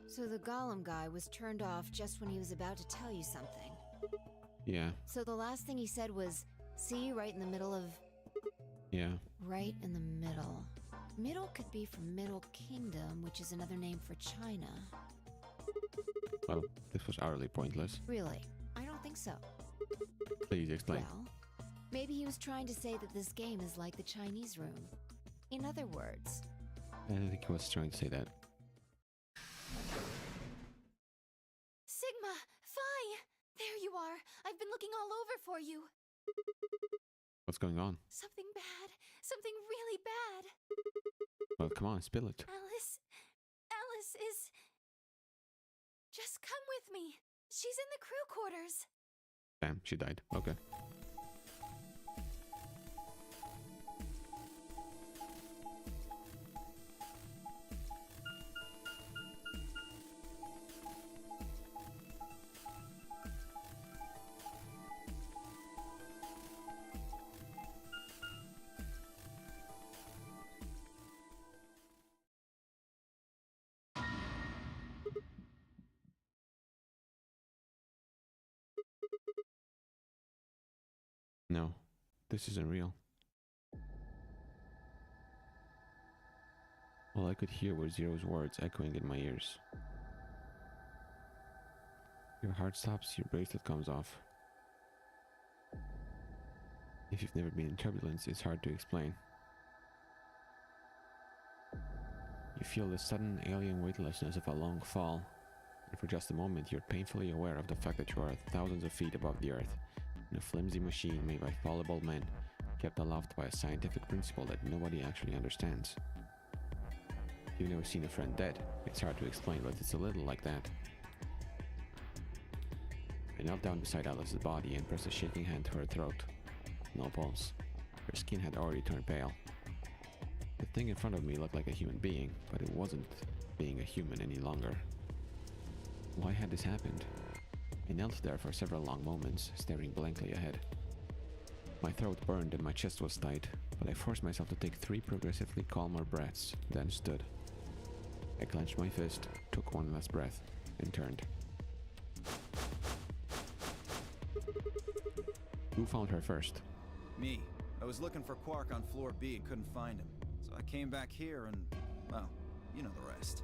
So the Golem guy was turned off just when he was about to tell you something. Yeah, So the last thing he said was, see, right in the middle of... yeah. Right in the middle. Middle could be from Middle Kingdom, which is another name for China. Well, this was utterly pointless. Really? I don't think so. Please explain. Well, maybe he was trying to say that this game is like the Chinese room. In other words... I don't think he was trying to say that. Sigma! Phi! There you are! I've been looking all over for you! What's going on? Something bad! Something really bad! Well, come on, spill it. Alice is... Just come with me! She's in the crew quarters! Damn, she died. Okay. No, this isn't real. All I could hear were Zero's words echoing in my ears. Your heart stops, your bracelet comes off. If you've never been in turbulence, it's hard to explain. You feel the sudden alien weightlessness of a long fall, and for just a moment you're painfully aware of the fact that you are thousands of feet above the earth, in a flimsy machine made by fallible men, kept aloft by a scientific principle that nobody actually understands. If you've never seen a friend dead, it's hard to explain, but it's a little like that. I knelt down beside Alice's body and pressed a shaking hand to her throat. No pulse. Her skin had already turned pale. The thing in front of me looked like a human being, but it wasn't being a human any longer. Why had this happened? I knelt there for several long moments, staring blankly ahead. My throat burned and my chest was tight, but I forced myself to take 3 progressively calmer breaths, then stood. I clenched my fist, took one last breath, and turned. Who found her first? Me. I was looking for Quark on floor B and couldn't find him. So I came back here and, well, you know the rest.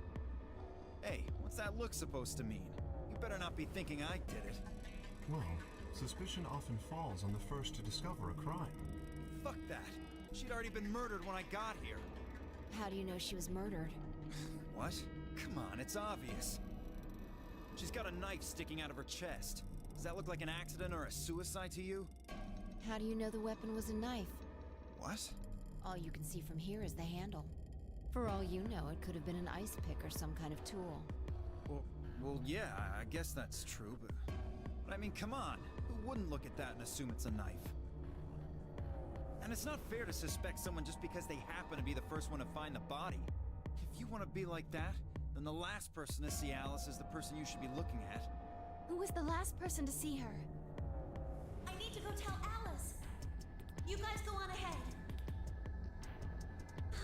Hey, what's that look supposed to mean? You better not be thinking I did it. Well, suspicion often falls on the first to discover a crime. Fuck that. She'd already been murdered when I got here. How do you know she was murdered? What? Come on, it's obvious. She's got a knife sticking out of her chest. Does that look like an accident or a suicide to you? How do you know the weapon was a knife? What? All you can see from here is the handle. For all you know, it could have been an ice pick or some kind of tool. Well, yeah, I guess that's true, but I mean, come on. Who wouldn't look at that and assume it's a knife? And it's not fair to suspect someone just because they happen to be the first one to find the body. If you want to be like that, then the last person to see Alice is the person you should be looking at. Who was the last person to see her? I need to go tell Alice. You guys go on ahead.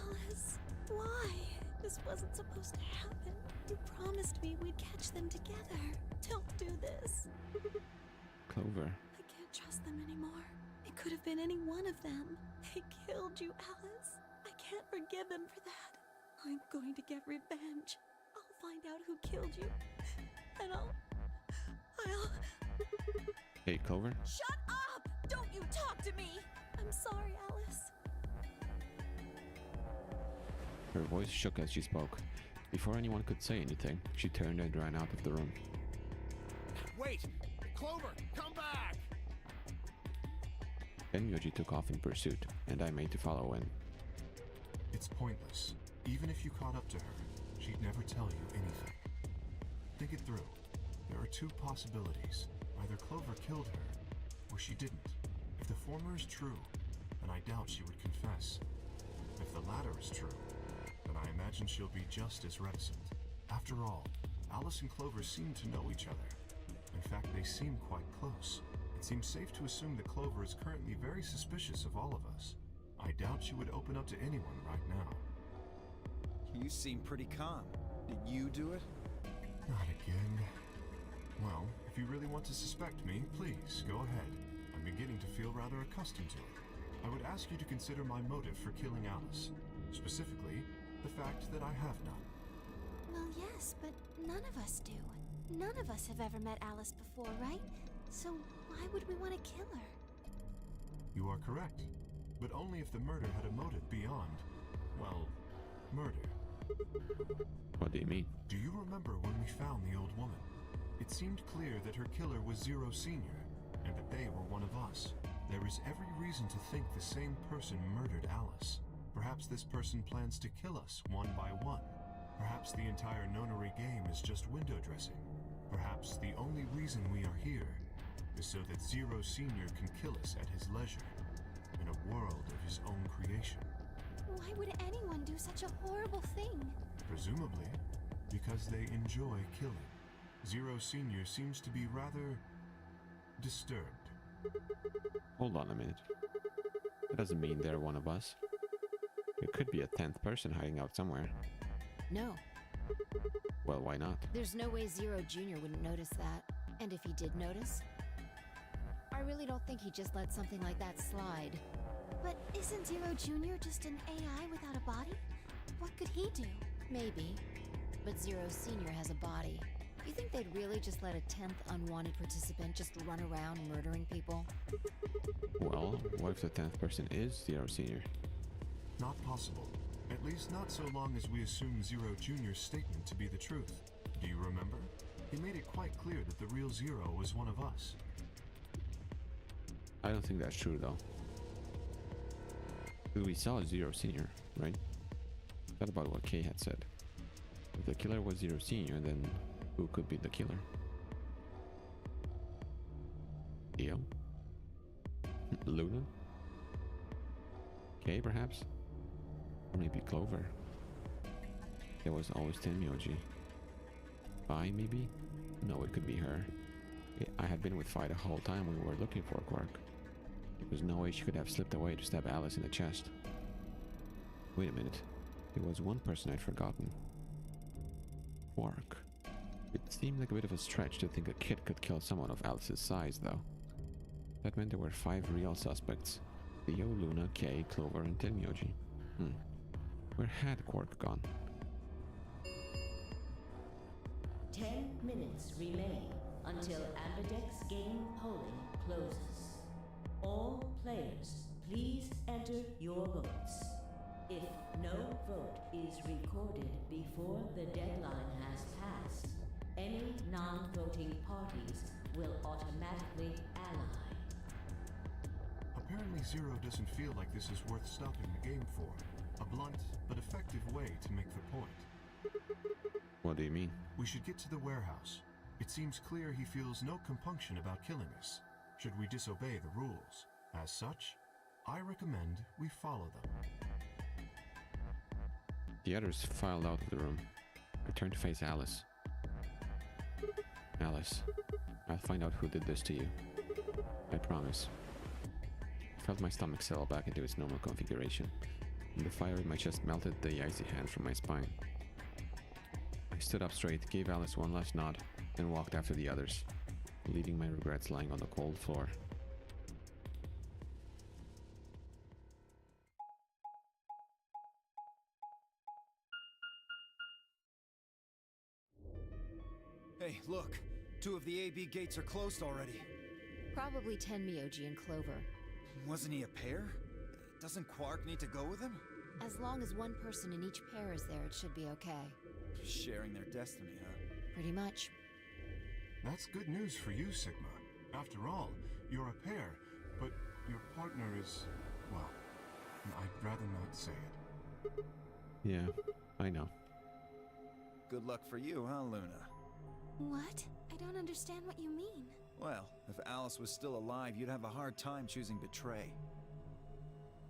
Alice, why? This wasn't supposed to happen. You promised me we'd catch them together. Don't do this. Clover. I can't trust them anymore. It could have been any one of them. They killed you, Alice. I can't forgive them for that. I'm going to get revenge. I'll find out who killed you. And I'll... Hey, Clover? Shut up! Don't you talk to me! I'm sorry, Alice. Her voice shook as she spoke. Before anyone could say anything, she turned and ran out of the room. Wait! Clover, come back! Then Yoji took off in pursuit, and I made to follow in. It's pointless. Even if you caught up to her, she'd never tell you anything. Think it through. There are 2 possibilities. Either Clover killed her, or she didn't. If the former is true, then I doubt she would confess. If the latter is true, then I imagine she'll be just as reticent. After all, Alice and Clover seem to know each other. In fact, they seem quite close. It seems safe to assume that Clover is currently very suspicious of all of us. I doubt she would open up to anyone right now. You seem pretty calm. Did you do it? Not again. Well, if you really want to suspect me, please, go ahead. I'm beginning to feel rather accustomed to it. I would ask you to consider my motive for killing Alice. Specifically, the fact that I have none. Well, yes, but none of us do. None of us have ever met Alice before, right? So why would we want to kill her? You are correct. But only if the murder had a motive beyond, well, murder. What do you mean? Do you remember when we found the old woman? It seemed clear that her killer was Zero Senior, and that they were one of us. There is every reason to think the same person murdered Alice. Perhaps this person plans to kill us one by one. Perhaps the entire Nonary game is just window dressing. Perhaps the only reason we are here is so that Zero Senior can kill us at his leisure, in a world of his own creation. Why would anyone do such a horrible thing? Presumably, because they enjoy killing. Zero Senior seems to be rather disturbed. Hold on a minute. That doesn't mean they're one of us. There could be a 10th person hiding out somewhere. No. Well, why not? There's no way Zero Jr. wouldn't notice that. And if he did notice... I really don't think he just let something like that slide. But isn't Zero Jr. just an AI without a body? What could he do? Maybe. But Zero Senior has a body. You think they'd really just let a 10th unwanted participant just run around murdering people? Well, what if the 10th person is Zero Senior? Not possible. At least not so long as we assume Zero Jr.'s statement to be the truth. Do you remember? He made it quite clear that the real Zero was one of us. I don't think that's true though. Because we saw Zero Senior, right? That about what Kay had said. If the killer was Zero Senior, then who could be the killer? Dio? Luna? Kay, perhaps? Or maybe Clover? There was always Tenmyoji. Fi, maybe? No, it could be her. I had been with Fi the whole time we were looking for Quark. There was no way she could have slipped away to stab Alice in the chest. Wait a minute. There was one person I'd forgotten. Quark. It seemed like a bit of a stretch to think a kid could kill someone of Alice's size, though. That meant there were 5 real suspects. Theo, Luna, Kay, Clover, and Tenmyoji. Where had Quark gone? 10 minutes remain until Ambidex game polling closes. All players, please enter your votes. If no vote is recorded before the deadline has passed, any non-voting parties will automatically ally. Apparently Zero doesn't feel like this is worth stopping the game for. A blunt but effective way to make the point. What do you mean? We should get to the warehouse. It seems clear he feels no compunction about killing us, should we disobey the rules. As such, I recommend we follow them. The others filed out of the room. I turned to face Alice. Alice, I'll find out who did this to you. I promise. I felt my stomach settle back into its normal configuration, and the fire in my chest melted the icy hand from my spine. I stood up straight, gave Alice one last nod, and walked after the others, leaving my regrets lying on the cold floor. Hey, look! 2 of the AB gates are closed already. Probably Tenmyoji and Clover. Wasn't he a pair? Doesn't Quark need to go with him? As long as one person in each pair is there, it should be okay. Sharing their destiny, huh? Pretty much. That's good news for you, Sigma. After all, you're a pair, but your partner is, well, I'd rather not say it. Yeah, I know. Good luck for you, huh, Luna? What? I don't understand what you mean. Well, if Alice was still alive, you'd have a hard time choosing Betray.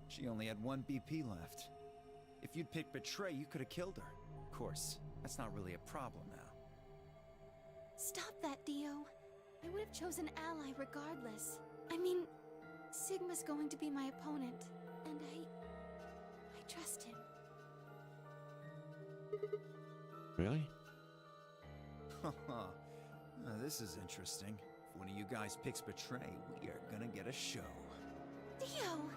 She only had 1 BP left. If you'd picked Betray, you could have killed her. Of course, that's not really a problem now. Stop that, Dio. I would have chosen Ally regardless. I mean, Sigma's going to be my opponent, and I trust him. Really? Haha. This is interesting. If one of you guys picks Betray, we are gonna get a show. Dio!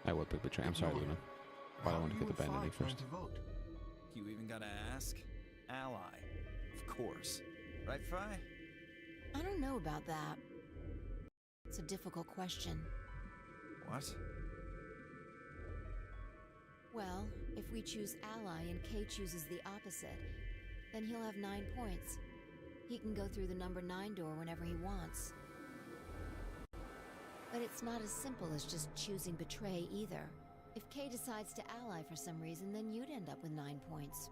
I will pick Betray. I'm sorry, Luna. But I want to get the band ending first. Vote. You even gotta ask? Ally. Of course. Right, Fi? I don't know about that. It's a difficult question. What? Well, if we choose Ally and Kay chooses the opposite, then he'll have 9 points. He can go through the number 9 door whenever he wants. But it's not as simple as just choosing Betray either. If Kay decides to ally for some reason, then you'd end up with 9 points.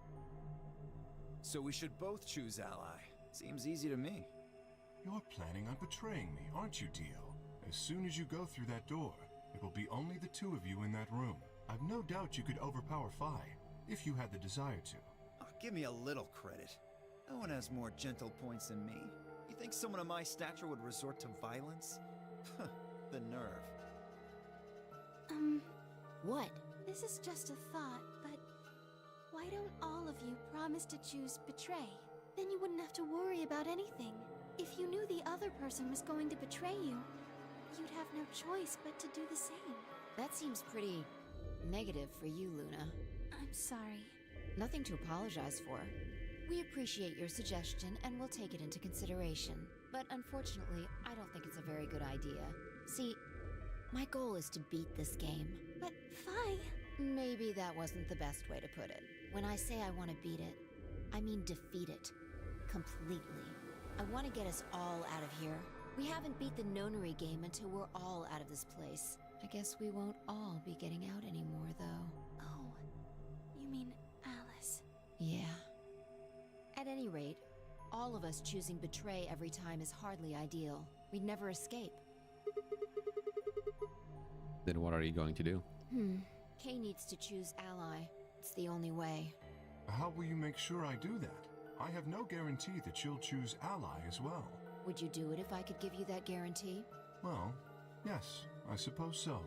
So we should both choose Ally. Seems easy to me. You're planning on betraying me, aren't you, Dio? As soon as you go through that door, it will be only the 2 of you in that room. I've no doubt you could overpower Fi, if you had the desire to. Oh, give me a little credit. No one has more gentle points than me. You think someone of my stature would resort to violence? The nerve. What? This is just a thought, but why don't all of you promise to choose Betray? Then you wouldn't have to worry about anything. If you knew the other person was going to betray you, you'd have no choice but to do the same. That seems pretty negative for you, Luna. I'm sorry. Nothing to apologize for. We appreciate your suggestion and we'll take it into consideration. But unfortunately, I don't think it's a very good idea. See, my goal is to beat this game. But, Fi... Maybe that wasn't the best way to put it. When I say I want to beat it, I mean defeat it. Completely. I want to get us all out of here. We haven't beat the Nonary game until we're all out of this place. I guess we won't all be getting out anymore, though. Oh, you mean Alice? Yeah. At any rate, all of us choosing betray every time is hardly ideal. We'd never escape. Then what are you going to do? Kay needs to choose ally. It's the only way. How will you make sure I do that? I have no guarantee that she'll choose ally as well. Would you do it if I could give you that guarantee? Well, yes, I suppose so.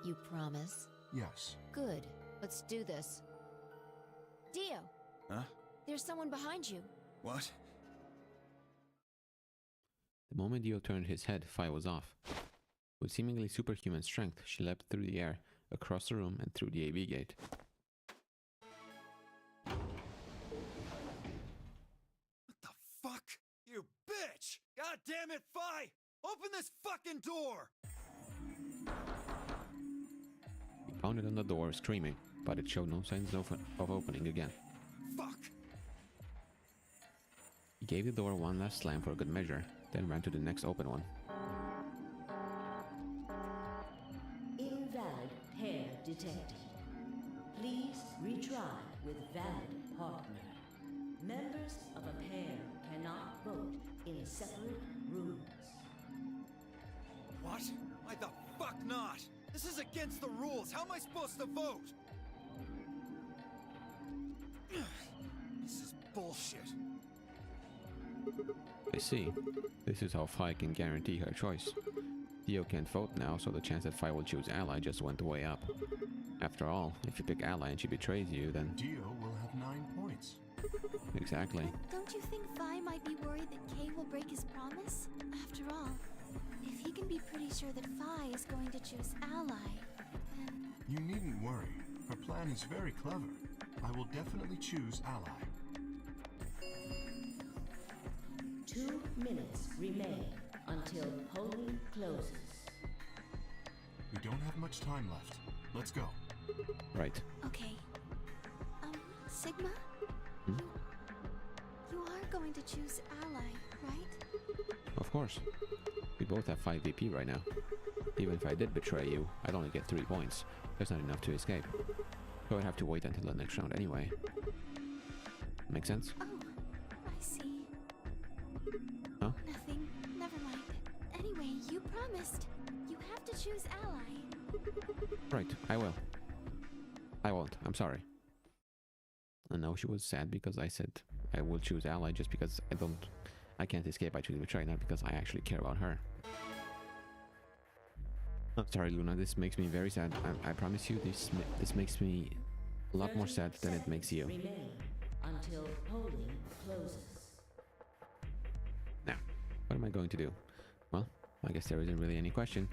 You promise? Yes. Good. Let's do this. Dio! Huh? There's someone behind you. What? The moment Dio turned his head, Fi was off. With seemingly superhuman strength, she leapt through the air, across the room, and through the AV gate. What the fuck? You bitch! God damn it, Fi! Open this fucking door! He pounded on the door, screaming, but it showed no signs of opening again. Fuck! He gave the door one last slam for good measure, then ran to the next open one. Invalid pair detected. Please retry with valid partner. Members of a pair cannot vote in separate rooms. What? Why the fuck not? This is against the rules. How am I supposed to vote? This is bullshit. I see. This is how Fi can guarantee her choice. Dio can't vote now, so the chance that Fi will choose ally just went way up. After all, if you pick ally and she betrays you, then... Dio will have 9 points. Exactly. Don't you think Fi might be worried that Kay will break his promise? After all, if he can be pretty sure that Fi is going to choose ally, then... You needn't worry. Her plan is very clever. I will definitely choose ally. 2 minutes remain until polling closes. We don't have much time left. Let's go. Right. Okay. Sigma? Hmm? You are going to choose ally, right? Of course. We both have 5 VP right now. Even if I did betray you, I'd only get 3 points. There's not enough to escape. So I'd have to wait until the next round anyway. Make sense? Oh, I see. Huh? Nothing. Never mind. Anyway, you promised. You have to choose ally. Right, I will. I won't, I'm sorry. And now she was sad because I said I will choose ally just because I can't escape by choosing betray, not because I actually care about her. I'm sorry, Luna, this makes me very sad. I promise you, this makes me a lot more sad than it makes you. Remain until polling closes. Now, what am I going to do? Well, I guess there isn't really any question.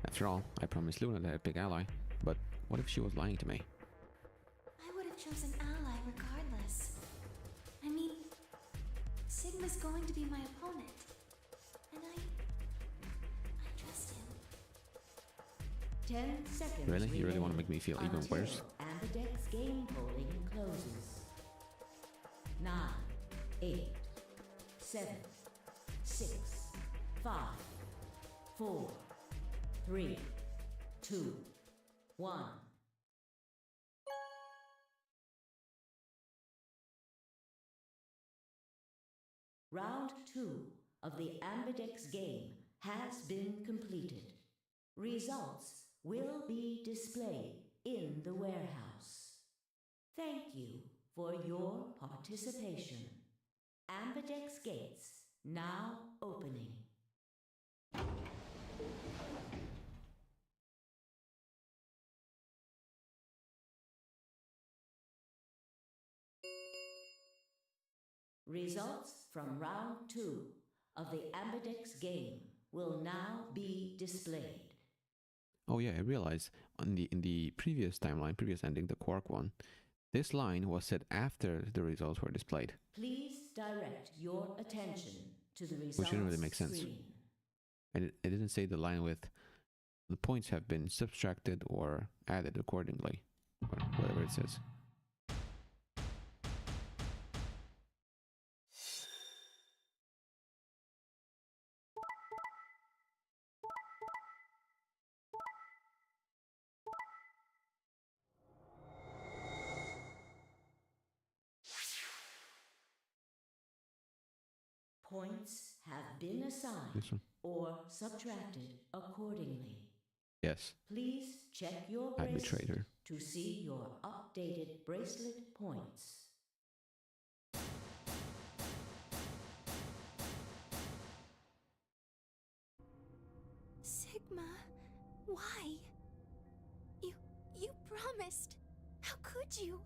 After all, I promised Luna that I'd pick ally, but what if she was lying to me? I would have chosen ally regardless. I mean, Sigma's going to be my opponent. And I trust him. 10 seconds. Really? You really remain want to make me feel even until worse? Ambidex game polling closes. 9, 8, 7, 6, 5, 4, 3, 2, 1. Round 2 of the Ambidex game has been completed. Results will be displayed in the warehouse. Thank you for your participation. Ambidex gates now opening. Results from round 2 of the Ambidex game will now be displayed. Oh yeah, I realized in the previous timeline, previous ending, the Quark one, this line was said after the results were displayed. Please direct your attention to the results Which didn't really make sense. screen. And it didn't say the line with the points have been subtracted or added accordingly, or whatever it says. Points have been assigned This one? or subtracted accordingly. Yes, Please check your I betrayed bracelet her. to see your updated bracelet points. Sigma, why? You promised. How could you?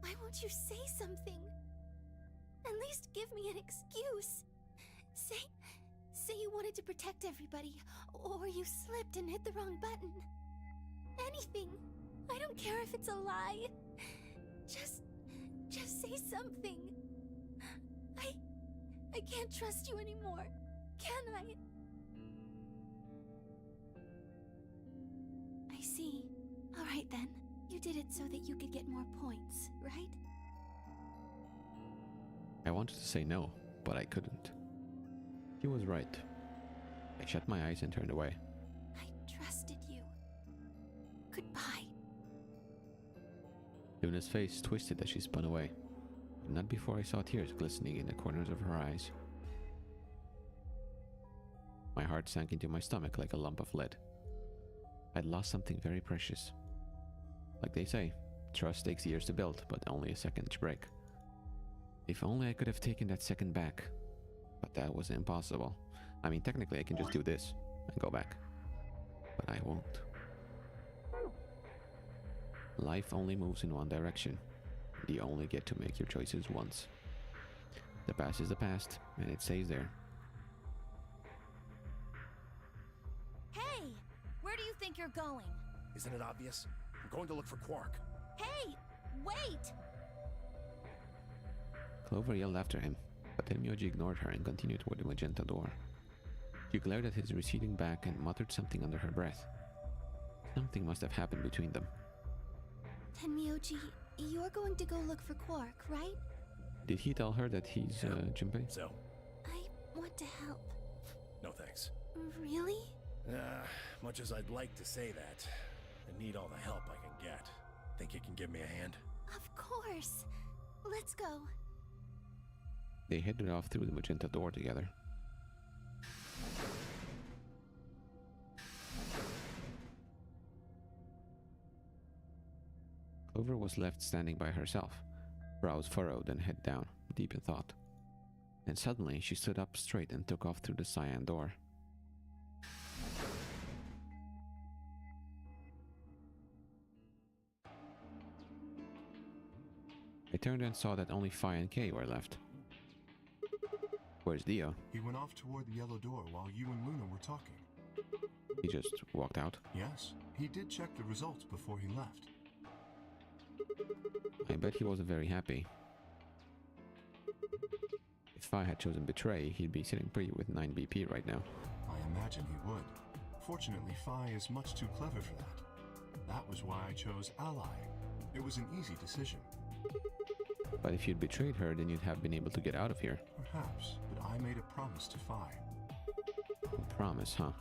Why won't you say something? At least give me an excuse. Say you wanted to protect everybody, or you slipped and hit the wrong button. Anything. I don't care if it's a lie. Just say something. I can't trust you anymore, can I? I see. All right then. You did it so that you could get more points, right? I wanted to say no, but I couldn't. He was right. I shut my eyes and turned away. I trusted you. Goodbye. Luna's face twisted as she spun away, but not before I saw tears glistening in the corners of her eyes. My heart sank into my stomach like a lump of lead. I'd lost something very precious. Like they say, trust takes years to build, but only a second to break. If only I could have taken that second back. But that was impossible. I mean, technically I can just do this and go back. But I won't. Life only moves in one direction. You only get to make your choices once. The past is the past, and it stays there. Hey! Where do you think you're going? Isn't it obvious? I'm going to look for Quark. Hey! Wait! Clover yelled after him, but Tenmyoji ignored her and continued toward the magenta door. She glared at his receding back and muttered something under her breath. Something must have happened between them. Tenmyoji, you're going to go look for Quark, right? Did he tell her that he's Junpei? So, I want to help. no thanks. Really? Much as I'd like to say that, I need all the help I can get. Think you can give me a hand? Of course. Let's go. They headed off through the magenta door together. Clover was left standing by herself, brows furrowed and head down, deep in thought. And suddenly she stood up straight and took off through the cyan door. I turned and saw that only Phi and Kay were left. Where's Dio? He went off toward the yellow door while you and Luna were talking. He just walked out. Yes, he did check the results before he left. I bet he wasn't very happy. If Phi had chosen Betray, he'd be sitting pretty with 9 BP right now. I imagine he would. Fortunately, Phi is much too clever for that. That was why I chose Ally. It was an easy decision. But if you'd betrayed her, then you'd have been able to get out of here. Perhaps, but I made a promise to Phi. Promise, huh?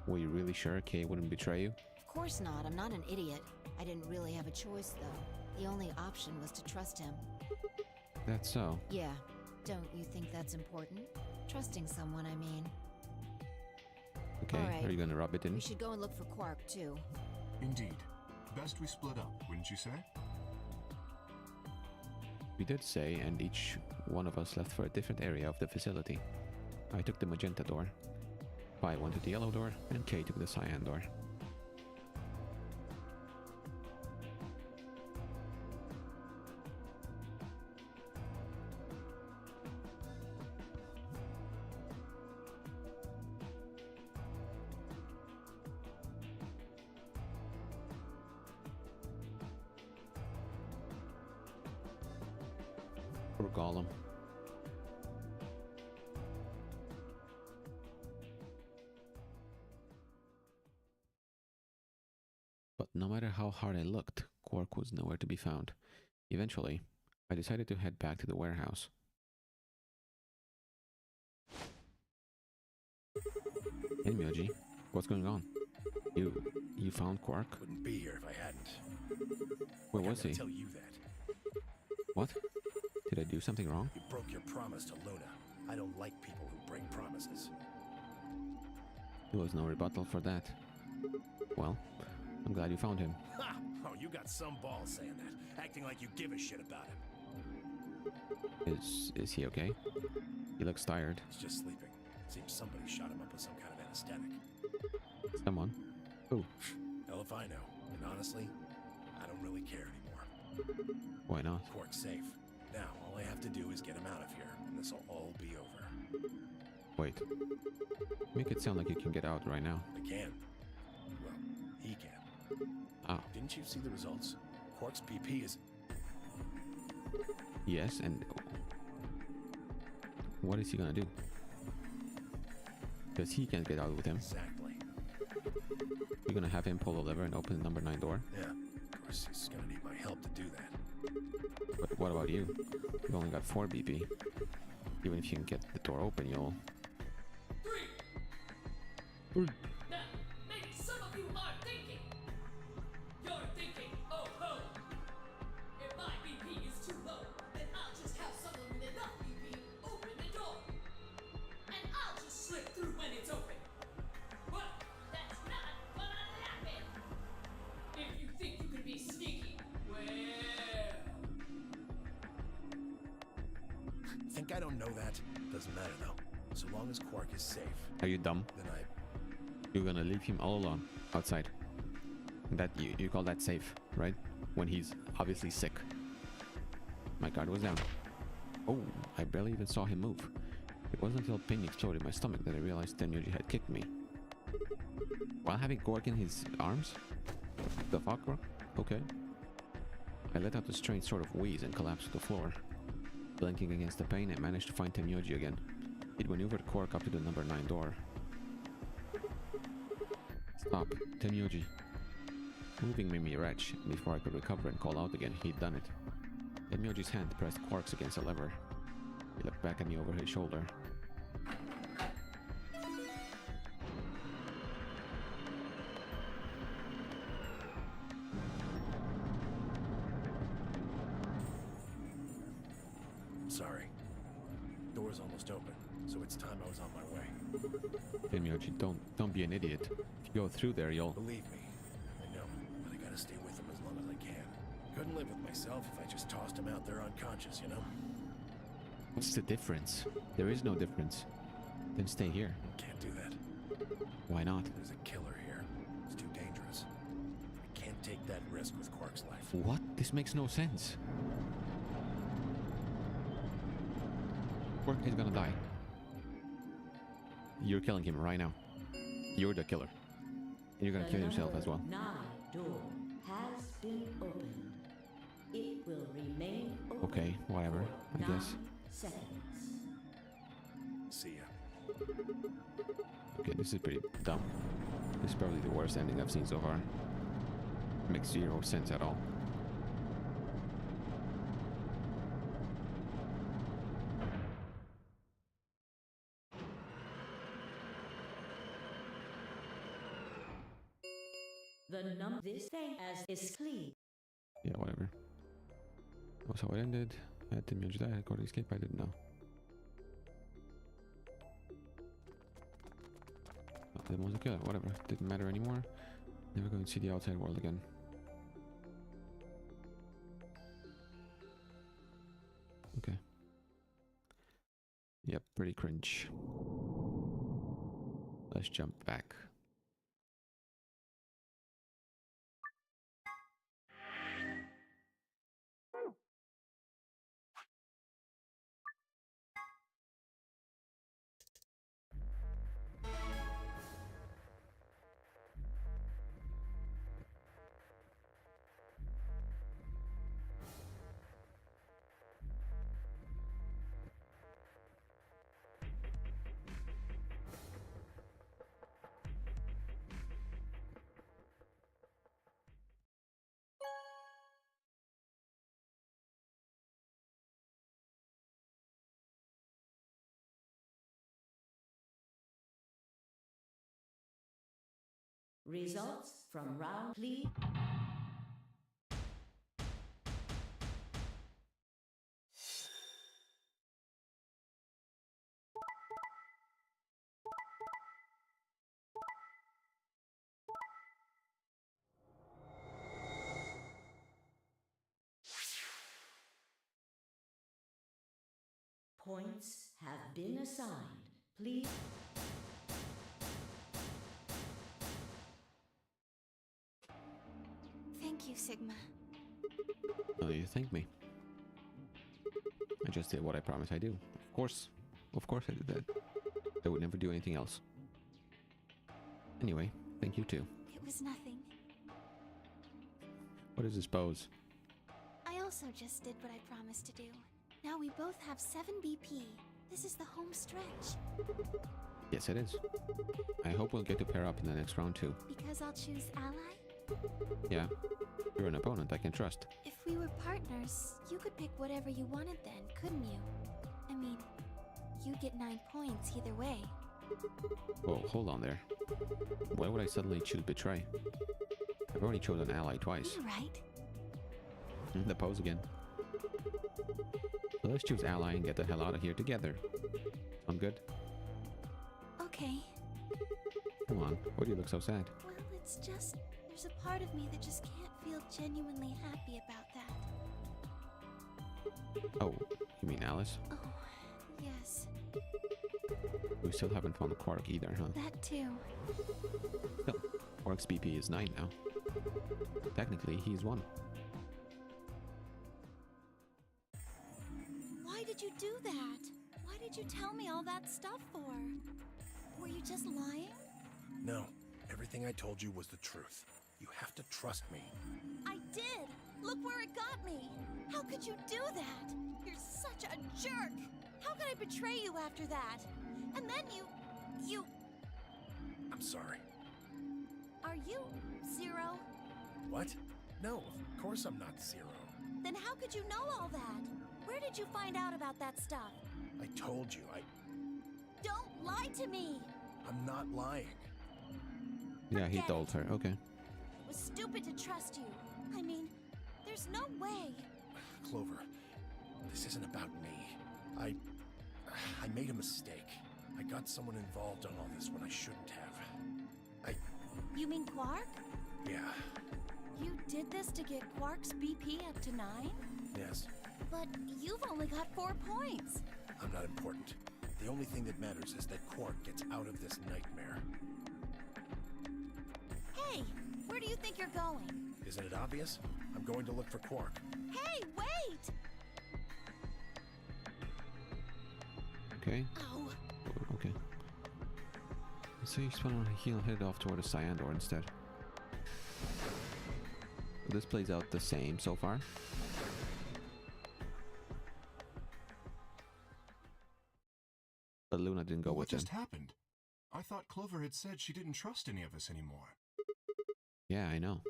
Were you really sure Kay wouldn't betray you? Of course not. I'm not an idiot. I didn't really have a choice, though. The only option was to trust him. That's so. Yeah. Don't you think that's important? Trusting someone, I mean. Okay, All right. are you gonna rub it in? We should go and look for Quark, too. Indeed. Best we split up, wouldn't you say? We did say, and each one of us left for a different area of the facility. I took the magenta door. Phi went to the yellow door, and Kay took the cyan door. Poor Gollum. But no matter how hard I looked, Quark was nowhere to be found. Eventually, I decided to head back to the warehouse. Hey Myoji, what's going on? You found Quark? Wouldn't be here if I hadn't. Where Like, was I'm he? gonna tell you that. What? Did I do something wrong? You broke your promise to Luna. I don't like people who break promises. There was no rebuttal for that. Well, I'm glad you found him. Ha! Oh, you got some balls saying that, acting like you give a shit about him. Is he okay? He looks tired. He's just sleeping. Seems somebody shot him up with some kind of anesthetic. Someone? Who? Hell if I know. And honestly, I don't really care anymore. Why not? Quark's safe. Now, all I have to do is get him out of here, and this'll all be over. Wait. Make it sound like you can get out right now. I can. Well, he can. Ah, Didn't you see the results? Quark's BP is... yes, and what is he gonna do? Because he can't get out with him. Exactly. You're gonna have him pull the lever and open the number 9 door? Yeah, of course he's gonna need my help to do that. But what about you? You've only got 4 BP. Even if you can get the door open, you'll... 3. Now, maybe some of you are thinking. You're thinking, oh ho! If my BP is too low, then I'll just have someone with enough BP open the door. And I'll just slip through when it's open. But that's not gonna happen. If you think you can be sneaky, well... Think I don't know that? Doesn't matter though. So long as Quark is safe, Are you dumb? then You're gonna leave him all alone outside. That you call that safe, right? When he's obviously sick. My guard was down. Oh, I barely even saw him move. It wasn't until pain exploded in my stomach that I realized Tenyoji had kicked me. While having Quark in his arms? The fuck, bro? Okay. I let out a strange sort of wheeze and collapsed to the floor. Blinking against the pain, I managed to find Tenyoji again. He'd maneuvered Quark up to the number 9 door. Stop, Tenyoji. Moving made me retch. Before I could recover and call out again, he'd done it. Tenyoji's hand pressed Quark's against a lever. He looked back at me over his shoulder. sorry. Door's almost open, so it's time I was on my way. Tenyoji, don't be an idiot. If you go through there, you'll... Believe me, I know, but I gotta stay with him as long as I can. Couldn't live with myself if I just tossed him out there unconscious, you know? What's the difference? There is no difference. Then stay here. Can't do that. Why not? There's a killer here. It's too dangerous. I can't take that risk with Quark's life. What? This makes no sense. Quark is gonna die. You're killing him right now. You're the killer. And you're gonna kill yourself as well. The number 9 door has been opened. It will remain open. Okay, whatever, I for 9 guess. seconds. See ya. Okay, this is pretty dumb. This is probably the worst ending I've seen so far. Makes zero sense at all. This thing as is clean. Yeah, whatever. That's how it ended. I had to manage that. I got to escape. I didn't know. That was a killer. Whatever. Didn't matter anymore. Never going to see the outside world again. Okay. Yep, pretty cringe. Let's jump back. Results from round, please. Points have been assigned. Please. Thank you, Sigma. Oh, you thank me. I just did what I promised I do. Of course I did that. I would never do anything else. Anyway, thank you too. It was nothing. What is this pose? I also just did what I promised to do. Now we both have 7 BP. This is the home stretch. Yes, it is. I hope we'll get to pair up in the next round too. Because I'll choose ally? Yeah, you're an opponent I can trust. If we were partners, you could pick whatever you wanted then, couldn't you? I mean, you'd get 9 points either way. Whoa, hold on there. Why would I suddenly choose Betray? I've already chosen ally twice. You're right. The pose again. So let's choose ally and get the hell out of here together. Sound good? Okay. Come on, why do you look so sad? Well, it's just... there's a part of me that just can't feel genuinely happy about that. Oh, you mean Alice? Oh, yes. We still haven't found Quark either, huh? That too. Still, Quark's BP is 9 now. Technically, he's 1. Why did you do that? Why did you tell me all that stuff for? Were you just lying? No, everything I told you was the truth. You have to trust me. I did! Look where it got me! How could you do that? You're such a jerk! How could I betray you after that? And then you... I'm sorry. Are you Zero? What? No, of course I'm not Zero. Then how could you know all that? Where did you find out about that stuff? I told you, Don't lie to me! I'm not lying. Yeah, he Forget told it. her. Okay. It was stupid to trust you. I mean, there's no way. Clover, this isn't about me. I made a mistake. I got someone involved on all this when I shouldn't have. You mean Quark? Yeah, You did this to get Quark's BP up to 9? yes, But you've only got 4 points. I'm not important. The only thing that matters is that Quark gets out of this nightmare. Hey, where do you think you're going? Isn't it obvious? I'm going to look for Quark. Hey, wait! Okay. Oh, Okay. So he'll head off toward the Cyan door instead. This plays out the same so far. But Luna didn't go What with him. just happened? I thought Clover had said she didn't trust any of us anymore. Yeah, I know.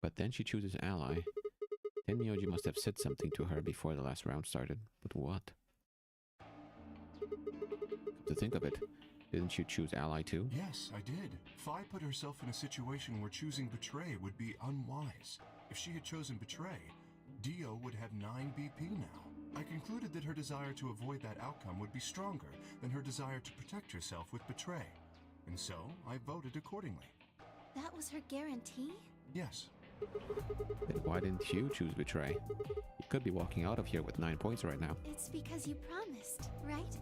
But then she chooses ally. Then Myoji must have said something to her before the last round started. But what? To think of it, didn't you choose ally too? Yes, I did. Phi put herself in a situation where choosing Betray would be unwise. If she had chosen Betray, Dio would have 9 BP now. I concluded that her desire to avoid that outcome would be stronger than her desire to protect herself with Betray. And so, I voted accordingly. That was her guarantee? Yes. Then why didn't you choose Betray? You could be walking out of here with 9 points right now. It's because you promised, right?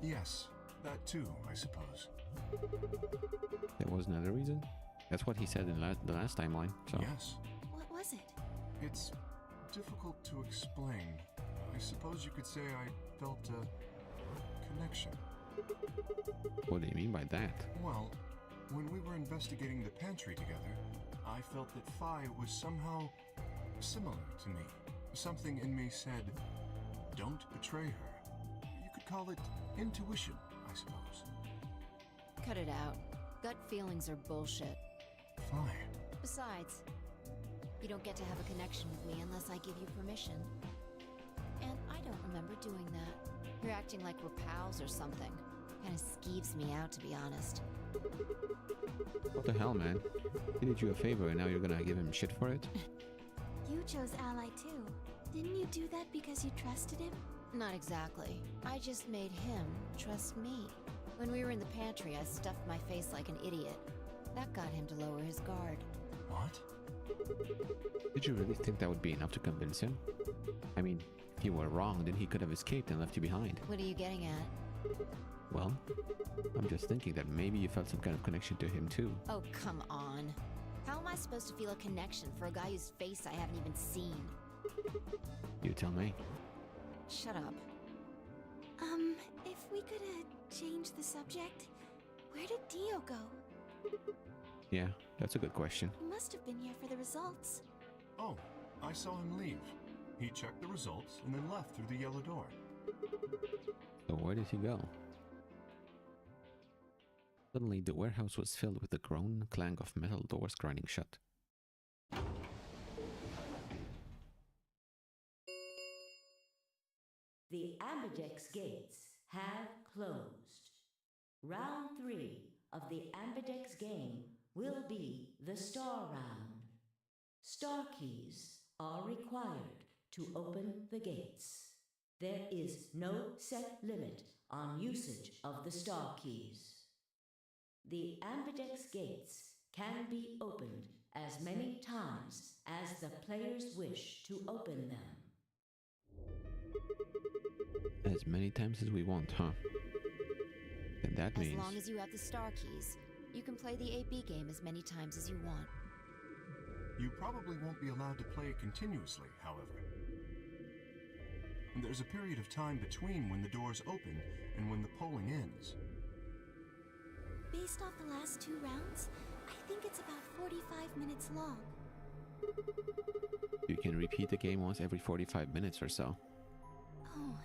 Yes, that too, I suppose. There was another reason? That's what he said in the last timeline, so... Yes. What was it? It's difficult to explain. I suppose you could say I felt a connection. What do you mean by that? Well, when we were investigating the pantry together, I felt that Phi was somehow similar to me. Something in me said, don't betray her. You could call it intuition, I suppose. Cut it out. Gut feelings are bullshit. Phi. Besides, you don't get to have a connection with me unless I give you permission. And I don't remember doing that. You're acting like we're pals or something. Kinda skeeves me out, to be honest. What the hell, man? He did you a favor and now you're gonna give him shit for it? You chose Ally too. Didn't you do that because you trusted him? Not exactly. I just made him trust me. When we were in the pantry, I stuffed my face like an idiot. That got him to lower his guard. What? Did you really think that would be enough to convince him? I mean, if you were wrong, then he could have escaped and left you behind. What are you getting at? Well, I'm just thinking that maybe you felt some kind of connection to him too. Oh, come on. How am I supposed to feel a connection for a guy whose face I haven't even seen? You tell me. Shut up. If we could, change the subject, where did Dio go? Yeah, that's a good question. He must have been here for the results. Oh, I saw him leave. He checked the results and then left through the yellow door. So where did he go? Suddenly, the warehouse was filled with the groan and clang of metal doors grinding shut. The Ambidex gates have closed. Round 3 of the Ambidex game will be the Star Round. Star keys are required to open the gates. There is no set limit on usage of the Star keys. The Ambidex gates can be opened as many times as the players wish to open them. As many times as we want, huh? And that means... As long as you have the star keys, you can play the AB game as many times as you want. You probably won't be allowed to play continuously, however. There's a period of time between when the doors open and when the polling ends. Based off the last 2 rounds, I think it's about 45 minutes long. You can repeat the game once every 45 minutes or so. Oh,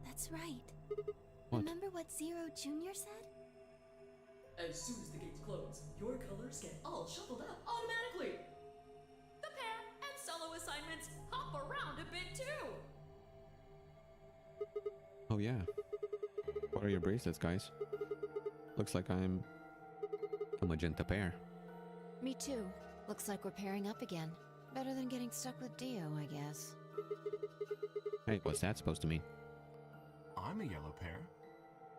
that's right. What? Remember what Zero Jr. said? As soon as the gates close, your colors get all shuffled up automatically. The pair and solo assignments hop around a bit too. Oh yeah. What are your bracelets, guys? Looks like I'm a magenta pair. Me too. Looks like we're pairing up again. Better than getting stuck with Dio, I guess. Hey, what's that supposed to mean? I'm a yellow pair.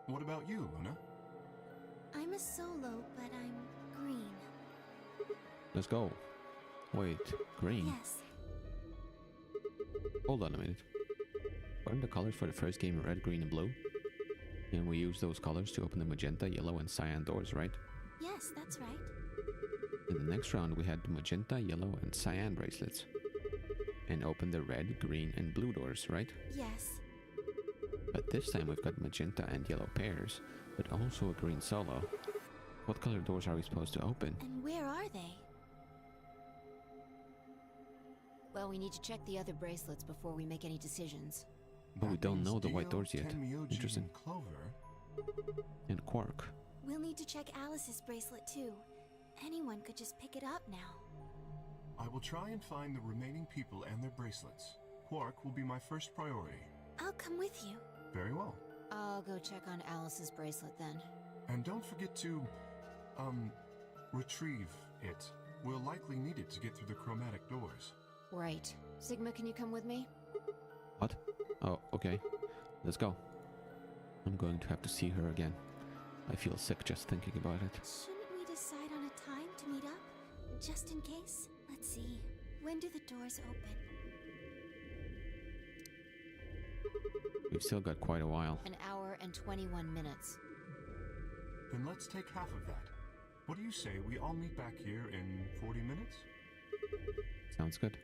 What about you, Luna? I'm a solo, but I'm green. Let's go. Wait, green? Yes. Hold on a minute. Weren't the colors for the first game red, green, and blue? And we use those colors to open the magenta, yellow, and cyan doors, right? Yes, that's right. In the next round, we had the magenta, yellow, and cyan bracelets. And opened the red, green, and blue doors, right? Yes. But this time we've got magenta and yellow pairs, but also a green solo. What color doors are we supposed to open? And where are they? Well, we need to check the other bracelets before we make any decisions. But we That don't means know the white Dio, doors yet. Tenmyoji, Interesting. and Clover. And Quark. We'll need to check Alice's bracelet too. Anyone could just pick it up now. I will try and find the remaining people and their bracelets. Quark will be my first priority. I'll come with you. Very well. I'll go check on Alice's bracelet then. And don't forget to, retrieve it. We'll likely need it to get through the chromatic doors. Right. Sigma, can you come with me? What? Oh, okay. Let's go. I'm going to have to see her again. I feel sick just thinking about it. Shouldn't we decide on a time to meet up? Just in case? Let's see. When do the doors open? We've still got quite a while. An hour and 21 minutes. Then let's take half of that. What do you say we all meet back here in 40 minutes? Sounds good.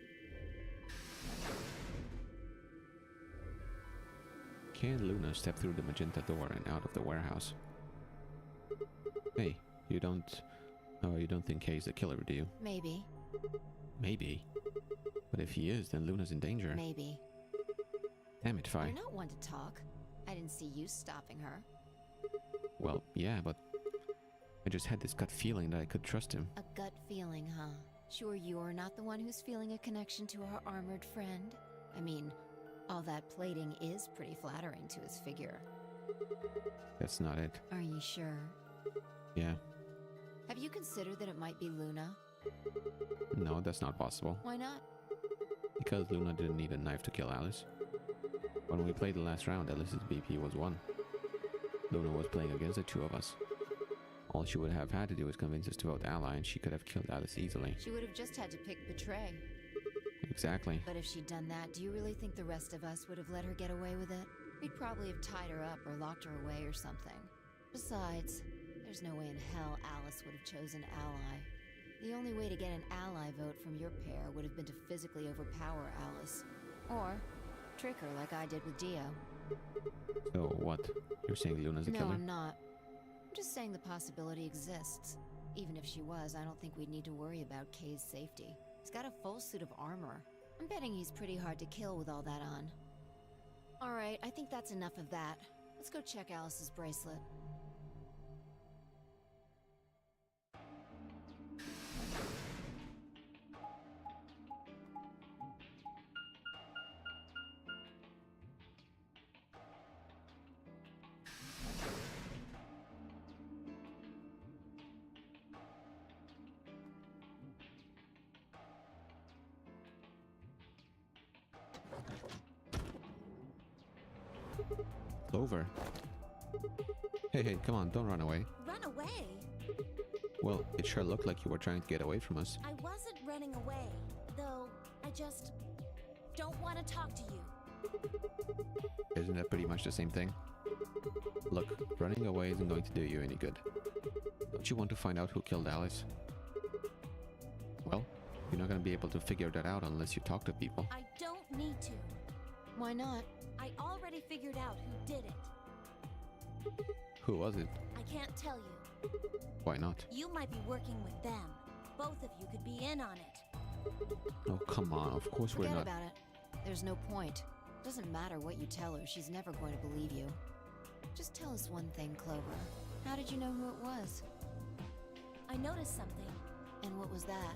Kay and Luna step through the magenta door and out of the warehouse. Hey, you don't think Kay's the killer, do you? Maybe. Maybe. But if he is, then Luna's in danger. Maybe. Damn it, Fi. You're not one to talk. I didn't see you stopping her. Well, yeah, but I just had this gut feeling that I could trust him. A gut feeling, huh? Sure you're not the one who's feeling a connection to our armored friend? I mean, all that plating is pretty flattering to his figure. That's not it. Are you sure? Yeah. Have you considered that it might be Luna? No, that's not possible. Why not? Because Luna didn't need a knife to kill Alice. When we played the last round, Alice's BP was 1. Luna was playing against the two of us. All she would have had to do was convince us to vote ally, and she could have killed Alice easily. She would have just had to pick Betray. Exactly. But if she'd done that, do you really think the rest of us would have let her get away with it? We'd probably have tied her up or locked her away or something. Besides, there's no way in hell Alice would have chosen ally. The only way to get an ally vote from your pair would have been to physically overpower Alice. Or trick her like I did with Dio. So what? You're saying Luna's the No, killer? I'm not. I'm just saying the possibility exists. Even if she was, I don't think we'd need to worry about Kay's safety. He's got a full suit of armor. I'm betting he's pretty hard to kill with all that on. Alright, I think that's enough of that. Let's go check Alice's bracelet. Clover. Hey, come on, don't run away. Run away? Well, it sure looked like you were trying to get away from us. I wasn't running away, though I just don't want to talk to you. Isn't that pretty much the same thing? Look, running away isn't going to do you any good. Don't you want to find out who killed Alice? Well, you're not going to be able to figure that out unless you talk to people. I don't need to. Why not? I already figured out who did it. Who was it? I can't tell you. Why not? You might be working with them. Both of you could be in on it. Oh, come on, of course we're Forget not. about it. There's no point. Doesn't matter what you tell her, she's never going to believe you. Just tell us one thing, Clover. How did you know who it was? I noticed something. And what was that?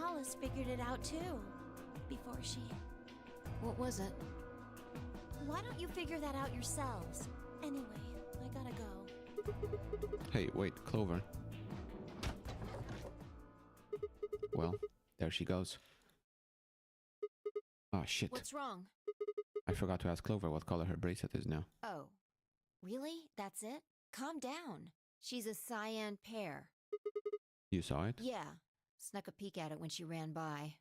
Alice figured it out too. Before she... What was it? Why don't you figure that out yourselves? Anyway, I gotta go. Hey, wait, Clover. Well, there she goes. Ah, shit. What's wrong? I forgot to ask Clover what color her bracelet is now. Oh. Really? That's it? Calm down. She's a cyan pear. You saw it? Yeah. Snuck a peek at it when she ran by.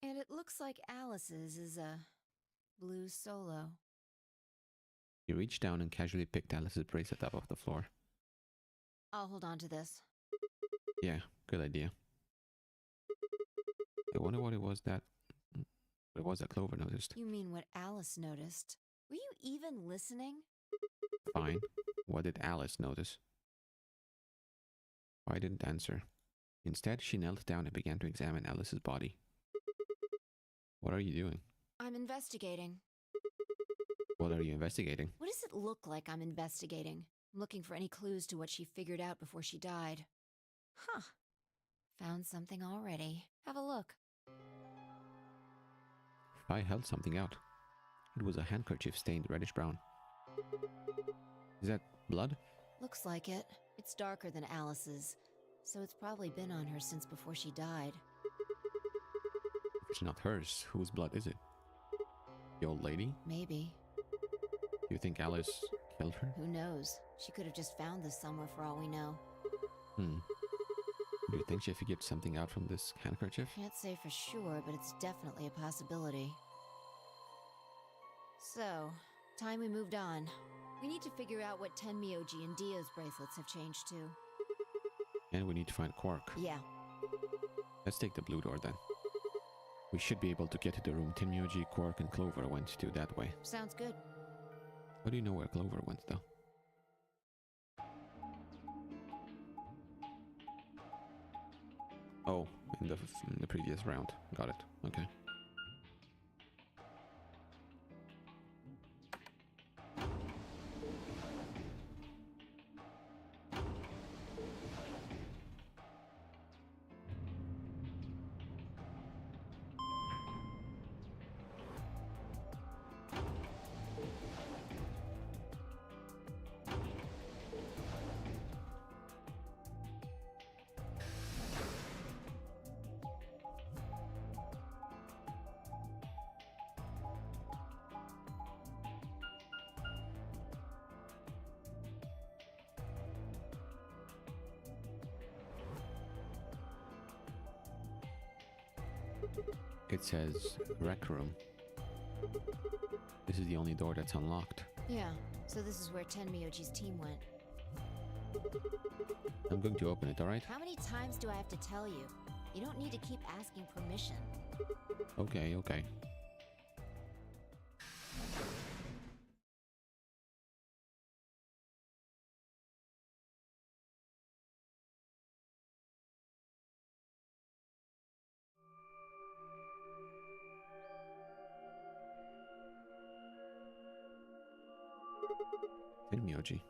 And it looks like Alice's is a blue solo. He reached down and casually picked Alice's bracelet up off the floor. I'll hold on to this. Yeah, good idea. I wonder what it was that Clover noticed. You mean what Alice noticed? Were you even listening? Fine. What did Alice notice? I didn't answer. Instead, she knelt down and began to examine Alice's body. What are you doing? I'm investigating. What are you investigating? What does it look like I'm investigating? I'm looking for any clues to what she figured out before she died. Huh. Found something already. Have a look. I held something out. It was a handkerchief stained reddish-brown. Is that blood? Looks like it. It's darker than Alice's, so it's probably been on her since before she died. If it's not hers, whose blood is it? The old lady? Maybe. You think Alice killed her? Who knows? She could have just found this somewhere for all we know. Do you think she figured something out from this handkerchief? Can't say for sure, but it's definitely a possibility. So, time we moved on. We need to figure out what Tenmyoji and Dio's bracelets have changed to. And we need to find Quark. Yeah. Let's take the blue door then. We should be able to get to the room Tenmyoji, Quark, and Clover went to that way. Sounds good. How do you know where Clover went though? Oh, in the previous round. Got it. Okay. It says rec room. This is the only door that's unlocked. Yeah, so this is where Tenmyoji's team went. I'm going to open it, alright? How many times do I have to tell you? You don't need to keep asking permission. Okay, okay. Tenmyoji.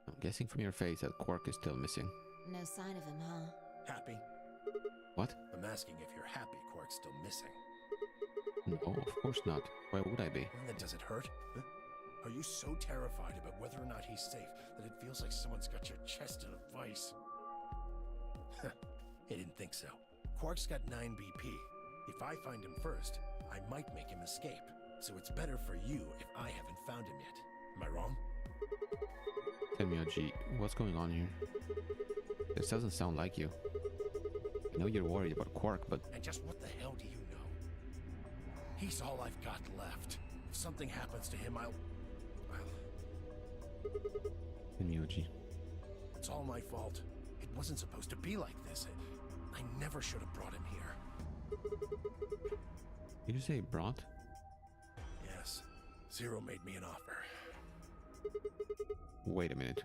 I'm guessing from your face that Quark is still missing. No sign of him, huh? Happy? What? I'm asking if you're happy Quark's still missing. No, of course not. Why would I be? And then does it hurt? Huh? Are you so terrified about whether or not he's safe that it feels like someone's got your chest in a vice? I didn't think so. Quark's got 9 BP. If I find him first, I might make him escape. So it's better for you if I haven't found him yet. Am I wrong? Tenmyoji, what's going on here? This doesn't sound like you. I know you're worried about Quark, but... And just what the hell do you know? He's all I've got left. If something happens to him, I'll... Tenmyoji. It's all my fault. It wasn't supposed to be like this. I never should have brought him here. Did you say brought? Yes. Zero made me an offer. Wait a minute.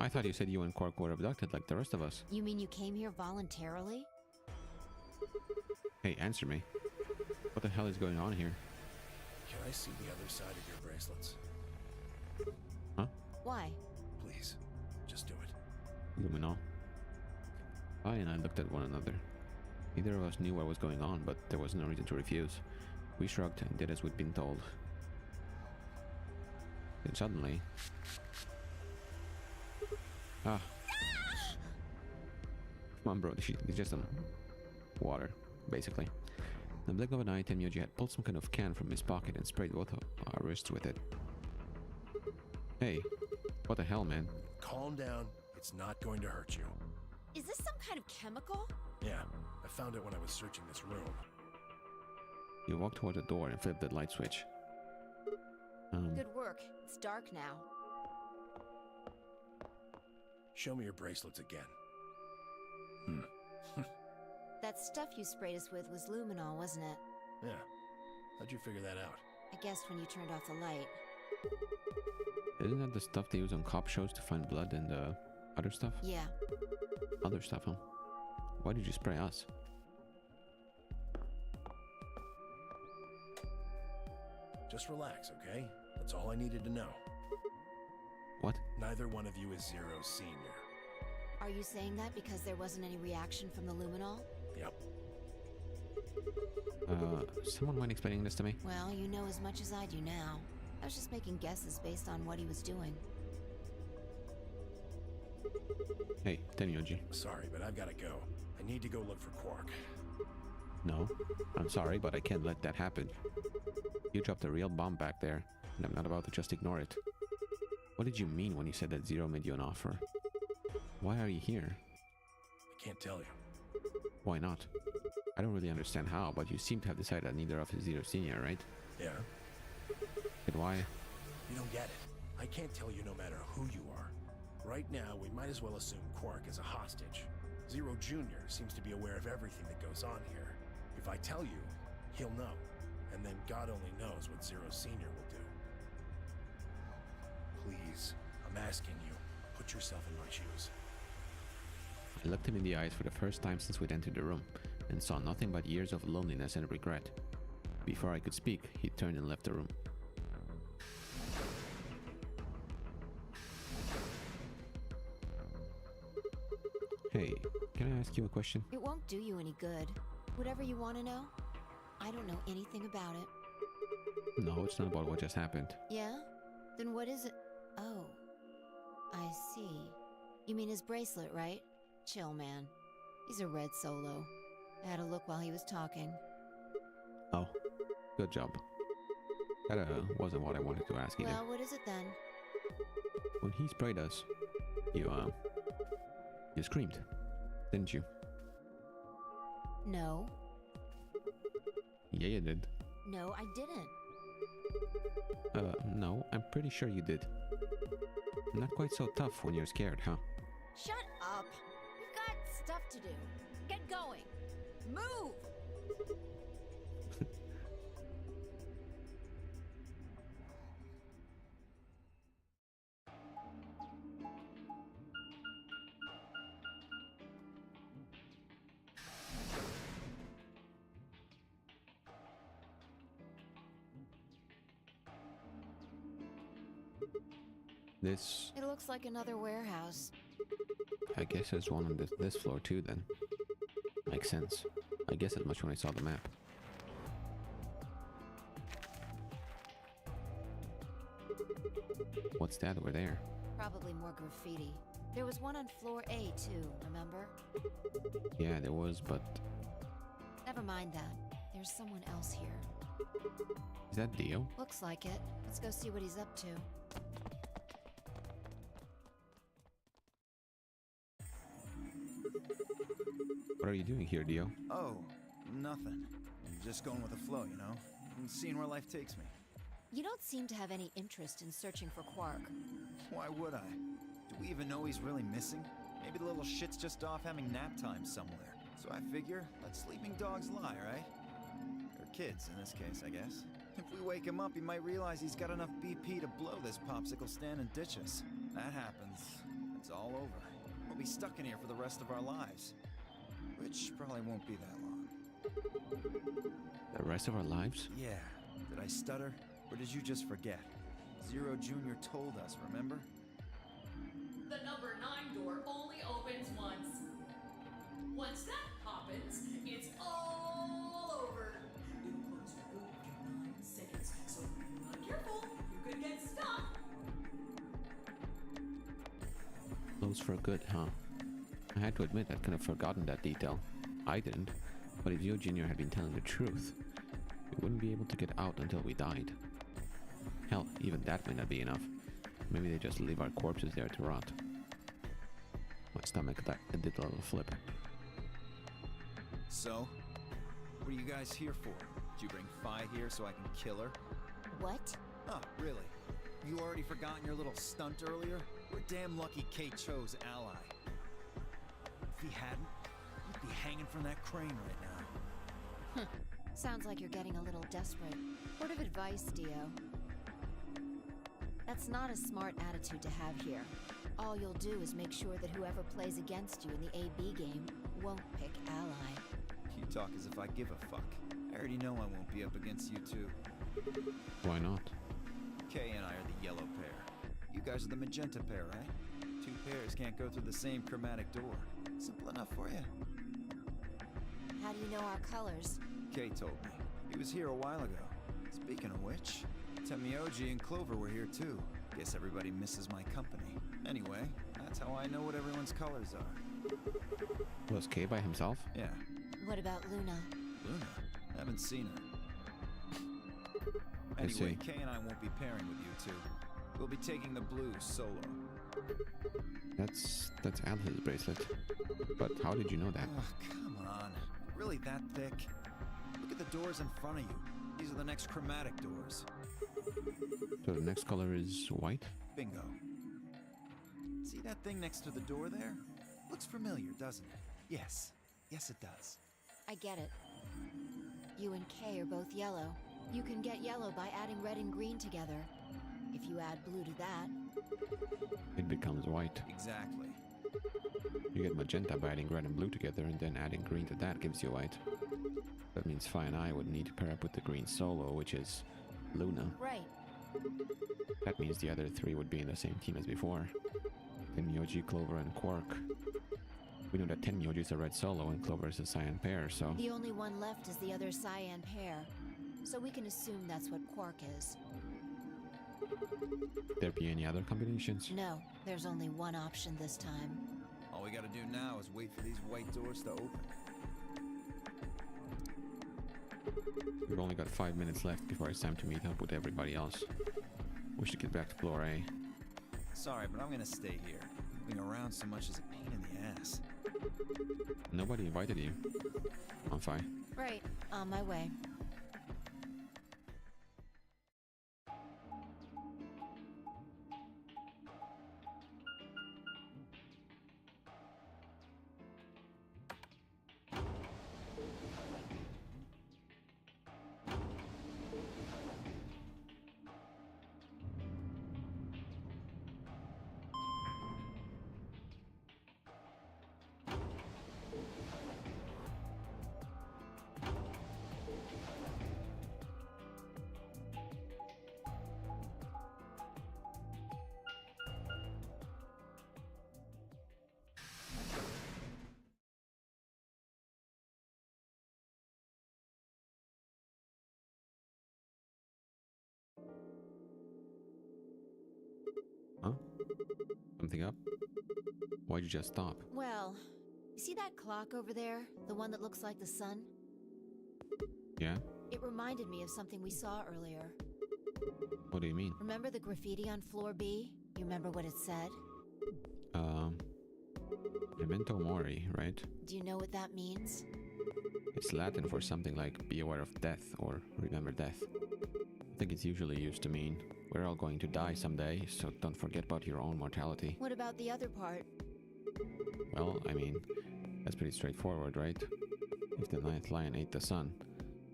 I thought you said you and Quark were abducted like the rest of us. You mean you came here voluntarily? Hey, answer me. What the hell is going on here? Can I see the other side of your bracelets? Huh? Why? Please. Just do it. Luminol. I and I looked at one another. Neither of us knew what was going on, but there was no reason to refuse. We shrugged and did as we'd been told. Then suddenly... Ah! Come on, bro. It's just some water, basically. In the blink of an eye, Tenmyoji had pulled some kind of can from his pocket and sprayed both of our wrists with it. Hey, what the hell, man? Calm down. It's not going to hurt you. Is this some kind of chemical? Yeah, I found it when I was searching this room. You walked toward the door and flipped the light switch. Good work. It's dark now. Show me your bracelets again. That stuff you sprayed us with was luminol, wasn't it? Yeah. How'd you figure that out? I guessed when you turned off the light. Isn't that the stuff they use on cop shows to find blood and other stuff? Yeah. Other stuff, huh? Why did you spray us? Just relax, okay? That's all I needed to know. What? Neither one of you is Zero Senior. Are you saying that because there wasn't any reaction from the luminol? Yep. Someone mind explaining this to me? Well, you know as much as I do now. I was just making guesses based on what he was doing. Hey, Tenmyoji. Sorry, but I've got to go. I need to go look for Quark. No, I'm sorry, but I can't let that happen. You dropped a real bomb back there, and I'm not about to just ignore it. What did you mean when you said that Zero made you an offer? Why are you here? I can't tell you. Why not? I don't really understand how, but you seem to have decided that neither of us is Zero Senior, right? Yeah? But why? You don't get it. I can't tell you no matter who you are. Right now, we might as well assume Quark is a hostage. Zero Jr. seems to be aware of everything that goes on here. If I tell you, he'll know. And then God only knows what Zero Senior will do. Please, I'm asking you, put yourself in my shoes. I looked him in the eyes for the first time since we'd entered the room, and saw nothing but years of loneliness and regret. Before I could speak, he turned and left the room. Hey, can I ask you a question? It won't do you any good. Whatever you want to know, I don't know anything about it. No, it's not about what just happened. Yeah? Then what is it? Oh. I see. You mean his bracelet, right? Chill, man. He's a red solo. I had a look while he was talking. Oh, good job. That wasn't what I wanted to ask either. Well, what is it then? When he sprayed us, you screamed, didn't you? No. Yeah, you did. No, I didn't. No, I'm pretty sure you did. Not quite so tough when you're scared, huh? Shut up. We've got stuff to do. Get going. Move! This, It looks like another warehouse. I guess there's one on this floor too then. Makes sense. I guess as much when I saw the map. What's that over there? Probably more graffiti. There was one on floor A too, remember? Yeah, there was, but Never mind that. There's someone else here. is that Dio? Looks like it. Let's go see what he's up to. What are you doing here, Dio? Oh, nothing. I'm just going with the flow, you know? And seeing where life takes me. You don't seem to have any interest in searching for Quark. Why would I? Do we even know he's really missing? Maybe the little shit's just off having nap time somewhere. So I figure, let sleeping dogs lie, right? Or kids, in this case, I guess. If we wake him up, he might realize he's got enough BP to blow this popsicle stand and ditch us. That happens, it's all over. We'll be stuck in here for the rest of our lives. Which probably won't be that long. The rest of our lives? Yeah. Did I stutter? Or did you just forget? Zero Jr. told us, remember? The number 9 door only opens once. Once that happens, it's all over. It'll close your boot after 9 seconds, so if you're not careful, you could get stuck. Close for good, huh? I had to admit I'd kind of forgotten that detail. I didn't, but if Zio Jr. had been telling the truth, we wouldn't be able to get out until we died. Hell, even that may not be enough. Maybe they just leave our corpses there to rot. My stomach did a little flip. So, what are you guys here for? Did you bring Fi here so I can kill her? What? Oh, really? You already forgotten your little stunt earlier? We're damn lucky Kate chose Ally. If he hadn't, you'd be hanging from that crane right now. Sounds like you're getting a little desperate. Word of advice, Dio. That's not a smart attitude to have here. All you'll do is make sure that whoever plays against you in the AB game won't pick Ally. You talk as if I give a fuck. I already know I won't be up against you two. Why not? Kay and I are the yellow pair. You guys are the magenta pair, right? Two pairs can't go through the same chromatic door. Simple enough for you. How do you know our colors? Kay told me. He was here a while ago. Speaking of which, Temioji and Clover were here too. Guess everybody misses my company. Anyway, that's how I know what everyone's colors are. Was Kay by himself? Yeah. What about Luna? Luna? Haven't seen her. I see. Anyway, Kay and I won't be pairing with you two. We'll be taking the blues solo. That's Alice's bracelet. But how did you know that? Oh, come on. Really that thick? Look at the doors in front of you. These are the next chromatic doors. So the next color is white? Bingo. See that thing next to the door there? Looks familiar, doesn't it? Yes. Yes, it does. I get it. You and Kay are both yellow. You can get yellow by adding red and green together. If you add blue to that... It becomes white. Exactly. You get magenta by adding red and blue together, and then adding green to that gives you white. That means Fi and I would need to pair up with the green solo, which is Luna. Right. That means the other three would be in the same team as before. Tenmyoji, Clover, and Quark. We know that Tenmyoji is a red solo and Clover is a cyan pair, so... The only one left is the other cyan pair. So we can assume that's what Quark is. There be any other combinations? No, there's only one option this time. All we gotta do now is wait for these white doors to open. We've only got 5 minutes left before it's time to meet up with everybody else. We should get back to floor A. Sorry, but I'm gonna stay here. Moving around so much is a pain in the ass. Nobody invited you. On Fi. Right, on my way. something up? Why'd you just stop? Well, you see that clock over there? The one that looks like the sun? Yeah? It reminded me of something we saw earlier. What do you mean? Remember the graffiti on floor B? You remember what it said? Memento mori, right? Do you know what that means? It's Latin for something like be aware of death or remember death. I think it's usually used to mean we're all going to die someday, so don't forget about your own mortality. What about the other part? Well, I mean, that's pretty straightforward, right? If the ninth lion ate the sun.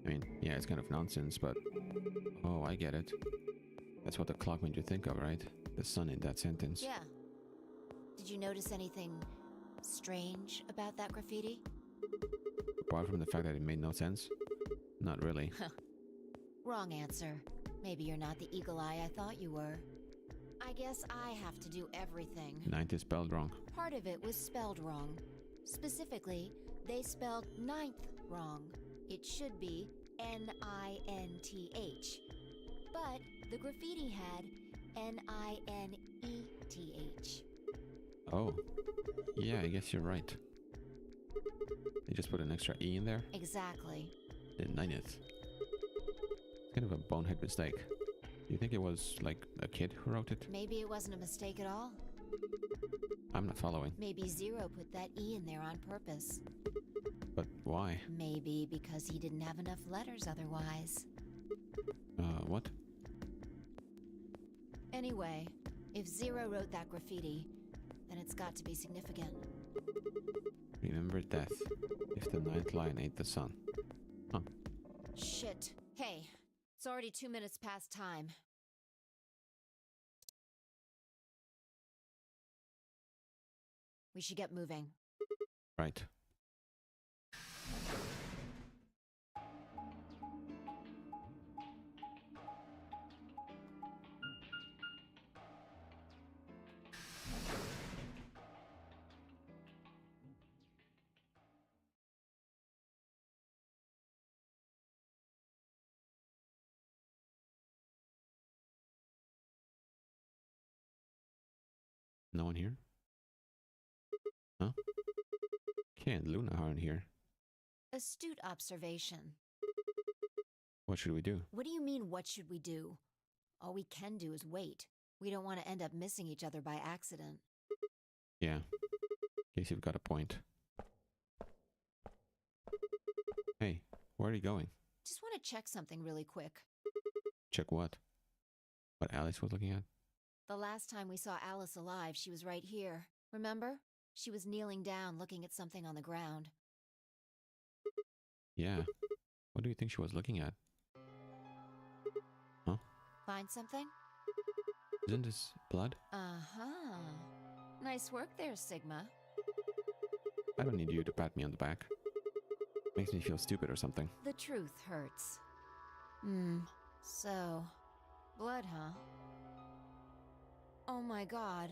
I mean, yeah, it's kind of nonsense, but... Oh, I get it. That's what the clock made you think of, right? The sun in that sentence. Yeah. Did you notice anything strange about that graffiti? Apart from the fact that it made no sense? Not really. Wrong answer. Maybe you're not the eagle eye I thought you were. I guess I have to do everything. Ninth is spelled wrong. Part of it was spelled wrong. Specifically, they spelled ninth wrong. It should be N-I-N-T-H. But the graffiti had N-I-N-E-T-H. Oh. Yeah, I guess you're right. They just put an extra E in there? Exactly. The ninth. It's kind of a bonehead mistake. Do you think it was, like, a kid who wrote it? Maybe it wasn't a mistake at all. I'm not following. Maybe Zero put that E in there on purpose. But why? Maybe because he didn't have enough letters otherwise. What? Anyway, if Zero wrote that graffiti, then it's got to be significant. Remember death, if the ninth lion ate the sun. Huh. Shit. Hey, it's already 2 minutes past time. We should get moving. Right. No one here? Huh? Kay and Luna aren't here. Astute observation. What should we do? What do you mean, what should we do? All we can do is wait. We don't want to end up missing each other by accident. Yeah. Guess you've got a point. Hey, where are you going? Just want to check something really quick. Check what? What Alice was looking at? The last time we saw Alice alive, she was right here. Remember? She was kneeling down, looking at something on the ground. Yeah. What do you think she was looking at? Huh? Find something? Isn't this blood? Uh-huh. Nice work there, Sigma. I don't need you to pat me on the back. Makes me feel stupid or something. The truth hurts. So... blood, huh? Oh my god.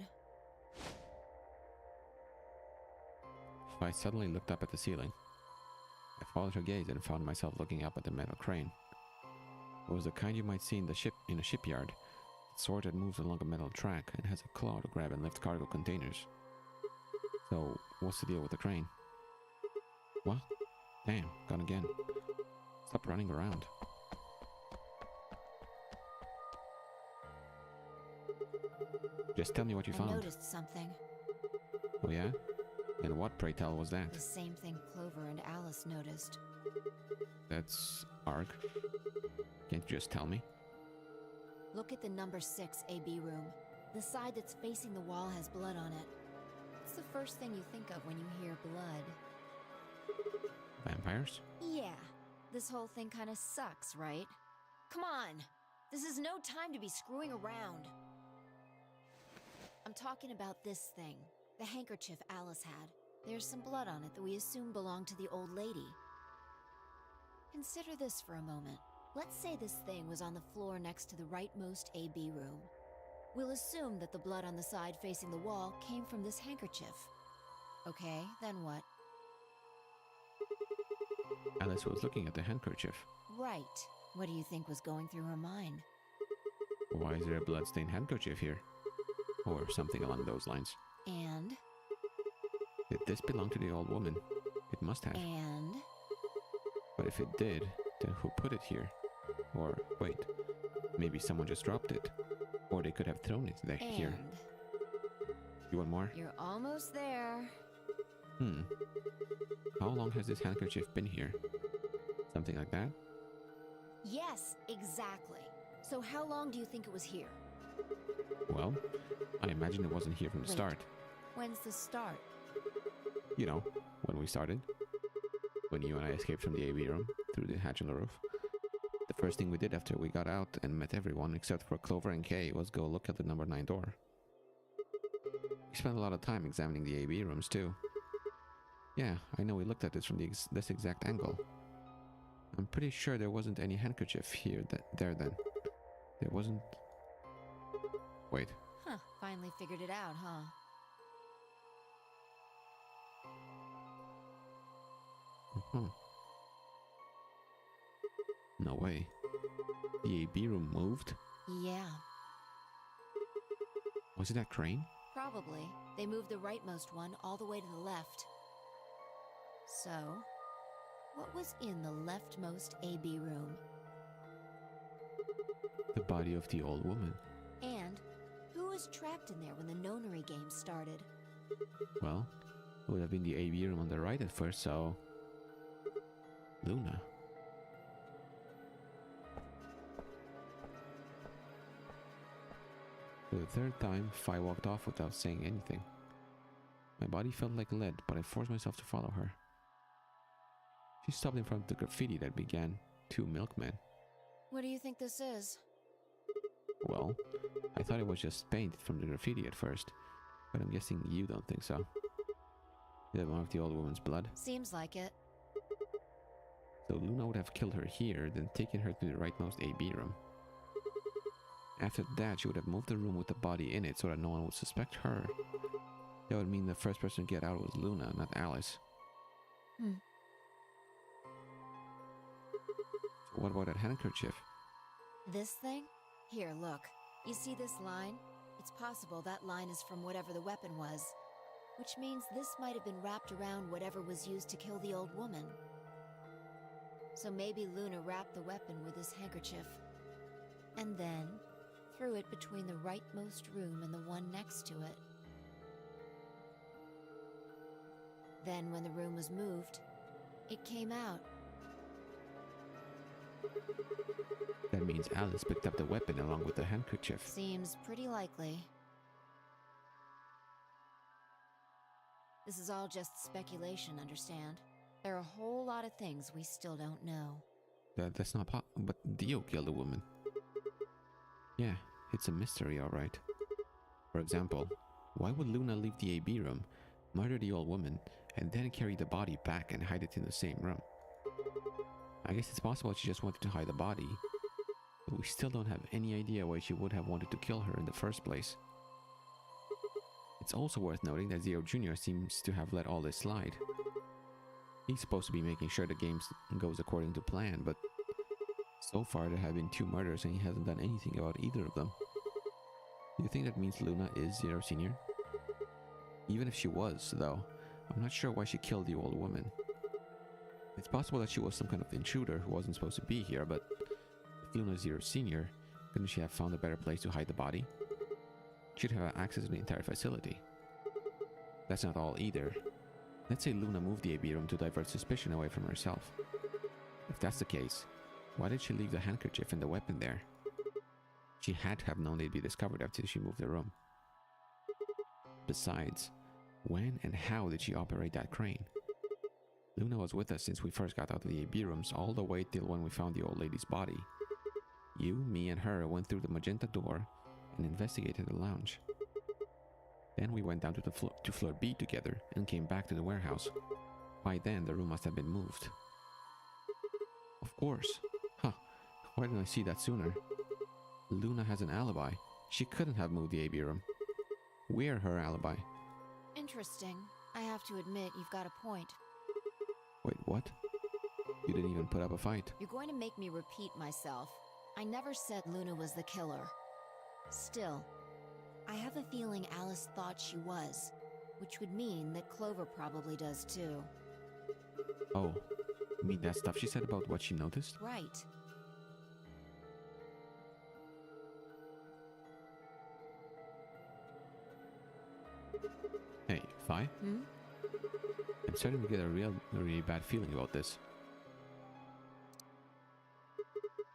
I suddenly looked up at the ceiling. I followed her gaze and found myself looking up at the metal crane. It was the kind you might see in a shipyard. It's sort that moves along a metal track and has a claw to grab and lift cargo containers. So, what's the deal with the crane? What? Damn, gone again. Stop running around. Just tell me what you I found. noticed something. Oh yeah? And what, pray tell, was that? The same thing Clover and Alice noticed. That's Arg. Can't you just tell me? Look at the number 6 AB room. The side that's facing the wall has blood on it. What's the first thing you think of when you hear blood? Vampires? Yeah. This whole thing kind of sucks, right? Come on! This is no time to be screwing around. I'm talking about this thing. The handkerchief Alice had. There's some blood on it that we assume belonged to the old lady. Consider this for a moment. Let's say this thing was on the floor next to the rightmost AB room. We'll assume that the blood on the side facing the wall came from this handkerchief. Okay, then what? Alice was looking at the handkerchief. Right. What do you think was going through her mind? Why is there a bloodstained handkerchief here? Or something along those lines. And? Did this belong to the old woman? It must have. And? But if it did, then who put it here? Or, wait, maybe someone just dropped it. Or they could have thrown it here. You want more? You're almost there. How long has this handkerchief been here? Something like that? Yes, exactly. So how long do you think it was here? Well, I imagine it wasn't here from the start. When's the start? You know, when we started. When you and I escaped from the AV room through the hatch on the roof. The first thing we did after we got out and met everyone except for Clover and Kay was go look at the number 9 door. We spent a lot of time examining the AV rooms too. Yeah, I know we looked at this from this exact angle. I'm pretty sure there wasn't any handkerchief there then. There wasn't... Wait. Huh, finally figured it out, huh? No way. The AB room moved? Yeah. Was it that crane? Probably. They moved the rightmost one all the way to the left. So, what was in the leftmost AB room? The body of the old woman. And who was trapped in there when the Nonary game started? Well, it would have been the AB room on the right at first, so... Luna. For the third time, Fi walked off without saying anything. My body felt like lead, but I forced myself to follow her. She stopped in front of the graffiti that began, "To Milkmen." What do you think this is? Well, I thought it was just paint from the graffiti at first, but I'm guessing you don't think so. Is that one of the old woman's blood? Seems like it. So Luna would have killed her here, then taken her to the rightmost AB room. After that, she would have moved the room with the body in it so that no one would suspect her. That would mean the first person to get out was Luna, not Alice. So what about that handkerchief? This thing? Here, look. You see this line? It's possible that line is from whatever the weapon was, which means this might have been wrapped around whatever was used to kill the old woman. So maybe Luna wrapped the weapon with this handkerchief, and then threw it between the rightmost room and the one next to it. Then when the room was moved, it came out. That means Alice picked up the weapon along with the handkerchief. Seems pretty likely. This is all just speculation, understand? There are a whole lot of things we still don't know. That's not but Dio killed a woman. Yeah, it's a mystery, alright. For example, why would Luna leave the AB room, murder the old woman, and then carry the body back and hide it in the same room? I guess it's possible she just wanted to hide the body, but we still don't have any idea why she would have wanted to kill her in the first place. It's also worth noting that Zero Jr. seems to have let all this slide. He's supposed to be making sure the game goes according to plan, but so far there have been 2 murders and he hasn't done anything about either of them. Do you think that means Luna is Zero Senior? Even if she was, though, I'm not sure why she killed the old woman. It's possible that she was some kind of intruder who wasn't supposed to be here, but if Luna is Zero Senior, couldn't she have found a better place to hide the body? She'd have access to the entire facility. That's not all either. Let's say Luna moved the AB room to divert suspicion away from herself. If that's the case, why did she leave the handkerchief and the weapon there? She had to have known they'd be discovered after she moved the room. Besides, when and how did she operate that crane? Luna was with us since we first got out of the AB rooms all the way till when we found the old lady's body. You, me, and her went through the magenta door and investigated the lounge. Then we went down to floor B together and came back to the warehouse. By then, the room must have been moved. Of course. Huh. Why didn't I see that sooner? Luna has an alibi. She couldn't have moved the AB room. We're her alibi. Interesting. I have to admit, you've got a point. Wait, what? You didn't even put up a fight. You're going to make me repeat myself. I never said Luna was the killer. Still, I have a feeling Alice thought she was, which would mean that Clover probably does too. Oh, you mean that stuff she said about what she noticed? Right. Hey, Fi? Hmm? I'm starting to get a really bad feeling about this.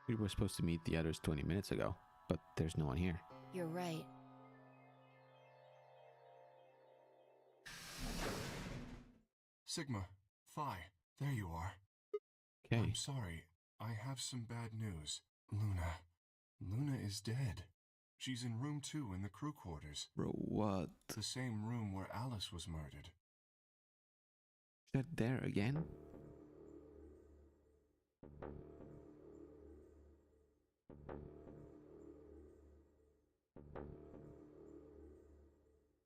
We were supposed to meet the others 20 minutes ago, but there's no one here. You're right. Sigma, Phi, there you are. Okay. I'm sorry. I have some bad news. Luna is dead. She's in room 2 in the crew quarters. Bro, what? The same room where Alice was murdered. Is that there again?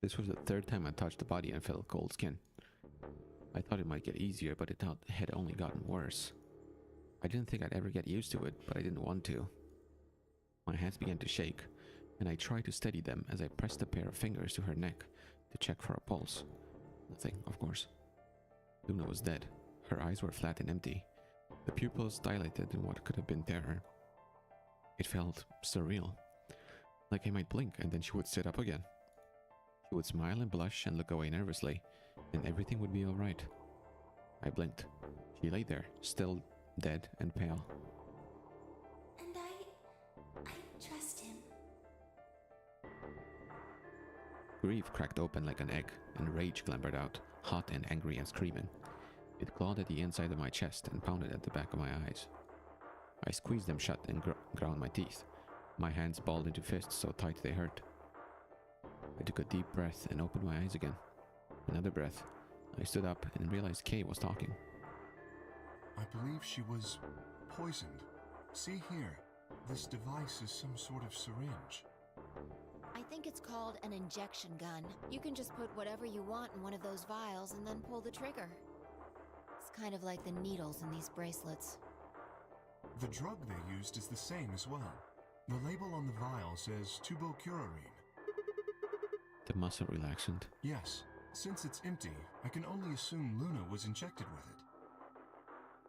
This was the third time I touched the body and felt cold skin. I thought it might get easier, but it had only gotten worse. I didn't think I'd ever get used to it, but I didn't want to. My hands began to shake, and I tried to steady them as I pressed a pair of fingers to her neck to check for a pulse. Nothing, of course. Luna was dead. Her eyes were flat and empty, the pupils dilated in what could have been terror. It felt surreal, like I might blink and then she would sit up again. She would smile and blush and look away nervously, and everything would be alright. I blinked. She lay there, still dead and pale. And I trust him. Grief cracked open like an egg, and rage clambered out, hot and angry and screaming. It clawed at the inside of my chest and pounded at the back of my eyes. I squeezed them shut and ground my teeth. My hands balled into fists so tight they hurt. I took a deep breath and opened my eyes again. Another breath. I stood up and realized Kay was talking. I believe she was poisoned. See here, this device is some sort of syringe. I think it's called an injection gun. You can just put whatever you want in one of those vials and then pull the trigger. It's kind of like the needles in these bracelets. The drug they used is the same as well. The label on the vial says tubocurarine. The muscle relaxant. Yes, since it's empty, I can only assume Luna was injected with it.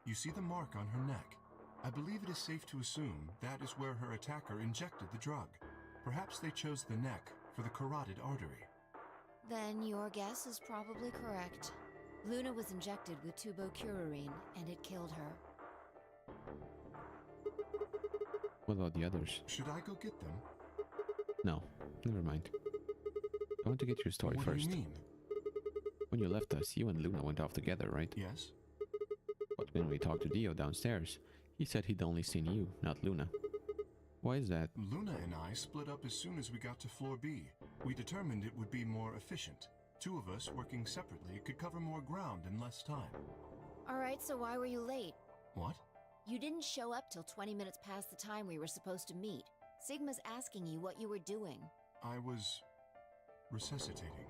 You see the mark on her neck. I believe it is safe to assume that is where her attacker injected the drug. Perhaps they chose the neck for the carotid artery. Then your guess is probably correct. Luna was injected with tubocurarine, and it killed her. What about the others? Should I go get them? No, never mind. I want to get your story What first. do you mean? When you left us, you and Luna went off together, right? Yes. But when we talked to Dio downstairs, he said he'd only seen you, not Luna. Why is that? Luna and I split up as soon as we got to floor B. We determined it would be more efficient. Two of us working separately could cover more ground in less time. Alright, so why were you late? What? You didn't show up till 20 minutes past the time we were supposed to meet. Sigma's asking you what you were doing. I was resuscitating.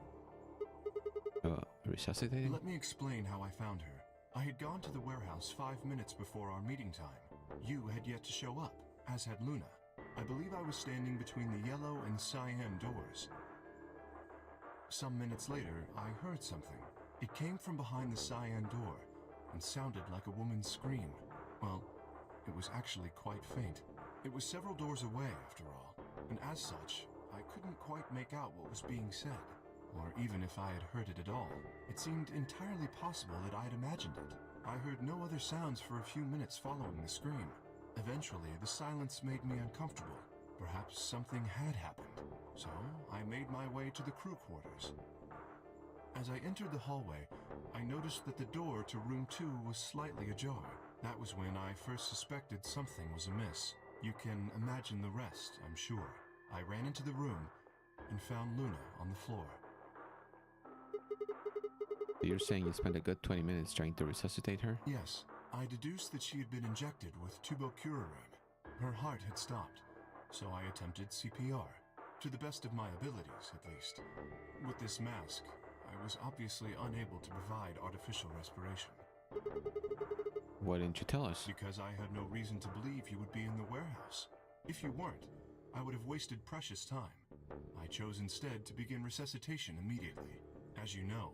Resuscitating? Let me explain how I found her. I had gone to the warehouse 5 minutes before our meeting time. You had yet to show up, as had Luna. I believe I was standing between the yellow and cyan doors. Some minutes later, I heard something. It came from behind the cyan door and sounded like a woman's scream. Well, it was actually quite faint. It was several doors away, after all, and as such, I couldn't quite make out what was being said, or even if I had heard it at all. It seemed entirely possible that I had imagined it. I heard no other sounds for a few minutes following the scream. Eventually, the silence made me uncomfortable. Perhaps something had happened. So, I made my way to the crew quarters. As I entered the hallway, I noticed that the door to room 2 was slightly ajar. That was when I first suspected something was amiss. You can imagine the rest, I'm sure. I ran into the room and found Luna on the floor. You're saying you spent a good 20 minutes trying to resuscitate her? Yes, I deduced that she had been injected with tubocurarine. Her heart had stopped, so I attempted CPR. To the best of my abilities, at least. With this mask, I was obviously unable to provide artificial respiration. Why didn't you tell us? Because I had no reason to believe you would be in the warehouse. If you weren't, I would have wasted precious time. I chose instead to begin resuscitation immediately. As you know,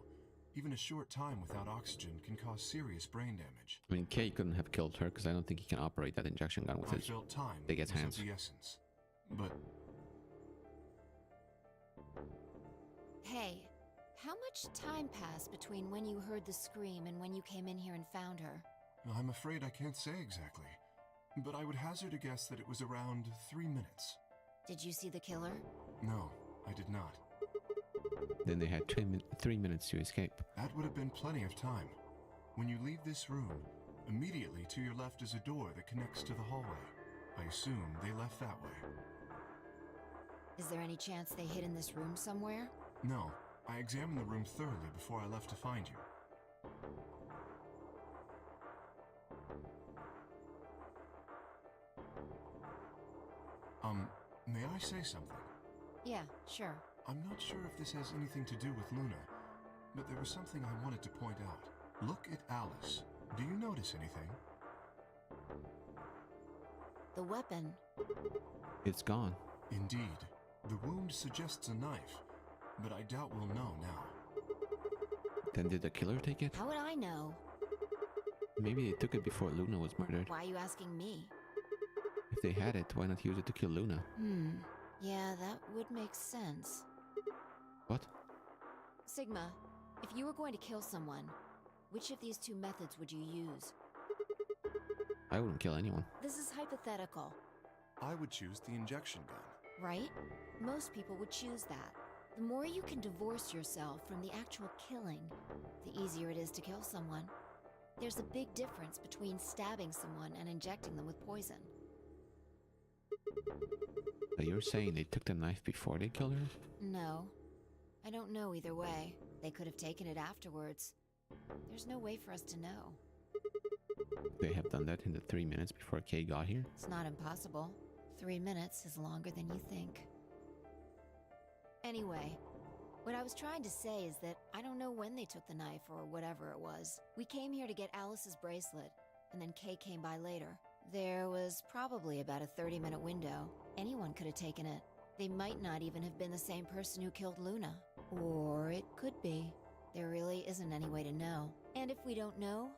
even a short time without oxygen can cause serious brain damage. I mean, Kay couldn't have killed her because I don't think he can operate that injection gun with I his felt time big ass was hands. of the essence. But Hey, how much time passed between when you heard the scream and when you came in here and found her? I'm afraid I can't say exactly. But I would hazard a guess that it was around 3 minutes. Did you see the killer? No, I did not. Then they had 3 minutes to escape. That would have been plenty of time. When you leave this room, immediately to your left is a door that connects to the hallway. I assume they left that way. Is there any chance they hid in this room somewhere? No, I examined the room thoroughly before I left to find you. May I say something? Yeah, sure. I'm not sure if this has anything to do with Luna, but there was something I wanted to point out. Look at Alice. Do you notice anything? The weapon. It's gone. Indeed. The wound suggests a knife, but I doubt we'll know now. Then did the killer take it? How would I know? Maybe they took it before Luna was murdered. Why are you asking me? If they had it, why not use it to kill Luna? Yeah, that would make sense. What? Sigma, if you were going to kill someone, which of these two methods would you use? I wouldn't kill anyone. This is hypothetical, I would choose the injection gun. right? Most people would choose that. The more you can divorce yourself from the actual killing, the easier it is to kill someone. There's a big difference between stabbing someone and injecting them with poison. So you're saying they took the knife before they killed her? No. I don't know either way. They could have taken it afterwards. There's no way for us to know. They have done that in the 3 minutes before Kay got here? It's not impossible. 3 minutes is longer than you think. Anyway, what I was trying to say is that I don't know when they took the knife or whatever it was. We came here to get Alice's bracelet, and then Kay came by later. There was probably about a 30-minute window. Anyone could have taken it. They might not even have been the same person who killed Luna. Or it could be. There really isn't any way to know. And if we don't know,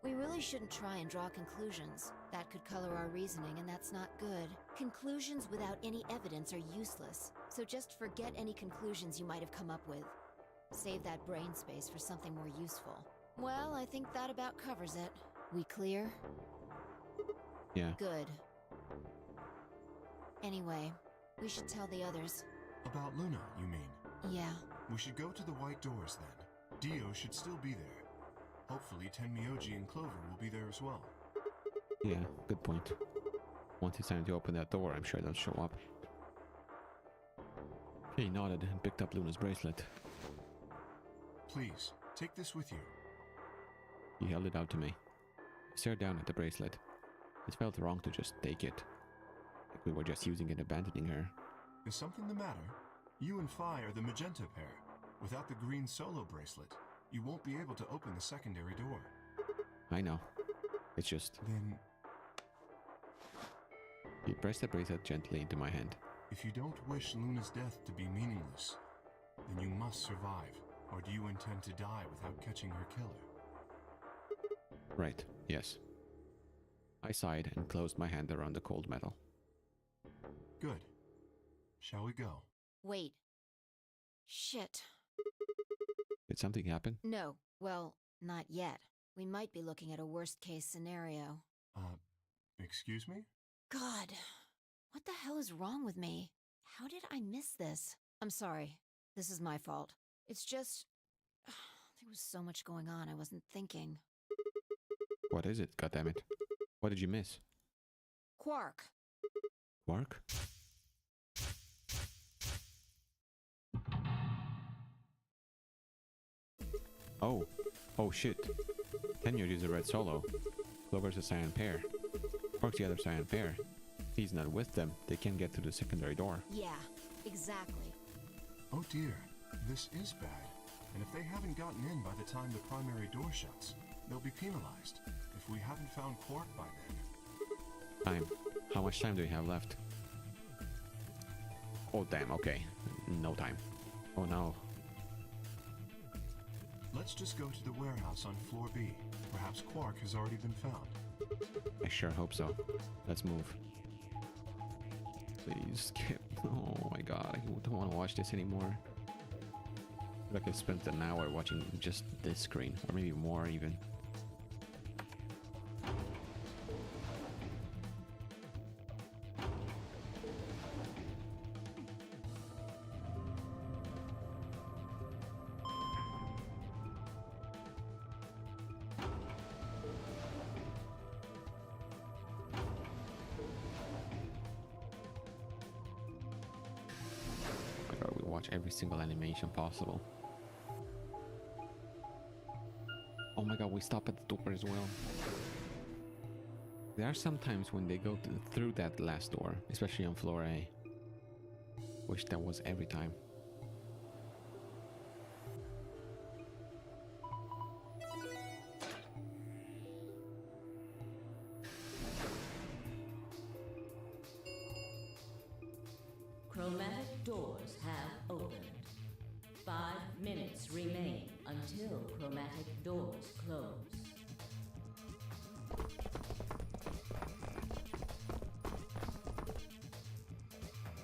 we really shouldn't try and draw conclusions. That could color our reasoning, and that's not good. Conclusions without any evidence are useless. So just forget any conclusions you might have come up with. Save that brain space for something more useful. Well, I think that about covers it. We clear? Yeah. Good. Anyway, we should tell the others. About Luna, you mean? Yeah. We should go to the white doors then. Dio should still be there. Hopefully Tenmyoji and Clover will be there as well. Yeah, good point. Once it's time to open that door, I'm sure they'll show up. He nodded and picked up Luna's bracelet. Please, take this with you. He held it out to me. I stared down at the bracelet. It felt wrong to just take it. Like we were just using it, abandoning her. Is something the matter? You and Phi are the magenta pair. Without the green solo bracelet, you won't be able to open the secondary door. I know. It's just... Then, He pressed the bracelet gently into my hand. if you don't wish Luna's death to be meaningless, then you must survive. Or do you intend to die without catching her killer? Right, yes. I sighed and closed my hand around the cold metal. Good. Shall we go? Wait. Shit. Did something happen? No. Well, not yet. We might be looking at a worst-case scenario. Excuse me? God. What the hell is wrong with me? How did I miss this? I'm sorry. This is my fault. It's just... there was so much going on I wasn't thinking. What is it, goddammit? What did you miss? Quark. Quark? Oh. Oh shit. Tenyoji is a red solo. Clover's a cyan pair. Quark's the other cyan pair. He's not with them. They can't get through the secondary door. Yeah, exactly. Oh dear, this is bad. And if they haven't gotten in by the time the primary door shuts, they'll be penalized. If we haven't found Quark by then. Time. How much time do we have left? Oh, damn, okay. No time. Oh, no. Let's just go to the warehouse on floor B. Perhaps Quark has already been found. I sure hope so. Let's move. Please skip. Oh my god, I don't want to watch this anymore. Like I spent an hour watching just this screen, or maybe more even. Every single animation possible. Oh my god, we stop at the door as well. There are some times when they go through that last door, especially on floor A. Wish that was every time. Chromatic doors have opened. 5 minutes remain until chromatic doors close.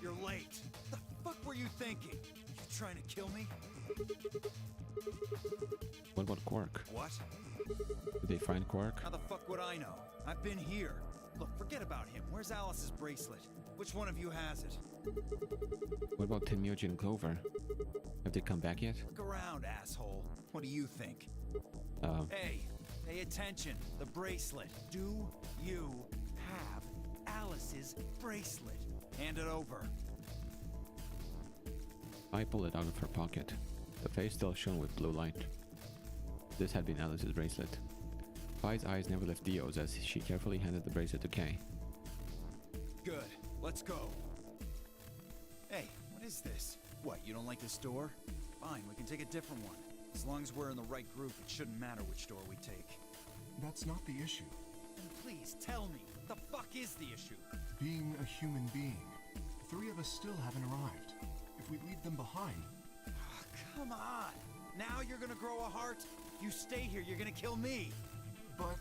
You're late. The fuck were you thinking? You trying to kill me? What about Quark? What? Did they find Quark? How the fuck would I know? I've been here. Look, forget about him. Where's Alice's bracelet? Which one of you has it? What about Tenmyoji and Clover? Have they come back yet? Look around, asshole. What do you think? Hey, pay attention. The bracelet. Do you have Alice's bracelet? Hand it over. I pulled it out of her pocket. The face still shone with blue light. This had been Alice's bracelet. Pai's eyes never left Dio's as she carefully handed the bracelet to Kay. Good. Let's go. Hey, what is this? What, you don't like this door? Fine, we can take a different one. As long as we're in the right group, it shouldn't matter which door we take. That's not the issue. Then please, tell me, the fuck is the issue? Being a human being. 3 of us still haven't arrived. If we leave them behind... Come on! Now you're gonna grow a heart? You stay here, you're gonna kill me! But...